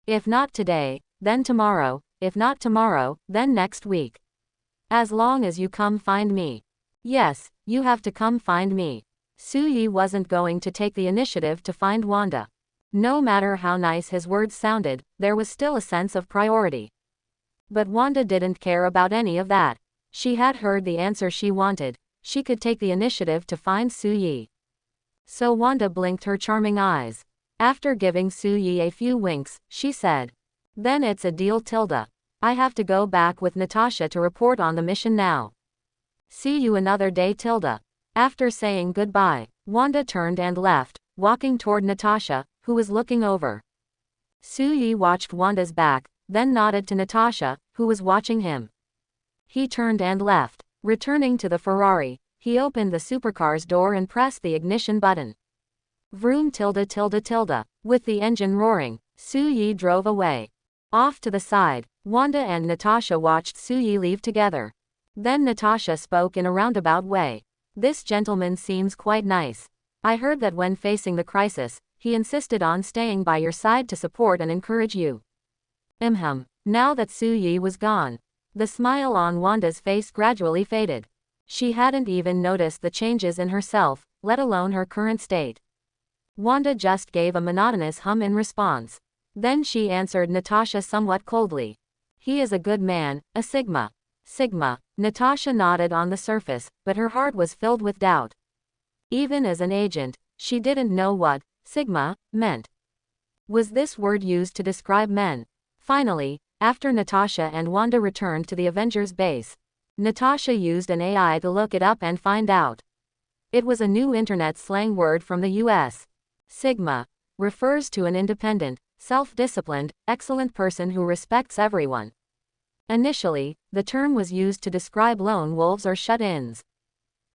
If not today, then tomorrow, if not tomorrow, then next week. As long as you come find me. Yes, you have to come find me. Su-Yi wasn't going to take the initiative to find Wanda. No matter how nice his words sounded, there was still a sense of priority. But Wanda didn't care about any of that. She had heard the answer she wanted. She could take the initiative to find Su-Yi. So Wanda blinked her charming eyes. After giving Su-Yi a few winks, she said, Then it's a deal, Tilda. I have to go back with Natasha to report on the mission now. See you another day, Tilda. After saying goodbye, Wanda turned and left, walking toward Natasha, who was looking over. Su-Yi watched Wanda's back, then nodded to Natasha, who was watching him. He turned and left. Returning to the Ferrari, he opened the supercar's door and pressed the ignition button. Vroom tilde tilde tilde. With the engine roaring, Su-yi drove away. Off to the side, Wanda and Natasha watched Su-yi leave together. Then Natasha spoke in a roundabout way. This gentleman seems quite nice. I heard that when facing the crisis, he insisted on staying by your side to support and encourage you. Now that Su-yi was gone, the smile on Wanda's face gradually faded. She hadn't even noticed the changes in herself, let alone her current state. Wanda just gave a monotonous hum in response. Then she answered Natasha somewhat coldly. He is a good man, a Sigma. Sigma. Natasha nodded on the surface, but her heart was filled with doubt. Even as an agent, she didn't know what Sigma meant. Was this word used to describe men? Finally, after Natasha and Wanda returned to the Avengers base, Natasha used an AI to look it up and find out. It was a new internet slang word from the US. Sigma refers to an independent, self-disciplined, excellent person who respects everyone. Initially, the term was used to describe lone wolves or shut-ins.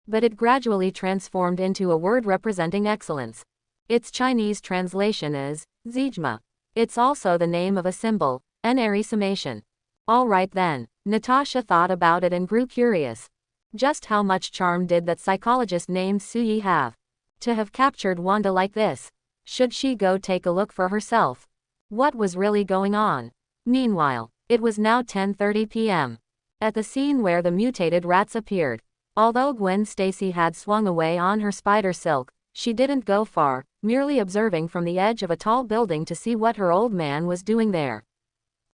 But it gradually transformed into a word representing excellence. Its Chinese translation is Zijma. It's also the name of a symbol, an airy summation. Alright then, Natasha thought about it and grew curious. Just how much charm did that psychologist named Su-yi have? To have captured Wanda like this? Should she go take a look for herself? What was really going on? Meanwhile, it was now 10:30 p.m. At the scene where the mutated rats appeared. Although Gwen Stacy had swung away on her spider silk, she didn't go far, merely observing from the edge of a tall building to see what her old man was doing there.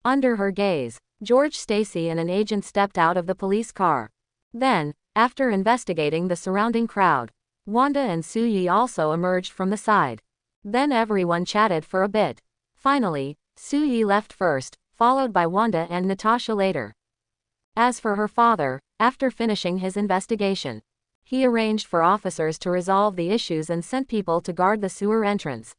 Under her gaze, George Stacy and an agent stepped out of the police car. Then, after investigating the surrounding crowd, Wanda and Su-yi also emerged from the side. Then everyone chatted for a bit. Finally, Su-yi left first, followed by Wanda and Natasha later. As for her father, after finishing his investigation, he arranged for officers to resolve the issues and sent people to guard the sewer entrance.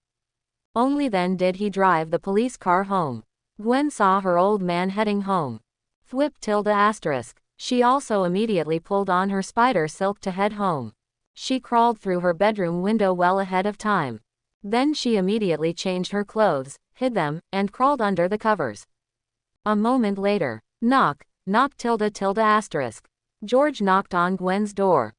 Only then did he drive the police car home. Gwen saw her old man heading home. ****. She also immediately pulled on her spider silk to head home. She crawled through her bedroom window well ahead of time. Then she immediately changed her clothes, hid them, and crawled under the covers. A moment later, knock. George knocked on Gwen's door.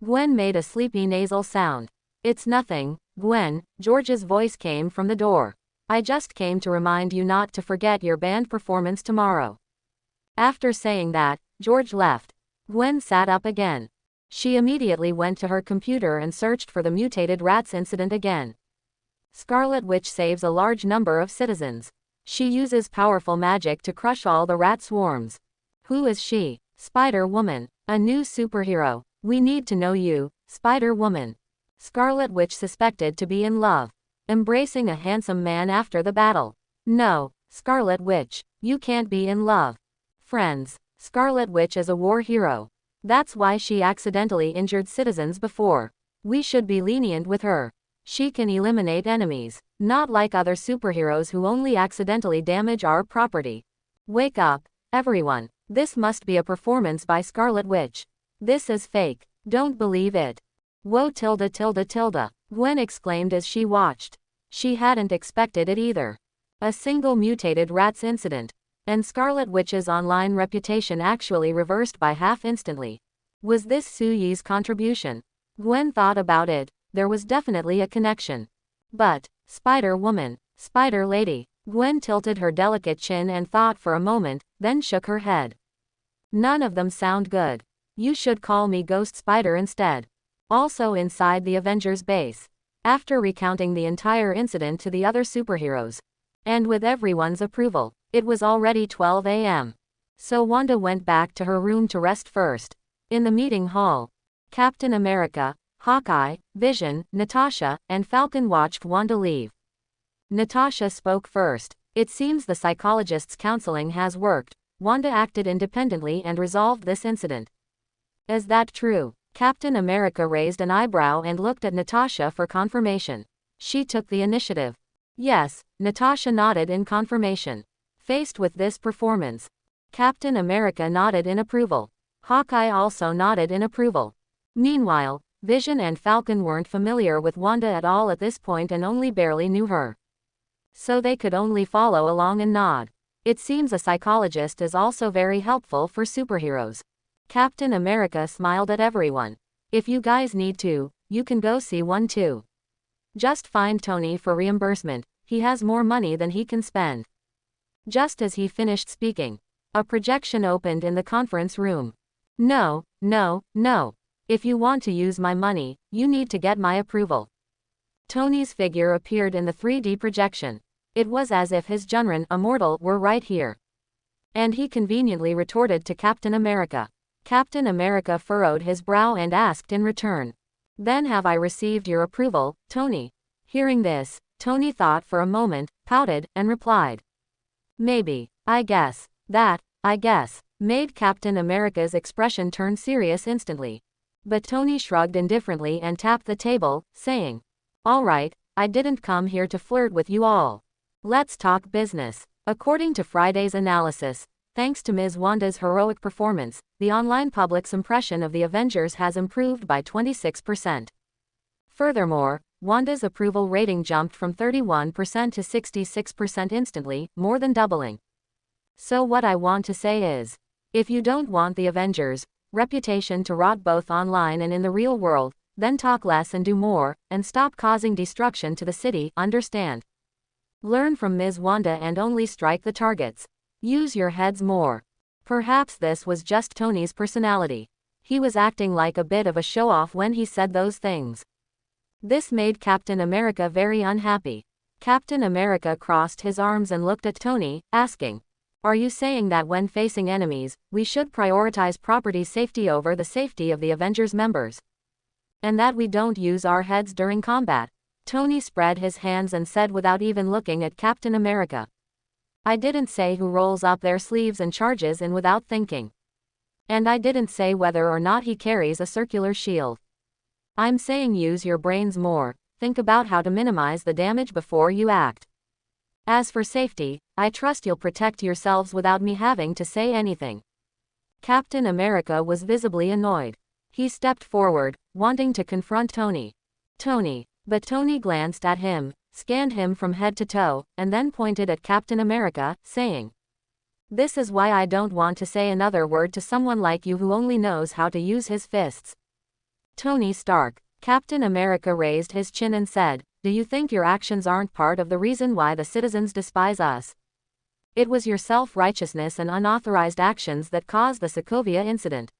Gwen made a sleepy nasal sound. It's nothing, Gwen, George's voice came from the door. I just came to remind you not to forget your band performance tomorrow. After saying that, George left. Gwen sat up again. She immediately went to her computer and searched for the mutated rats incident again. Scarlet Witch saves a large number of citizens. She uses powerful magic to crush all the rat swarms. Who is she? Spider-Woman. A new superhero. We need to know you, Spider-Woman. Scarlet Witch suspected to be in love. Embracing a handsome man after the battle. No, Scarlet Witch, you can't be in love. Friends, Scarlet Witch is a war hero. That's why she accidentally injured citizens before. We should be lenient with her. She can eliminate enemies, not like other superheroes who only accidentally damage our property. Wake up, everyone. This must be a performance by Scarlet Witch. This is fake. Don't believe it. Whoa .. Gwen exclaimed as she watched. She hadn't expected it either. A single mutated rats incident, and Scarlet Witch's online reputation actually reversed by half instantly. Was this Su-yi's contribution? Gwen thought about it. There was definitely a connection. But, Spider-Woman, Spider-Lady. Gwen tilted her delicate chin and thought for a moment, then shook her head. None of them sound good. You should call me Ghost Spider instead. Also inside the Avengers base. After recounting the entire incident to the other superheroes, and with everyone's approval, it was already 12 a.m. So Wanda went back to her room to rest first. In the meeting hall, Captain America, Hawkeye, Vision, Natasha, and Falcon watched Wanda leave. Natasha spoke first. It seems the psychologist's counseling has worked. Wanda acted independently and resolved this incident. Is that true? Captain America raised an eyebrow and looked at Natasha for confirmation. She took the initiative. Yes, Natasha nodded in confirmation. Faced with this performance, Captain America nodded in approval. Hawkeye also nodded in approval. Meanwhile, Vision and Falcon weren't familiar with Wanda at all at this point and only barely knew her. So they could only follow along and nod. It seems a psychologist is also very helpful for superheroes. Captain America smiled at everyone. If you guys need to, you can go see one too. Just find Tony for reimbursement, he has more money than he can spend. Just as he finished speaking, a projection opened in the conference room. No, no, no. If you want to use my money, you need to get my approval. Tony's figure appeared in the 3D projection. It was as if his Junran immortal were right here. And he conveniently retorted to Captain America. Captain America furrowed his brow and asked in return. Then have I received your approval, Tony? Hearing this, Tony thought for a moment, pouted, and replied. Maybe, I guess, that, I guess, made Captain America's expression turn serious instantly. But Tony shrugged indifferently and tapped the table, saying, all right, I didn't come here to flirt with you all. Let's talk business. According to Friday's analysis, thanks to Ms. Wanda's heroic performance, the online public's impression of the Avengers has improved by 26%. Furthermore, Wanda's approval rating jumped from 31% to 66% instantly, more than doubling. So what I want to say is, if you don't want the Avengers' reputation to rot both online and in the real world, then talk less and do more, and stop causing destruction to the city, understand? Learn from Ms. Wanda and only strike the targets. Use your heads more. Perhaps this was just Tony's personality. He was acting like a bit of a show-off when he said those things. This made Captain America very unhappy. Captain America crossed his arms and looked at Tony, asking, are you saying that when facing enemies, we should prioritize property safety over the safety of the Avengers members? And that we don't use our heads during combat? Tony spread his hands and said without even looking at Captain America. I didn't say who rolls up their sleeves and charges in without thinking. And I didn't say whether or not he carries a circular shield. I'm saying use your brains more, think about how to minimize the damage before you act. As for safety, I trust you'll protect yourselves without me having to say anything. Captain America was visibly annoyed. He stepped forward, wanting to confront Tony. But Tony glanced at him, scanned him from head to toe, and then pointed at Captain America, saying, this is why I don't want to say another word to someone like you who only knows how to use his fists. Tony Stark. Captain America raised his chin and said, do you think your actions aren't part of the reason why the citizens despise us? It was your self-righteousness and unauthorized actions that caused the Sokovia incident.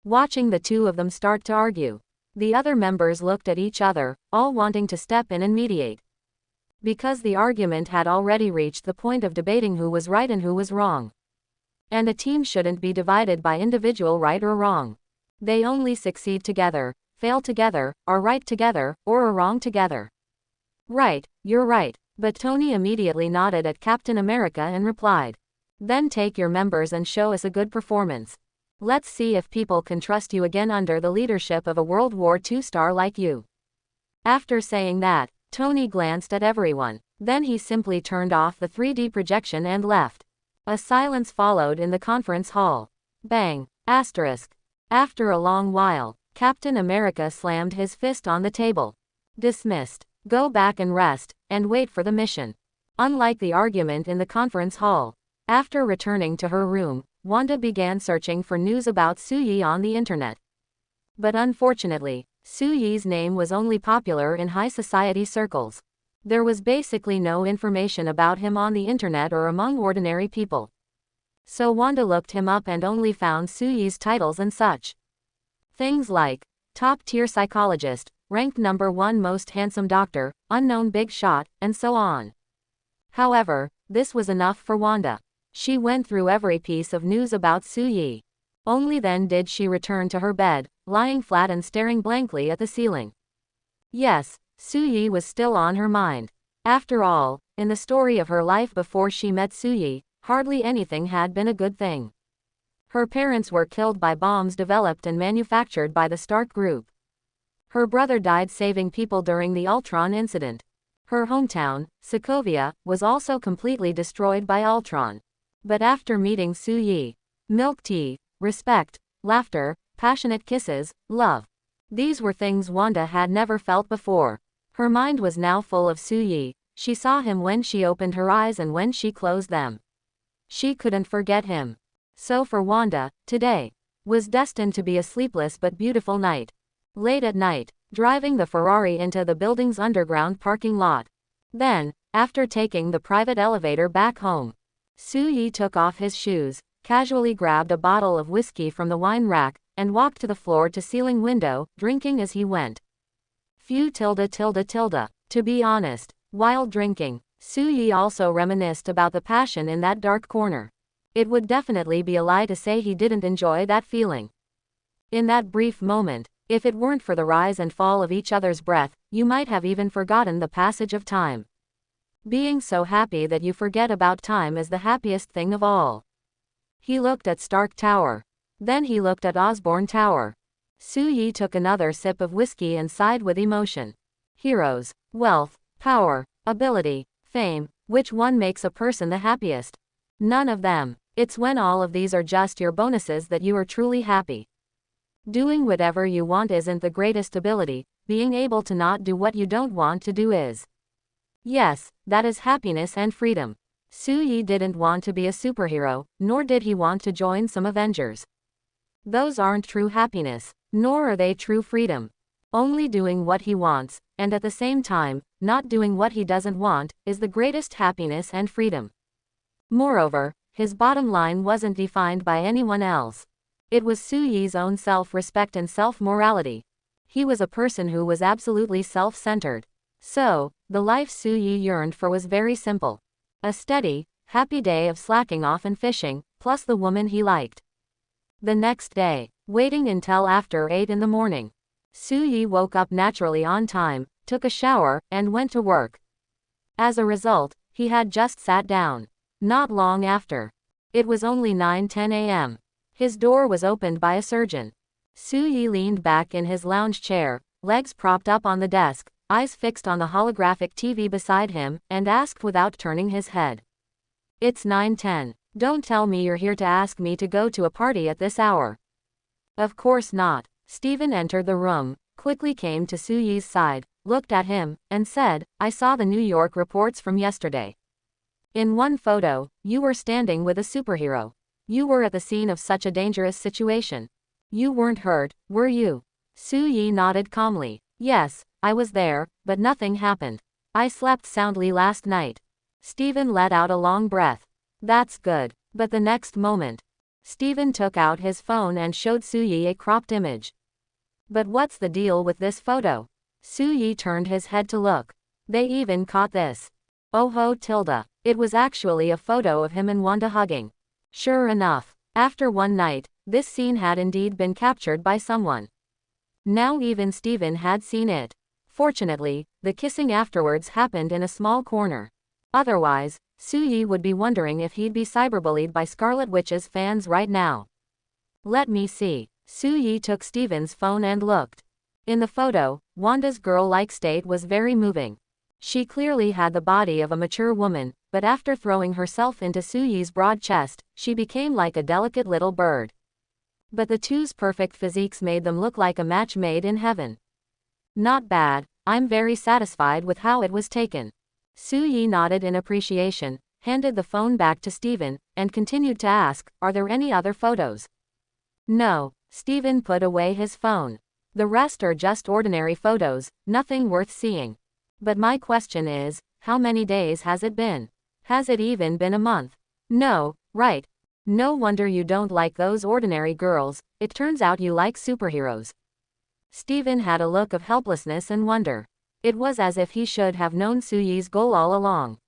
Watching the two of them start to argue, the other members looked at each other, all wanting to step in and mediate. Because the argument had already reached the point of debating who was right and who was wrong. And a team shouldn't be divided by individual right or wrong. They only succeed together, fail together, are right together, or are wrong together. Right, you're right. But Tony immediately nodded at Captain America and replied. Then take your members and show us a good performance. Let's see if people can trust you again under the leadership of a World War II star like you. After saying that, Tony glanced at everyone. Then he simply turned off the 3D projection and left. A silence followed in the conference hall. Bang. Asterisk. After a long while, Captain America slammed his fist on the table. Dismissed. Go back and rest, and wait for the mission. Unlike the argument in the conference hall, after returning to her room, Wanda began searching for news about Su-Yi on the internet. But unfortunately, Su-Yi's name was only popular in high society circles. There was basically no information about him on the internet or among ordinary people. So Wanda looked him up and only found Su-Yi's titles and such. Things like, top-tier psychologist, ranked number 1 most handsome doctor, unknown big shot, and so on. However, this was enough for Wanda. She went through every piece of news about Su-Yi. Only then did she return to her bed, lying flat and staring blankly at the ceiling. Yes, Su-Yi was still on her mind. After all, in the story of her life before she met Su-Yi, hardly anything had been a good thing. Her parents were killed by bombs developed and manufactured by the Stark Group. Her brother died saving people during the Ultron incident. Her hometown, Sokovia, was also completely destroyed by Ultron. But after meeting Su-Yi, milk tea, respect, laughter, passionate kisses, love. These were things Wanda had never felt before. Her mind was now full of Suyi. She saw him when she opened her eyes and when she closed them. She couldn't forget him. So for Wanda, today was destined to be a sleepless but beautiful night. Late at night, driving the Ferrari into the building's underground parking lot. Then, after taking the private elevator back home, Suyi took off his shoes, casually grabbed a bottle of whiskey from the wine rack, and walked to the floor-to-ceiling window, drinking as he went. To be honest, while drinking, Suyi also reminisced about the passion in that dark corner. It would definitely be a lie to say he didn't enjoy that feeling. In that brief moment, if it weren't for the rise and fall of each other's breath, you might have even forgotten the passage of time. Being so happy that you forget about time is the happiest thing of all. He looked at Stark Tower. Then he looked at Osborne Tower. Suyi took another sip of whiskey and sighed with emotion. Heroes, wealth, power, ability, fame, which one makes a person the happiest? None of them. It's when all of these are just your bonuses that you are truly happy. Doing whatever you want isn't the greatest ability, being able to not do what you don't want to do is. Yes, that is happiness and freedom. Suyi didn't want to be a superhero, nor did he want to join some Avengers. Those aren't true happiness, nor are they true freedom. Only doing what he wants, and at the same time, not doing what he doesn't want, is the greatest happiness and freedom. Moreover, his bottom line wasn't defined by anyone else. It was Suyi's own self-respect and self-morality. He was a person who was absolutely self-centered. So, the life Suyi yearned for was very simple. A steady, happy day of slacking off and fishing, plus the woman he liked. The next day, waiting until after 8 in the morning, Suyi woke up naturally on time, took a shower, and went to work. As a result, he had just sat down. Not long after. It was only 9:10 a.m. His door was opened by a surgeon. Suyi leaned back in his lounge chair, legs propped up on the desk, eyes fixed on the holographic TV beside him, and asked without turning his head. "It's 9:10. Don't tell me you're here to ask me to go to a party at this hour." "Of course not." Steven entered the room, quickly came to Suyi's side, looked at him, and said, "I saw the New York reports from yesterday. In one photo, you were standing with a superhero. You were at the scene of such a dangerous situation. You weren't hurt, were you?" Suyi nodded calmly. "Yes, I was there, but nothing happened. I slept soundly last night." Steven let out a long breath. "That's good." But the next moment, Steven took out his phone and showed Suyi a cropped image. "But what's the deal with this photo?" Suyi turned his head to look. "They even caught this." It was actually a photo of him and Wanda hugging. Sure enough, after one night, this scene had indeed been captured by someone. Now even Steven had seen it. Fortunately, the kissing afterwards happened in a small corner. Otherwise, Suyi would be wondering if he'd be cyberbullied by Scarlet Witch's fans right now. "Let me see." Suyi took Steven's phone and looked. In the photo, Wanda's girl-like state was very moving. She clearly had the body of a mature woman, but after throwing herself into Suyi's broad chest, she became like a delicate little bird. But the two's perfect physiques made them look like a match made in heaven. "Not bad, I'm very satisfied with how it was taken." Suyi nodded in appreciation, handed the phone back to Steven, and continued to ask, "Are there any other photos?" "No." Steven put away his phone. "The rest are just ordinary photos, nothing worth seeing. But my question is, how many days has it been? Has it even been a month?" "No, right. No wonder you don't like those ordinary girls, it turns out you like superheroes." Steven had a look of helplessness and wonder. It was as if he should have known Suyi's goal all along.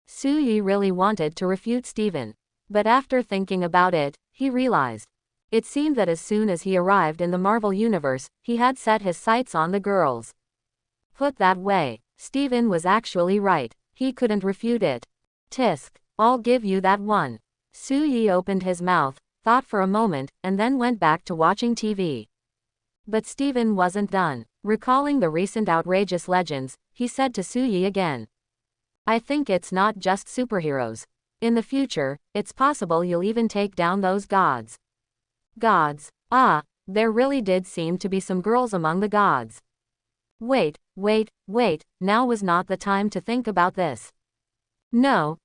Suyi really wanted to refute Steven. But after thinking about it, he realized. It seemed that as soon as he arrived in the Marvel Universe, he had set his sights on the girls. Put that way, Steven was actually right. He couldn't refute it. "Tisk, I'll give you that one." Suyi opened his mouth, thought for a moment, and then went back to watching TV. But Steven wasn't done. Recalling the recent outrageous legends, he said to Suyi again. "I think it's not just superheroes. In the future, it's possible you'll even take down those gods." "Gods? Ah, There really did seem to be some girls among the gods. Wait, now was not the time to think about this. No.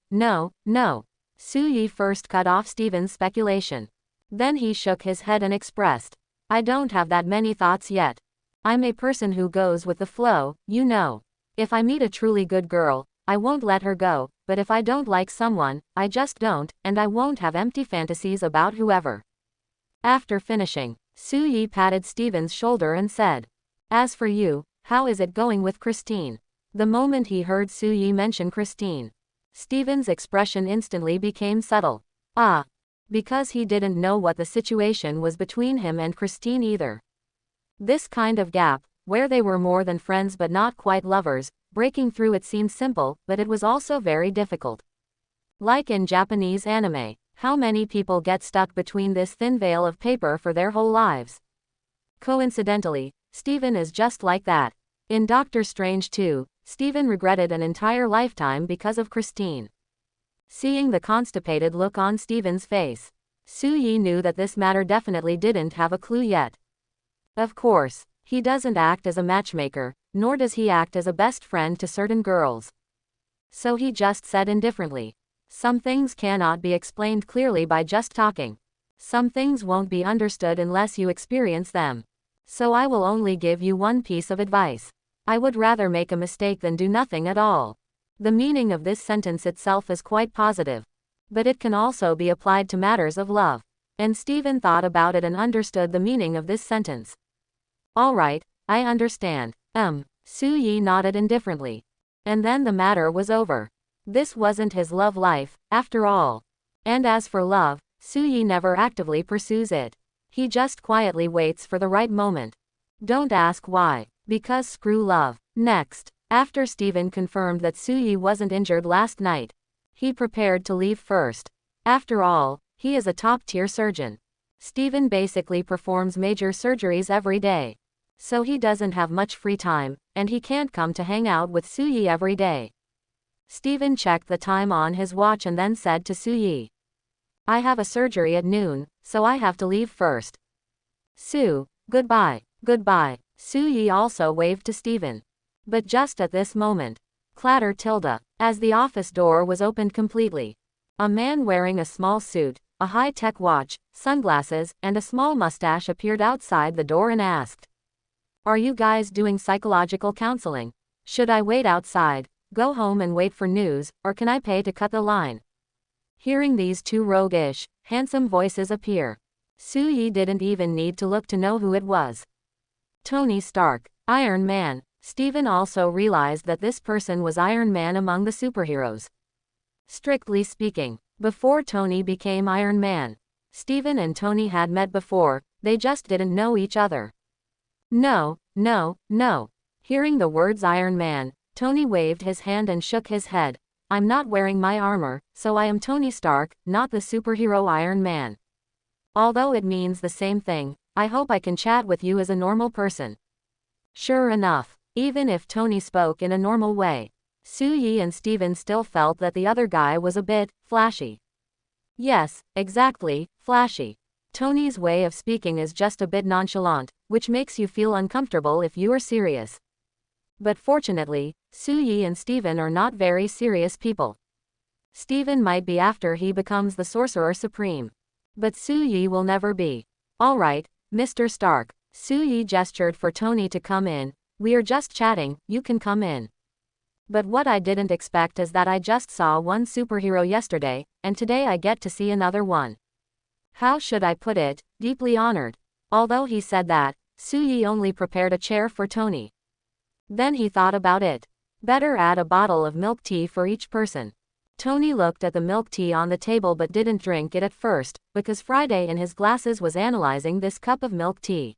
Su-yi first cut off Steven's speculation. Then he shook his head and expressed, I don't have that many thoughts yet. I'm a person who goes with the flow, you know. If I meet a truly good girl, I won't let her go, but if I don't like someone, I just don't, and I won't have empty fantasies about whoever. After finishing, Su-yi patted Steven's shoulder and said, As for you, how is it going with Christine? The moment he heard Su-yi mention Christine, Steven's expression instantly became subtle. Because he didn't know what the situation was between him and Christine either. This kind of gap, where they were more than friends but not quite lovers, breaking through it seemed simple, but it was also very difficult. Like in Japanese anime, how many people get stuck between this thin veil of paper for their whole lives? Coincidentally, Steven is just like that. In Doctor Strange 2, Steven regretted an entire lifetime because of Christine. Seeing the constipated look on Steven's face, Su-yi knew that this matter definitely didn't have a clue yet. Of course, he doesn't act as a matchmaker, nor does he act as a best friend to certain girls. So he just said indifferently, some things cannot be explained clearly by just talking. Some things won't be understood unless you experience them. So I will only give you one piece of advice. I would rather make a mistake than do nothing at all. The meaning of this sentence itself is quite positive. But it can also be applied to matters of love. And Steven thought about it and understood the meaning of this sentence. Alright, I understand. Su-yi nodded indifferently. And then the matter was over. This wasn't his love life, after all. And as for love, Su-yi never actively pursues it. He just quietly waits for the right moment. Don't ask why. Because screw love. Next, after Steven confirmed that Su-yi wasn't injured last night, he prepared to leave first. After all, he is a top-tier surgeon. Steven basically performs major surgeries every day. So he doesn't have much free time, and he can't come to hang out with Su-yi every day. Steven checked the time on his watch and then said to Su-yi, I have a surgery at noon, so I have to leave first. Goodbye. Su-yi also waved to Steven. But just at this moment, clatter tilde, as the office door was opened completely. A man wearing a small suit, a high-tech watch, sunglasses, and a small mustache appeared outside the door and asked, Are you guys doing psychological counseling? Should I wait outside, go home and wait for news, or can I pay to cut the line? Hearing these two roguish, handsome voices appear, Su-yi didn't even need to look to know who it was. Tony Stark, Iron Man. Steven also realized that this person was Iron Man among the superheroes. Strictly speaking, before Tony became Iron Man, Steven and Tony had met before, they just didn't know each other. No. Hearing the words Iron Man, Tony waved his hand and shook his head. I'm not wearing my armor, so I am Tony Stark, not the superhero Iron Man. Although it means the same thing, I hope I can chat with you as a normal person. Sure enough, even if Tony spoke in a normal way, Su-yi and Steven still felt that the other guy was a bit flashy. Yes, exactly, flashy. Tony's way of speaking is just a bit nonchalant, which makes you feel uncomfortable if you are serious. But fortunately, Su-yi and Steven are not very serious people. Steven might be after he becomes the Sorcerer Supreme. But Su-yi will never be. Alright, Mr. Stark. Su-yi gestured for Tony to come in. We are just chatting, you can come in. But what I didn't expect is that I just saw one superhero yesterday, and today I get to see another one. How should I put it? Deeply honored. Although he said that, Su-yi only prepared a chair for Tony. Then he thought about it. Better add a bottle of milk tea for each person. Tony looked at the milk tea on the table but didn't drink it at first, because Friday in his glasses was analyzing this cup of milk tea.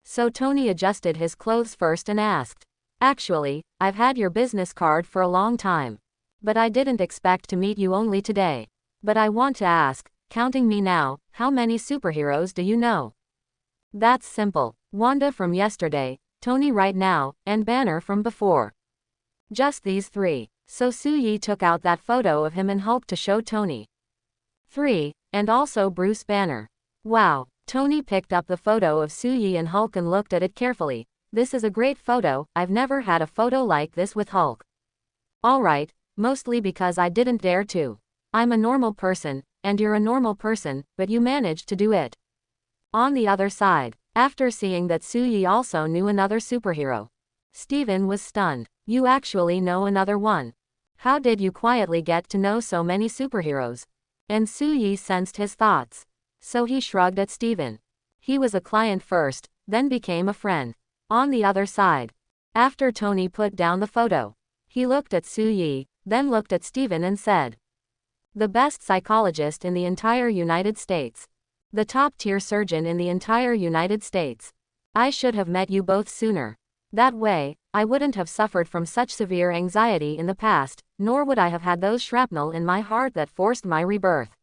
So Tony adjusted his clothes first and asked, Actually, I've had your business card for a long time. But I didn't expect to meet you only today. But I want to ask, counting me now, how many superheroes do you know? That's simple. Wanda from yesterday, Tony right now, and Banner from before. Just these three. So Su-yi took out that photo of him and hulked to show Tony. 3, and also Bruce Banner. Wow. Tony picked up the photo of Su-Yi and Hulk and looked at it carefully. This is a great photo, I've never had a photo like this with Hulk. Alright, mostly because I didn't dare to. I'm a normal person, and you're a normal person, but you managed to do it. On the other side, after seeing that Su-Yi also knew another superhero, Steven was stunned. You actually know another one. How did you quietly get to know so many superheroes? And Su-Yi sensed his thoughts. So he shrugged at Steven. He was a client first, then became a friend. On the other side, after Tony put down the photo, he looked at Su-Yi, then looked at Steven and said, "The best psychologist in the entire United States. The top-tier surgeon in the entire United States. I should have met you both sooner. That way, I wouldn't have suffered from such severe anxiety in the past, nor would I have had those shrapnel in my heart that forced my rebirth."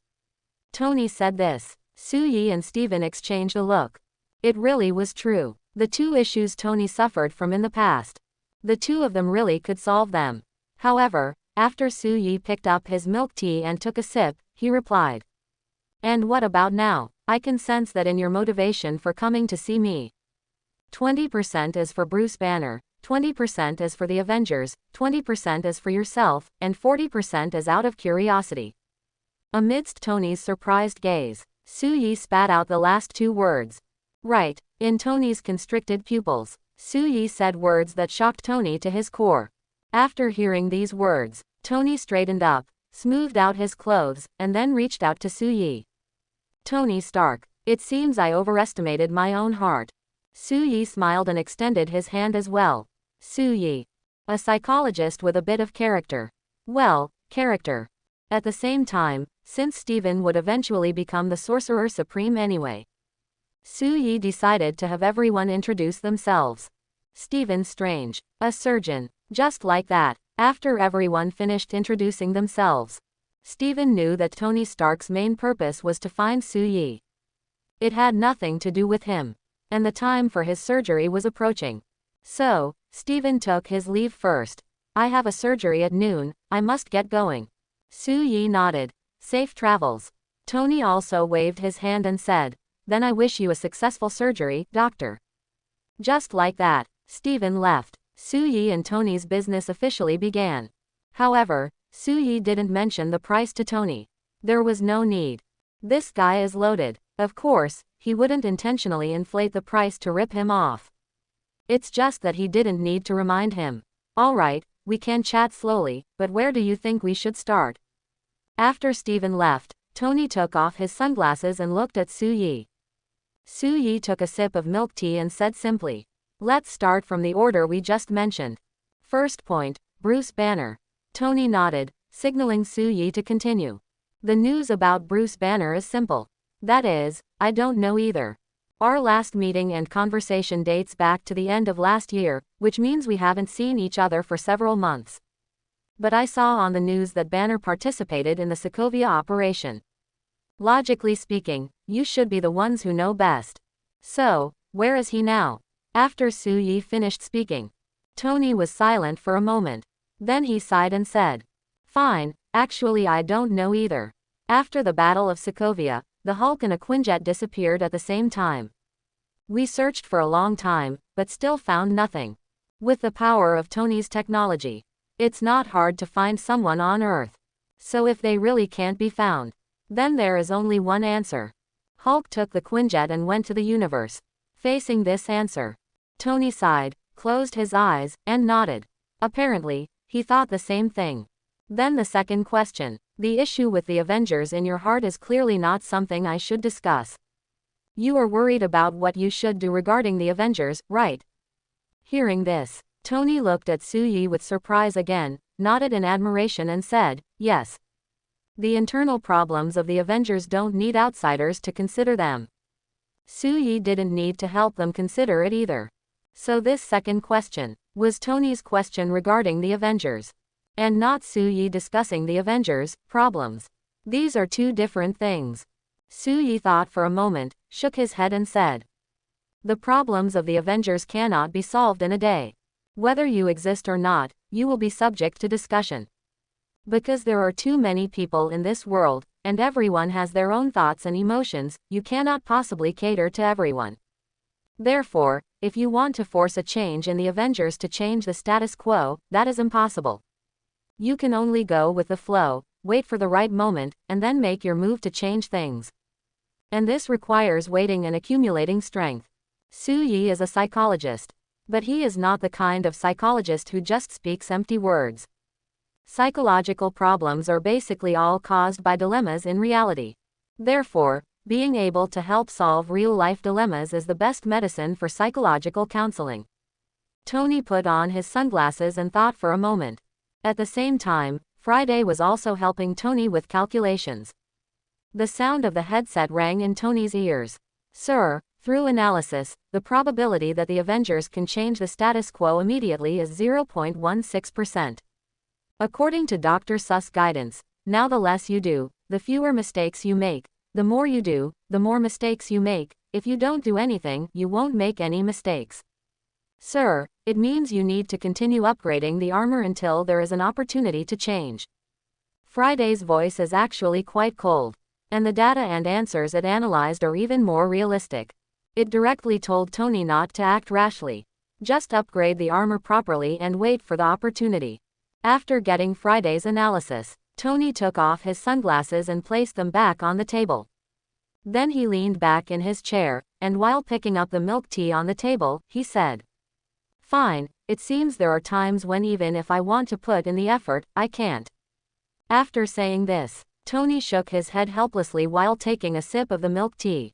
Tony said this. Su-Yi and Steven exchanged a look. It really was true. The two issues Tony suffered from in the past, the two of them really could solve them. However, after Su-Yi picked up his milk tea and took a sip, he replied, "And what about now? I can sense that in your motivation for coming to see me. 20% is for Bruce Banner, 20% is for the Avengers, 20% is for yourself, and 40% is out of curiosity." Amidst Tony's surprised gaze, Su-Yi spat out the last two words. Right, in Tony's constricted pupils, Su-Yi said words that shocked Tony to his core. After hearing these words, Tony straightened up, smoothed out his clothes, and then reached out to Su-Yi. "Tony Stark, it seems I overestimated my own heart." Su-Yi smiled and extended his hand as well. Su-Yi, a psychologist with a bit of character. Well, character. At the same time, since Steven would eventually become the Sorcerer Supreme anyway, Su-Yi decided to have everyone introduce themselves. Steven Strange, a surgeon. Just like that, after everyone finished introducing themselves, Steven knew that Tony Stark's main purpose was to find Su-Yi. It had nothing to do with him, and the time for his surgery was approaching. So, Steven took his leave first. "I have a surgery at noon, I must get going." Su-Yi nodded. "Safe travels." Tony also waved his hand and said, "Then I wish you a successful surgery, doctor." Just like that, Steven left. Su-Yi and Tony's business officially began. However, Su-Yi didn't mention the price to Tony. There was no need. This guy is loaded. Of course, he wouldn't intentionally inflate the price to rip him off. It's just that he didn't need to remind him. "Alright, we can chat slowly, but where do you think we should start?" After Steven left, Tony took off his sunglasses and looked at Su-Yi. Su-Yi took a sip of milk tea and said simply, "Let's start from the order we just mentioned. First point, Bruce Banner." Tony nodded, signaling Su-Yi to continue. "The news about Bruce Banner is simple. That is, I don't know either. Our last meeting and conversation dates back to the end of last year, which means we haven't seen each other for several months. But I saw on the news that Banner participated in the Sokovia operation. Logically speaking, you should be the ones who know best. So, where is he now?" After Su-Yi finished speaking, Tony was silent for a moment. Then he sighed and said, "Fine, actually I don't know either. After the Battle of Sokovia, the Hulk and a Quinjet disappeared at the same time. We searched for a long time, but still found nothing. With the power of Tony's technology, it's not hard to find someone on Earth. So if they really can't be found, then there is only one answer. Hulk took the Quinjet and went to the universe." Facing this answer, Tony sighed, closed his eyes, and nodded. Apparently, he thought the same thing. Then the second question. "The issue with the Avengers in your heart is clearly not something I should discuss. You are worried about what you should do regarding the Avengers, right?" Hearing this, Tony looked at Su-Yi with surprise again, nodded in admiration and said, "Yes. The internal problems of the Avengers don't need outsiders to consider them." Su-Yi didn't need to help them consider it either. So this second question was Tony's question regarding the Avengers, and not Su-Yi discussing the Avengers' problems. These are two different things. Su-Yi thought for a moment, shook his head and said, "The problems of the Avengers cannot be solved in a day. Whether you exist or not, you will be subject to discussion. Because there are too many people in this world, and everyone has their own thoughts and emotions, you cannot possibly cater to everyone. Therefore, if you want to force a change in the Avengers to change the status quo, that is impossible. You can only go with the flow, wait for the right moment, and then make your move to change things. And this requires waiting and accumulating strength. Su-yi is a psychologist. But he is not the kind of psychologist who just speaks empty words. Psychological problems are basically all caused by dilemmas in reality. Therefore, being able to help solve real-life dilemmas is the best medicine for psychological counseling. Tony put on his sunglasses and thought for a moment. At the same time, Friday was also helping Tony with calculations. The sound of the headset rang in Tony's ears. Sir, through analysis, the probability that the Avengers can change the status quo immediately is 0.16%. According to Dr. Suss guidance, now the less you do, the fewer mistakes you make. The more you do, the more mistakes you make. If you don't do anything, you won't make any mistakes. Sir, it means you need to continue upgrading the armor until there is an opportunity to change. Friday's voice is actually quite cold. And the data and answers it analyzed are even more realistic. It directly told Tony not to act rashly. Just upgrade the armor properly and wait for the opportunity. After getting Friday's analysis, Tony took off his sunglasses and placed them back on the table. Then he leaned back in his chair, and while picking up the milk tea on the table, he said, "Fine, it seems there are times when even if I want to put in the effort, I can't." After saying this, Tony shook his head helplessly while taking a sip of the milk tea.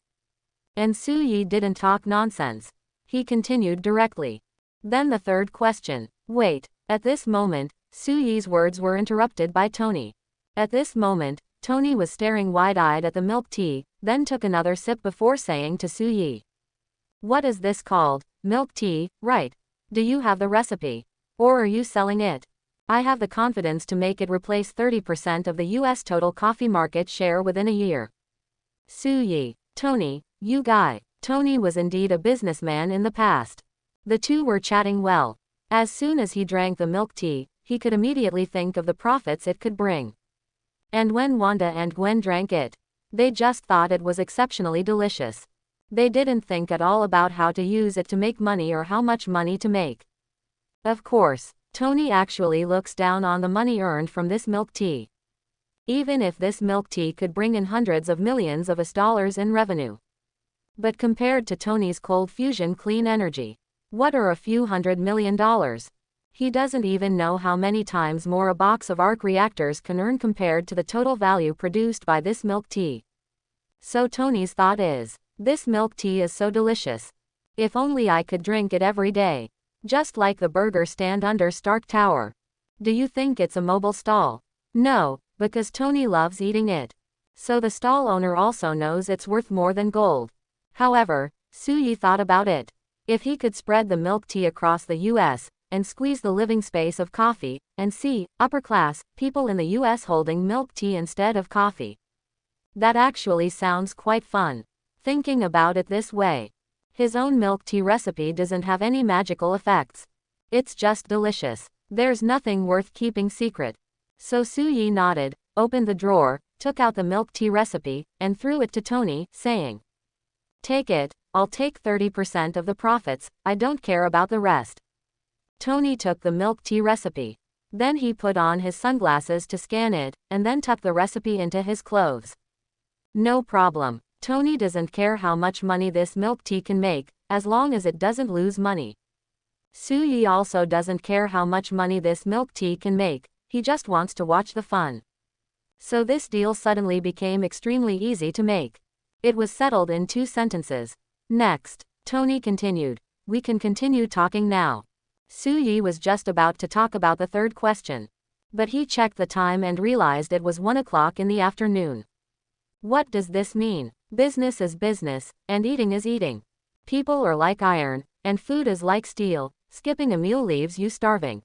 And Su-yi didn't talk nonsense. He continued directly. Then the third question. Wait. At this moment, Su-yi's words were interrupted by Tony. At this moment, Tony was staring wide-eyed at the milk tea, then took another sip before saying to Su-yi, "What is this called? Milk tea, right? Do you have the recipe? Or are you selling it? I have the confidence to make it replace 30% of the US total coffee market share within a year." Su-yi, Tony, you guy. Tony was indeed a businessman in the past. The two were chatting well. As soon as he drank the milk tea, he could immediately think of the profits it could bring. And when Wanda and Gwen drank it, they just thought it was exceptionally delicious. They didn't think at all about how to use it to make money or how much money to make. Of course, Tony actually looks down on the money earned from this milk tea. Even if this milk tea could bring in hundreds of millions of US dollars in revenue. But compared to Tony's cold fusion clean energy, what are a few $100 million? He doesn't even know how many times more a box of arc reactors can earn compared to the total value produced by this milk tea. So Tony's thought is, this milk tea is so delicious. If only I could drink it every day. Just like the burger stand under Stark Tower. Do you think it's a mobile stall? No, because Tony loves eating it. So the stall owner also knows it's worth more than gold. However, Su-yi thought about it. If he could spread the milk tea across the US, and squeeze the living space of coffee, and see upper class people in the US holding milk tea instead of coffee. That actually sounds quite fun. Thinking about it this way. His own milk tea recipe doesn't have any magical effects. It's just delicious. There's nothing worth keeping secret. So Su-yi nodded, opened the drawer, took out the milk tea recipe, and threw it to Tony, saying, "Take it, I'll take 30% of the profits, I don't care about the rest." Tony took the milk tea recipe. Then he put on his sunglasses to scan it, and then tucked the recipe into his clothes. No problem. Tony doesn't care how much money this milk tea can make, as long as it doesn't lose money. Su-yi also doesn't care how much money this milk tea can make, he just wants to watch the fun. So this deal suddenly became extremely easy to make. It was settled in 2 sentences. Next, Tony continued, "We can continue talking now." Su-yi was just about to talk about the third question. But he checked the time and realized it was 1 o'clock in the afternoon. What does this mean? Business is business, and eating is eating. People are like iron, and food is like steel, skipping a meal leaves you starving.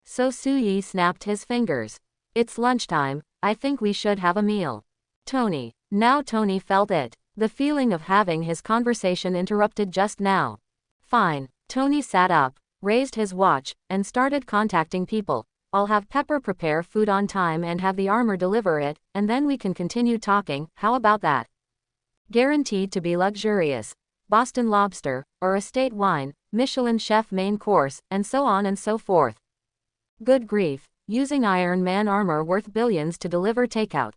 So Su-yi snapped his fingers. "It's lunchtime, I think we should have a meal." Tony. Now Tony felt it. The feeling of having his conversation interrupted just now. Fine. Tony sat up, raised his watch, and started contacting people. I'll have Pepper prepare food on time and have the armor deliver it, and then we can continue talking. How about that? Guaranteed to be luxurious. Boston lobster, or estate wine, Michelin chef main course, and so on and so forth. Good grief, using Iron Man armor worth billions to deliver takeout.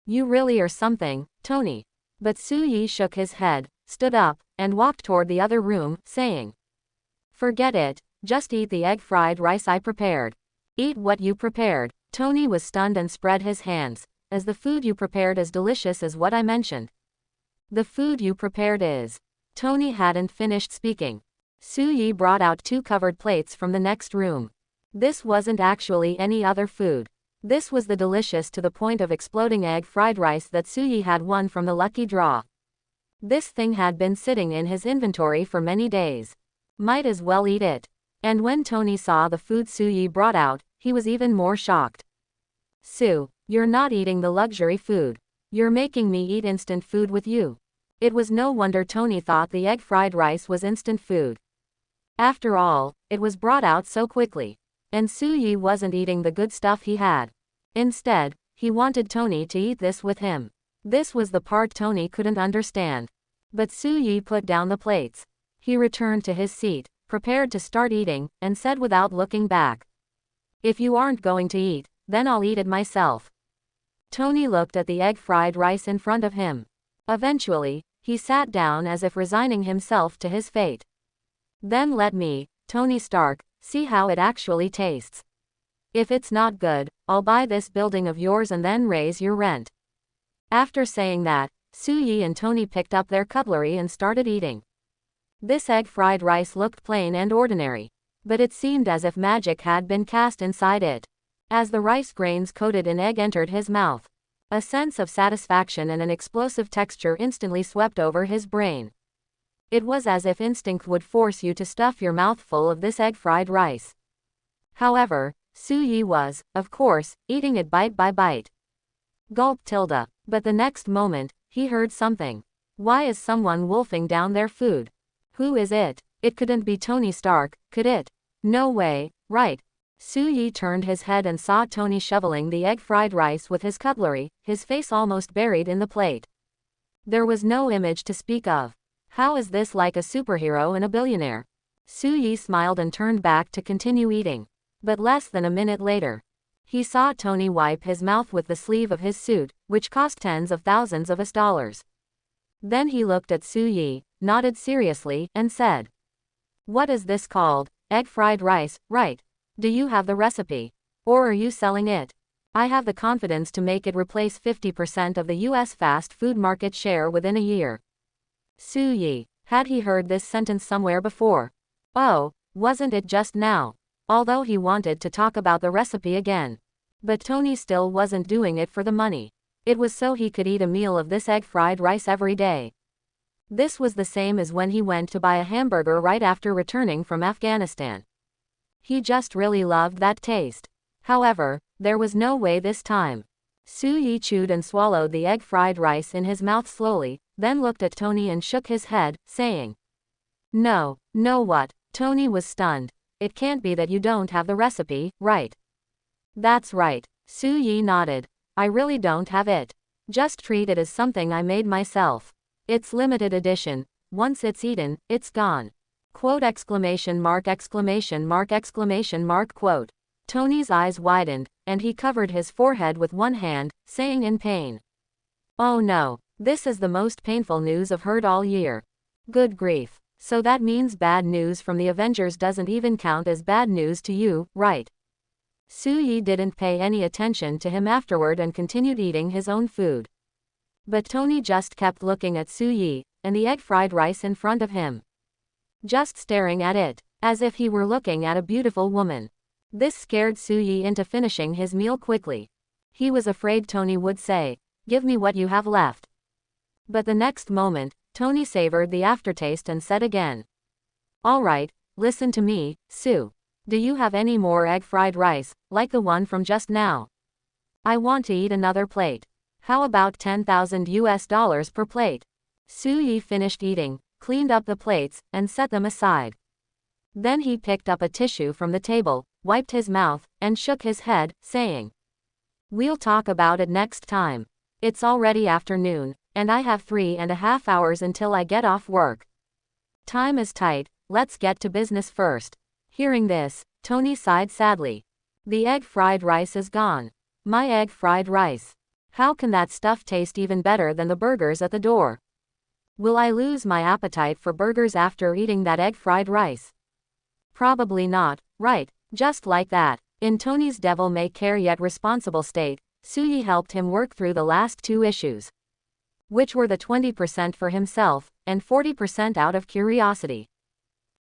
You really are something, Tony. But Su-Yi shook his head, stood up, and walked toward the other room, saying, "Forget it, just eat the egg fried rice I prepared." "Eat what you prepared?" Tony was stunned and spread his hands. "As the food you prepared as delicious as what I mentioned?" "The food you prepared is..." Tony hadn't finished speaking. Su-Yi brought out 2 covered plates from the next room. This wasn't actually any other food. This was the delicious to the point of exploding egg fried rice that Su-Yi had won from the lucky draw. This thing had been sitting in his inventory for many days. Might as well eat it. And when Tony saw the food Su-Yi brought out, he was even more shocked. "Su, you're not eating the luxury food. You're making me eat instant food with you." It was no wonder Tony thought the egg fried rice was instant food. After all, it was brought out so quickly. And Su-Yi wasn't eating the good stuff he had. Instead, he wanted Tony to eat this with him. This was the part Tony couldn't understand. But Su-Yi put down the plates. He returned to his seat, prepared to start eating, and said without looking back, "If you aren't going to eat, then I'll eat it myself." Tony looked at the egg fried rice in front of him. Eventually, he sat down as if resigning himself to his fate. "Then let me, Tony Stark, see how it actually tastes. If it's not good, I'll buy this building of yours and then raise your rent." After saying that, Su-Yi and Tony picked up their cutlery and started eating. This egg fried rice looked plain and ordinary, but it seemed as if magic had been cast inside it. As the rice grains coated in egg entered his mouth, a sense of satisfaction and an explosive texture instantly swept over his brain. It was as if instinct would force you to stuff your mouth full of this egg fried rice. However, Su-Yi was, of course, eating it bite by bite. Gulp tilde. But the next moment, he heard something. Why is someone wolfing down their food? Who is it? It couldn't be Tony Stark, could it? No way, right? Su-Yi turned his head and saw Tony shoveling the egg fried rice with his cutlery, his face almost buried in the plate. There was no image to speak of. How is this like a superhero and a billionaire? Su-Yi smiled and turned back to continue eating. But less than a minute later, he saw Tony wipe his mouth with the sleeve of his suit, which cost tens of thousands of dollars. Then he looked at Su-Yi, nodded seriously, and said, "What is this called? Egg fried rice, right? Do you have the recipe? Or are you selling it? I have the confidence to make it replace 50% of the US fast food market share within a year." Su-Yi, had he heard this sentence somewhere before? Oh, wasn't it just now? Although he wanted to talk about the recipe again. But Tony still wasn't doing it for the money. It was so he could eat a meal of this egg fried rice every day. This was the same as when he went to buy a hamburger right after returning from Afghanistan. He just really loved that taste. However, there was no way this time. Su-Yi chewed and swallowed the egg fried rice in his mouth slowly, then looked at Tony and shook his head, saying, "No, no what?" Tony was stunned. "It can't be that you don't have the recipe, right?" "That's right." Su-Yi nodded. "I really don't have it. Just treat it as something I made myself. It's limited edition. Once it's eaten, it's gone." Quote exclamation mark exclamation mark exclamation mark quote. Tony's eyes widened, and he covered his forehead with one hand, saying in pain, "Oh no, this is the most painful news I've heard all year. Good grief. So that means bad news from the Avengers doesn't even count as bad news to you, right?" Su-Yi didn't pay any attention to him afterward and continued eating his own food. But Tony just kept looking at Su-Yi, and the egg fried rice in front of him. Just staring at it, as if he were looking at a beautiful woman. This scared Su-Yi into finishing his meal quickly. He was afraid Tony would say, "Give me what you have left." But the next moment, Tony savored the aftertaste and said again, "All right, listen to me, Su. Do you have any more egg fried rice, like the one from just now? I want to eat another plate. How about $10,000 per plate?" Su-Yi finished eating, cleaned up the plates, and set them aside. Then he picked up a tissue from the table, wiped his mouth, and shook his head, saying, "We'll talk about it next time. It's already afternoon, and I have 3.5 hours until I get off work. Time is tight, let's get to business first." Hearing this, Tony sighed sadly. The egg fried rice is gone. My egg fried rice. How can that stuff taste even better than the burgers at the door? Will I lose my appetite for burgers after eating that egg fried rice? Probably not, right? Just like that. In Tony's devil may care yet responsible state, Suyi helped him work through the last two issues, which were the 20% for himself, and 40% out of curiosity.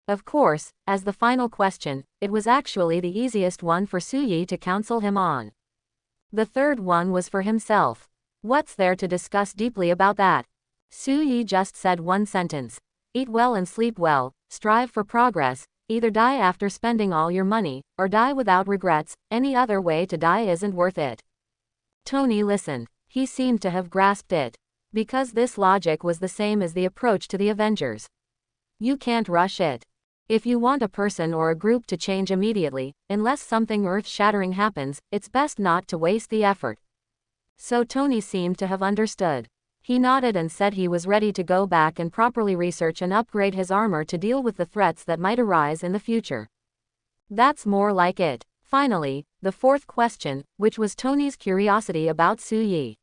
Of course, as the final question, it was actually the easiest one for Suyi to counsel him on. The third one was for himself. What's there to discuss deeply about that? Suyi just said one sentence. Eat well and sleep well, strive for progress, either die after spending all your money, or die without regrets, any other way to die isn't worth it. Tony listened. He seemed to have grasped it. Because this logic was the same as the approach to the Avengers. You can't rush it. If you want a person or a group to change immediately, unless something earth-shattering happens, it's best not to waste the effort. So Tony seemed to have understood. He nodded and said he was ready to go back and properly research and upgrade his armor to deal with the threats that might arise in the future. That's more like it. Finally, the fourth question, which was Tony's curiosity about Suyi.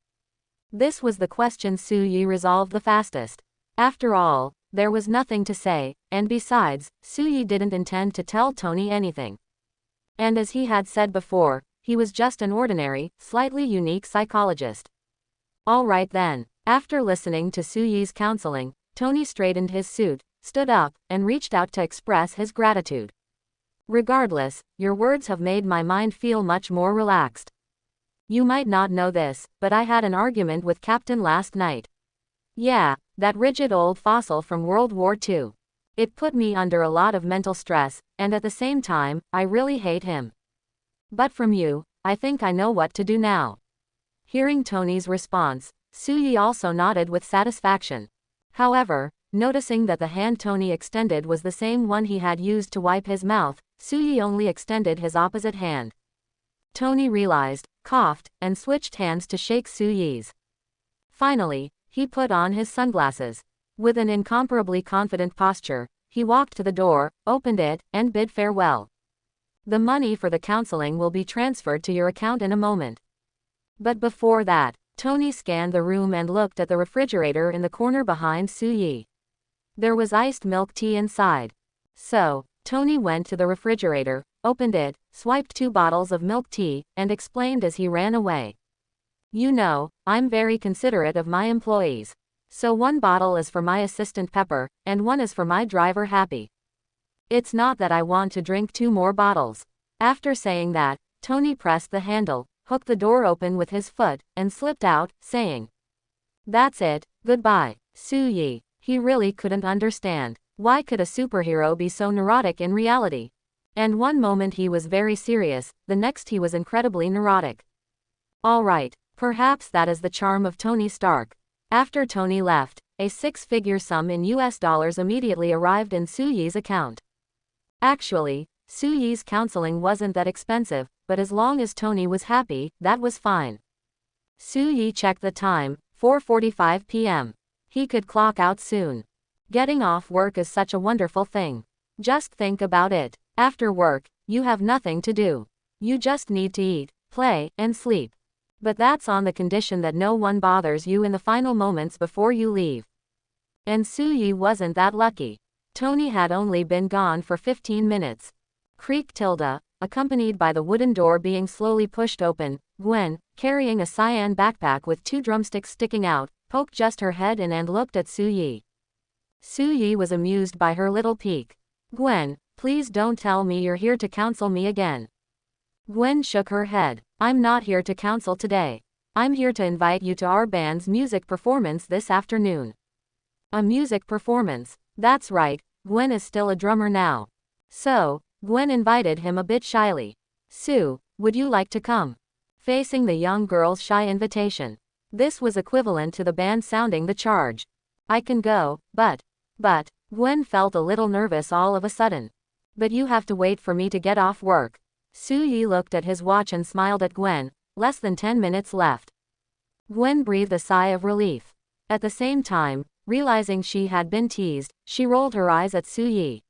This was the question Suyi resolved the fastest. After all, there was nothing to say, and besides, Suyi didn't intend to tell Tony anything. And as he had said before, he was just an ordinary, slightly unique psychologist. All right then. After listening to Suyi's counseling, Tony straightened his suit, stood up, and reached out to express his gratitude. Regardless, your words have made my mind feel much more relaxed. You might not know this, but I had an argument with Captain last night. Yeah, that rigid old fossil from World War II. It put me under a lot of mental stress, and at the same time, I really hate him. But from you, I think I know what to do now. Hearing Tony's response, Suyi also nodded with satisfaction. However, noticing that the hand Tony extended was the same one he had used to wipe his mouth, Suyi only extended his opposite hand. Tony realized, coughed, and switched hands to shake Suyi's. Finally, he put on his sunglasses. With an incomparably confident posture, he walked to the door, opened it, and bid farewell. The money for the counseling will be transferred to your account in a moment. But before that, Tony scanned the room and looked at the refrigerator in the corner behind Suyi. There was iced milk tea inside. So, Tony went to the refrigerator, opened it, swiped 2 bottles of milk tea, and explained as he ran away. You know, I'm very considerate of my employees. So 1 bottle is for my assistant Pepper, and 1 is for my driver Happy. It's not that I want to drink 2 more bottles. After saying that, Tony pressed the handle, hooked the door open with his foot, and slipped out, saying, "That's it, goodbye." Suyi. He really couldn't understand. Why could a superhero be so neurotic in reality? And one moment he was very serious, the next he was incredibly neurotic. Alright, perhaps that is the charm of Tony Stark. After Tony left, a 6-figure sum in US dollars immediately arrived in Suyi's account. Actually, Suyi's counseling wasn't that expensive, but as long as Tony was happy, that was fine. Suyi checked the time, 4:45 p.m. He could clock out soon. Getting off work is such a wonderful thing. Just think about it. After work, you have nothing to do. You just need to eat, play, and sleep. But that's on the condition that no one bothers you in the final moments before you leave. And Suyi wasn't that lucky. Tony had only been gone for 15 minutes. Creak tilde, accompanied by the wooden door being slowly pushed open, Gwen, carrying a cyan backpack with 2 drumsticks sticking out, poked just her head in and looked at Suyi. Suyi was amused by her little peek. "Gwen, please don't tell me you're here to counsel me again." Gwen shook her head. "I'm not here to counsel today. I'm here to invite you to our band's music performance this afternoon." A music performance. That's right, Gwen is still a drummer now. So, Gwen invited him a bit shyly. "Sue, would you like to come?" Facing the young girl's shy invitation. This was equivalent to the band sounding the charge. "I can go, but, Gwen felt a little nervous all of a sudden. "But you have to wait for me to get off work." Su-yi looked at his watch and smiled at Gwen. Less than 10 minutes left. Gwen breathed a sigh of relief. At the same time, realizing she had been teased, she rolled her eyes at Su-yi.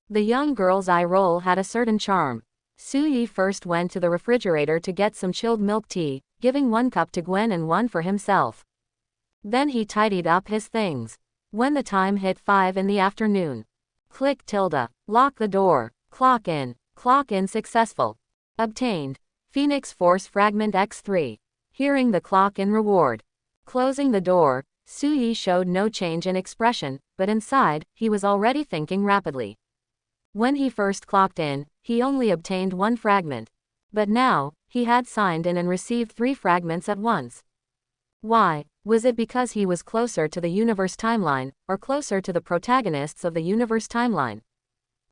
The young girl's eye roll had a certain charm. Su-yi first went to the refrigerator to get some chilled milk tea, giving 1 cup to Gwen and 1 for himself. Then he tidied up his things. When the time hit 5 in the afternoon. Click tilde. Lock the door. Clock in. Clock in successful. Obtained. Phoenix Force Fragment X3. Hearing the clock in reward. Closing the door, Su-yi showed no change in expression, but inside, he was already thinking rapidly. When he first clocked in, he only obtained 1 fragment. But now, he had signed in and received 3 fragments at once. Why? Was it because he was closer to the universe timeline, or closer to the protagonists of the universe timeline?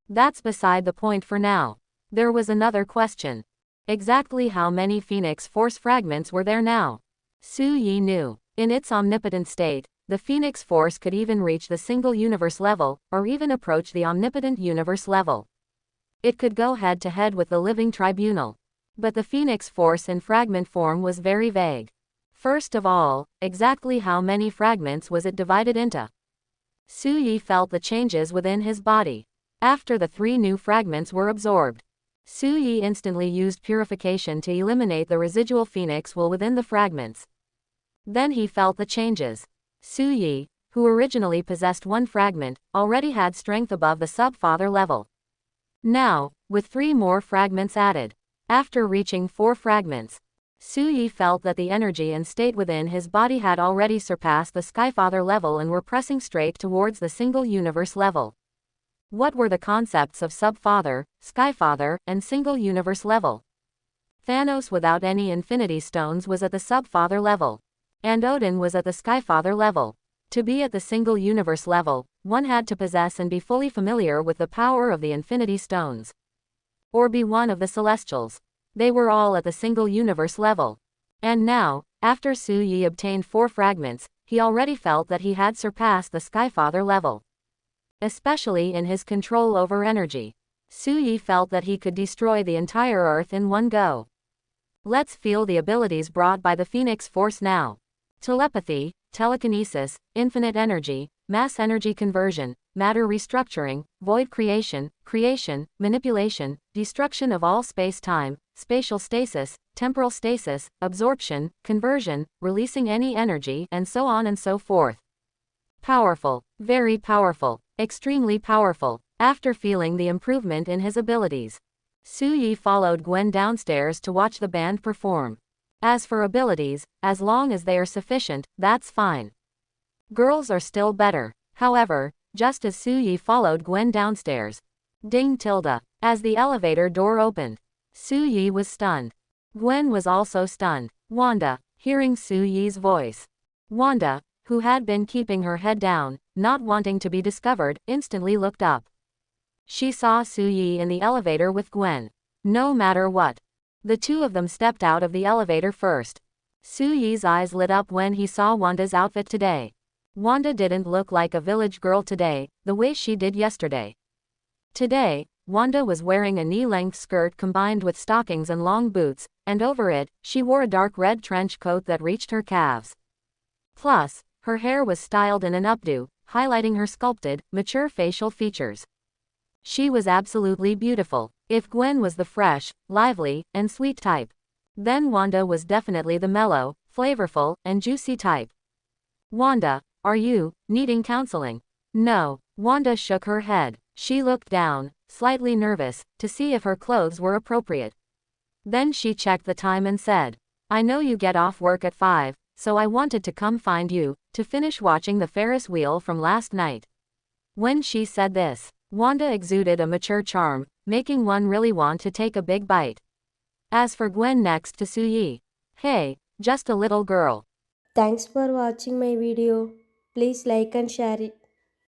That's beside the point for now. There was another question. Exactly how many Phoenix Force fragments were there now? Su-yi knew. In its omnipotent state, the Phoenix Force could even reach the single universe level, or even approach the omnipotent universe level. It could go head-to-head with the living tribunal. But the Phoenix Force in fragment form was very vague. First of all, exactly how many fragments was it divided into? Su-yi felt the changes within his body. After the 3 new fragments were absorbed, Su-yi instantly used purification to eliminate the residual Phoenix will within the fragments. Then he felt the changes. Su-yi, who originally possessed 1 fragment, already had strength above the sub-father level. Now, with 3 more fragments added, after reaching 4 fragments, Su-yi felt that the energy and state within his body had already surpassed the Skyfather level and were pressing straight towards the single universe level. What were the concepts of Sub-Father, Skyfather, and single universe level? Thanos without any Infinity Stones was at the Sub-Father level. And Odin was at the Skyfather level. To be at the single universe level, one had to possess and be fully familiar with the power of the Infinity Stones. Or be one of the Celestials. They were all at the single universe level. And now, after Su-yi obtained 4 fragments, he already felt that he had surpassed the Skyfather level. Especially in his control over energy. Su-yi felt that he could destroy the entire Earth in one go. Let's feel the abilities brought by the Phoenix Force now. Telepathy, telekinesis, infinite energy, mass energy conversion, matter restructuring, void creation, manipulation, destruction of all space-time, spatial stasis, temporal stasis, absorption, conversion, releasing any energy, and so on and so forth. Powerful, very powerful, extremely powerful. After feeling the improvement in his abilities, Su-yi followed Gwen downstairs to watch the band perform. As for abilities, as long as they are sufficient, that's fine. Girls are still better. However, just as Su-yi followed Gwen downstairs, ding tilde, as the elevator door opened, Su-yi was stunned. Gwen was also stunned. Wanda, hearing Su-yi's voice. Wanda, who had been keeping her head down, not wanting to be discovered, instantly looked up. She saw Su-yi in the elevator with Gwen. No matter what, the 2 of them stepped out of the elevator first. Su-yi's eyes lit up when he saw Wanda's outfit today. Wanda didn't look like a village girl today, the way she did yesterday. Today, Wanda was wearing a knee-length skirt combined with stockings and long boots, and over it, she wore a dark red trench coat that reached her calves. Plus, her hair was styled in an updo, highlighting her sculpted, mature facial features. She was absolutely beautiful. If Gwen was the fresh, lively, and sweet type, then Wanda was definitely the mellow, flavorful, and juicy type. Wanda, are you needing counseling? No. Wanda shook her head. She looked down, slightly nervous, to see if her clothes were appropriate. Then she checked the time and said, I know you get off work at 5, so I wanted to come find you, to finish watching the Ferris wheel from last night. When she said this, Wanda exuded a mature charm, making one really want to take a big bite. As for Gwen next to Su-yi, hey, just a little girl. Thanks for watching my video. Please like and share it.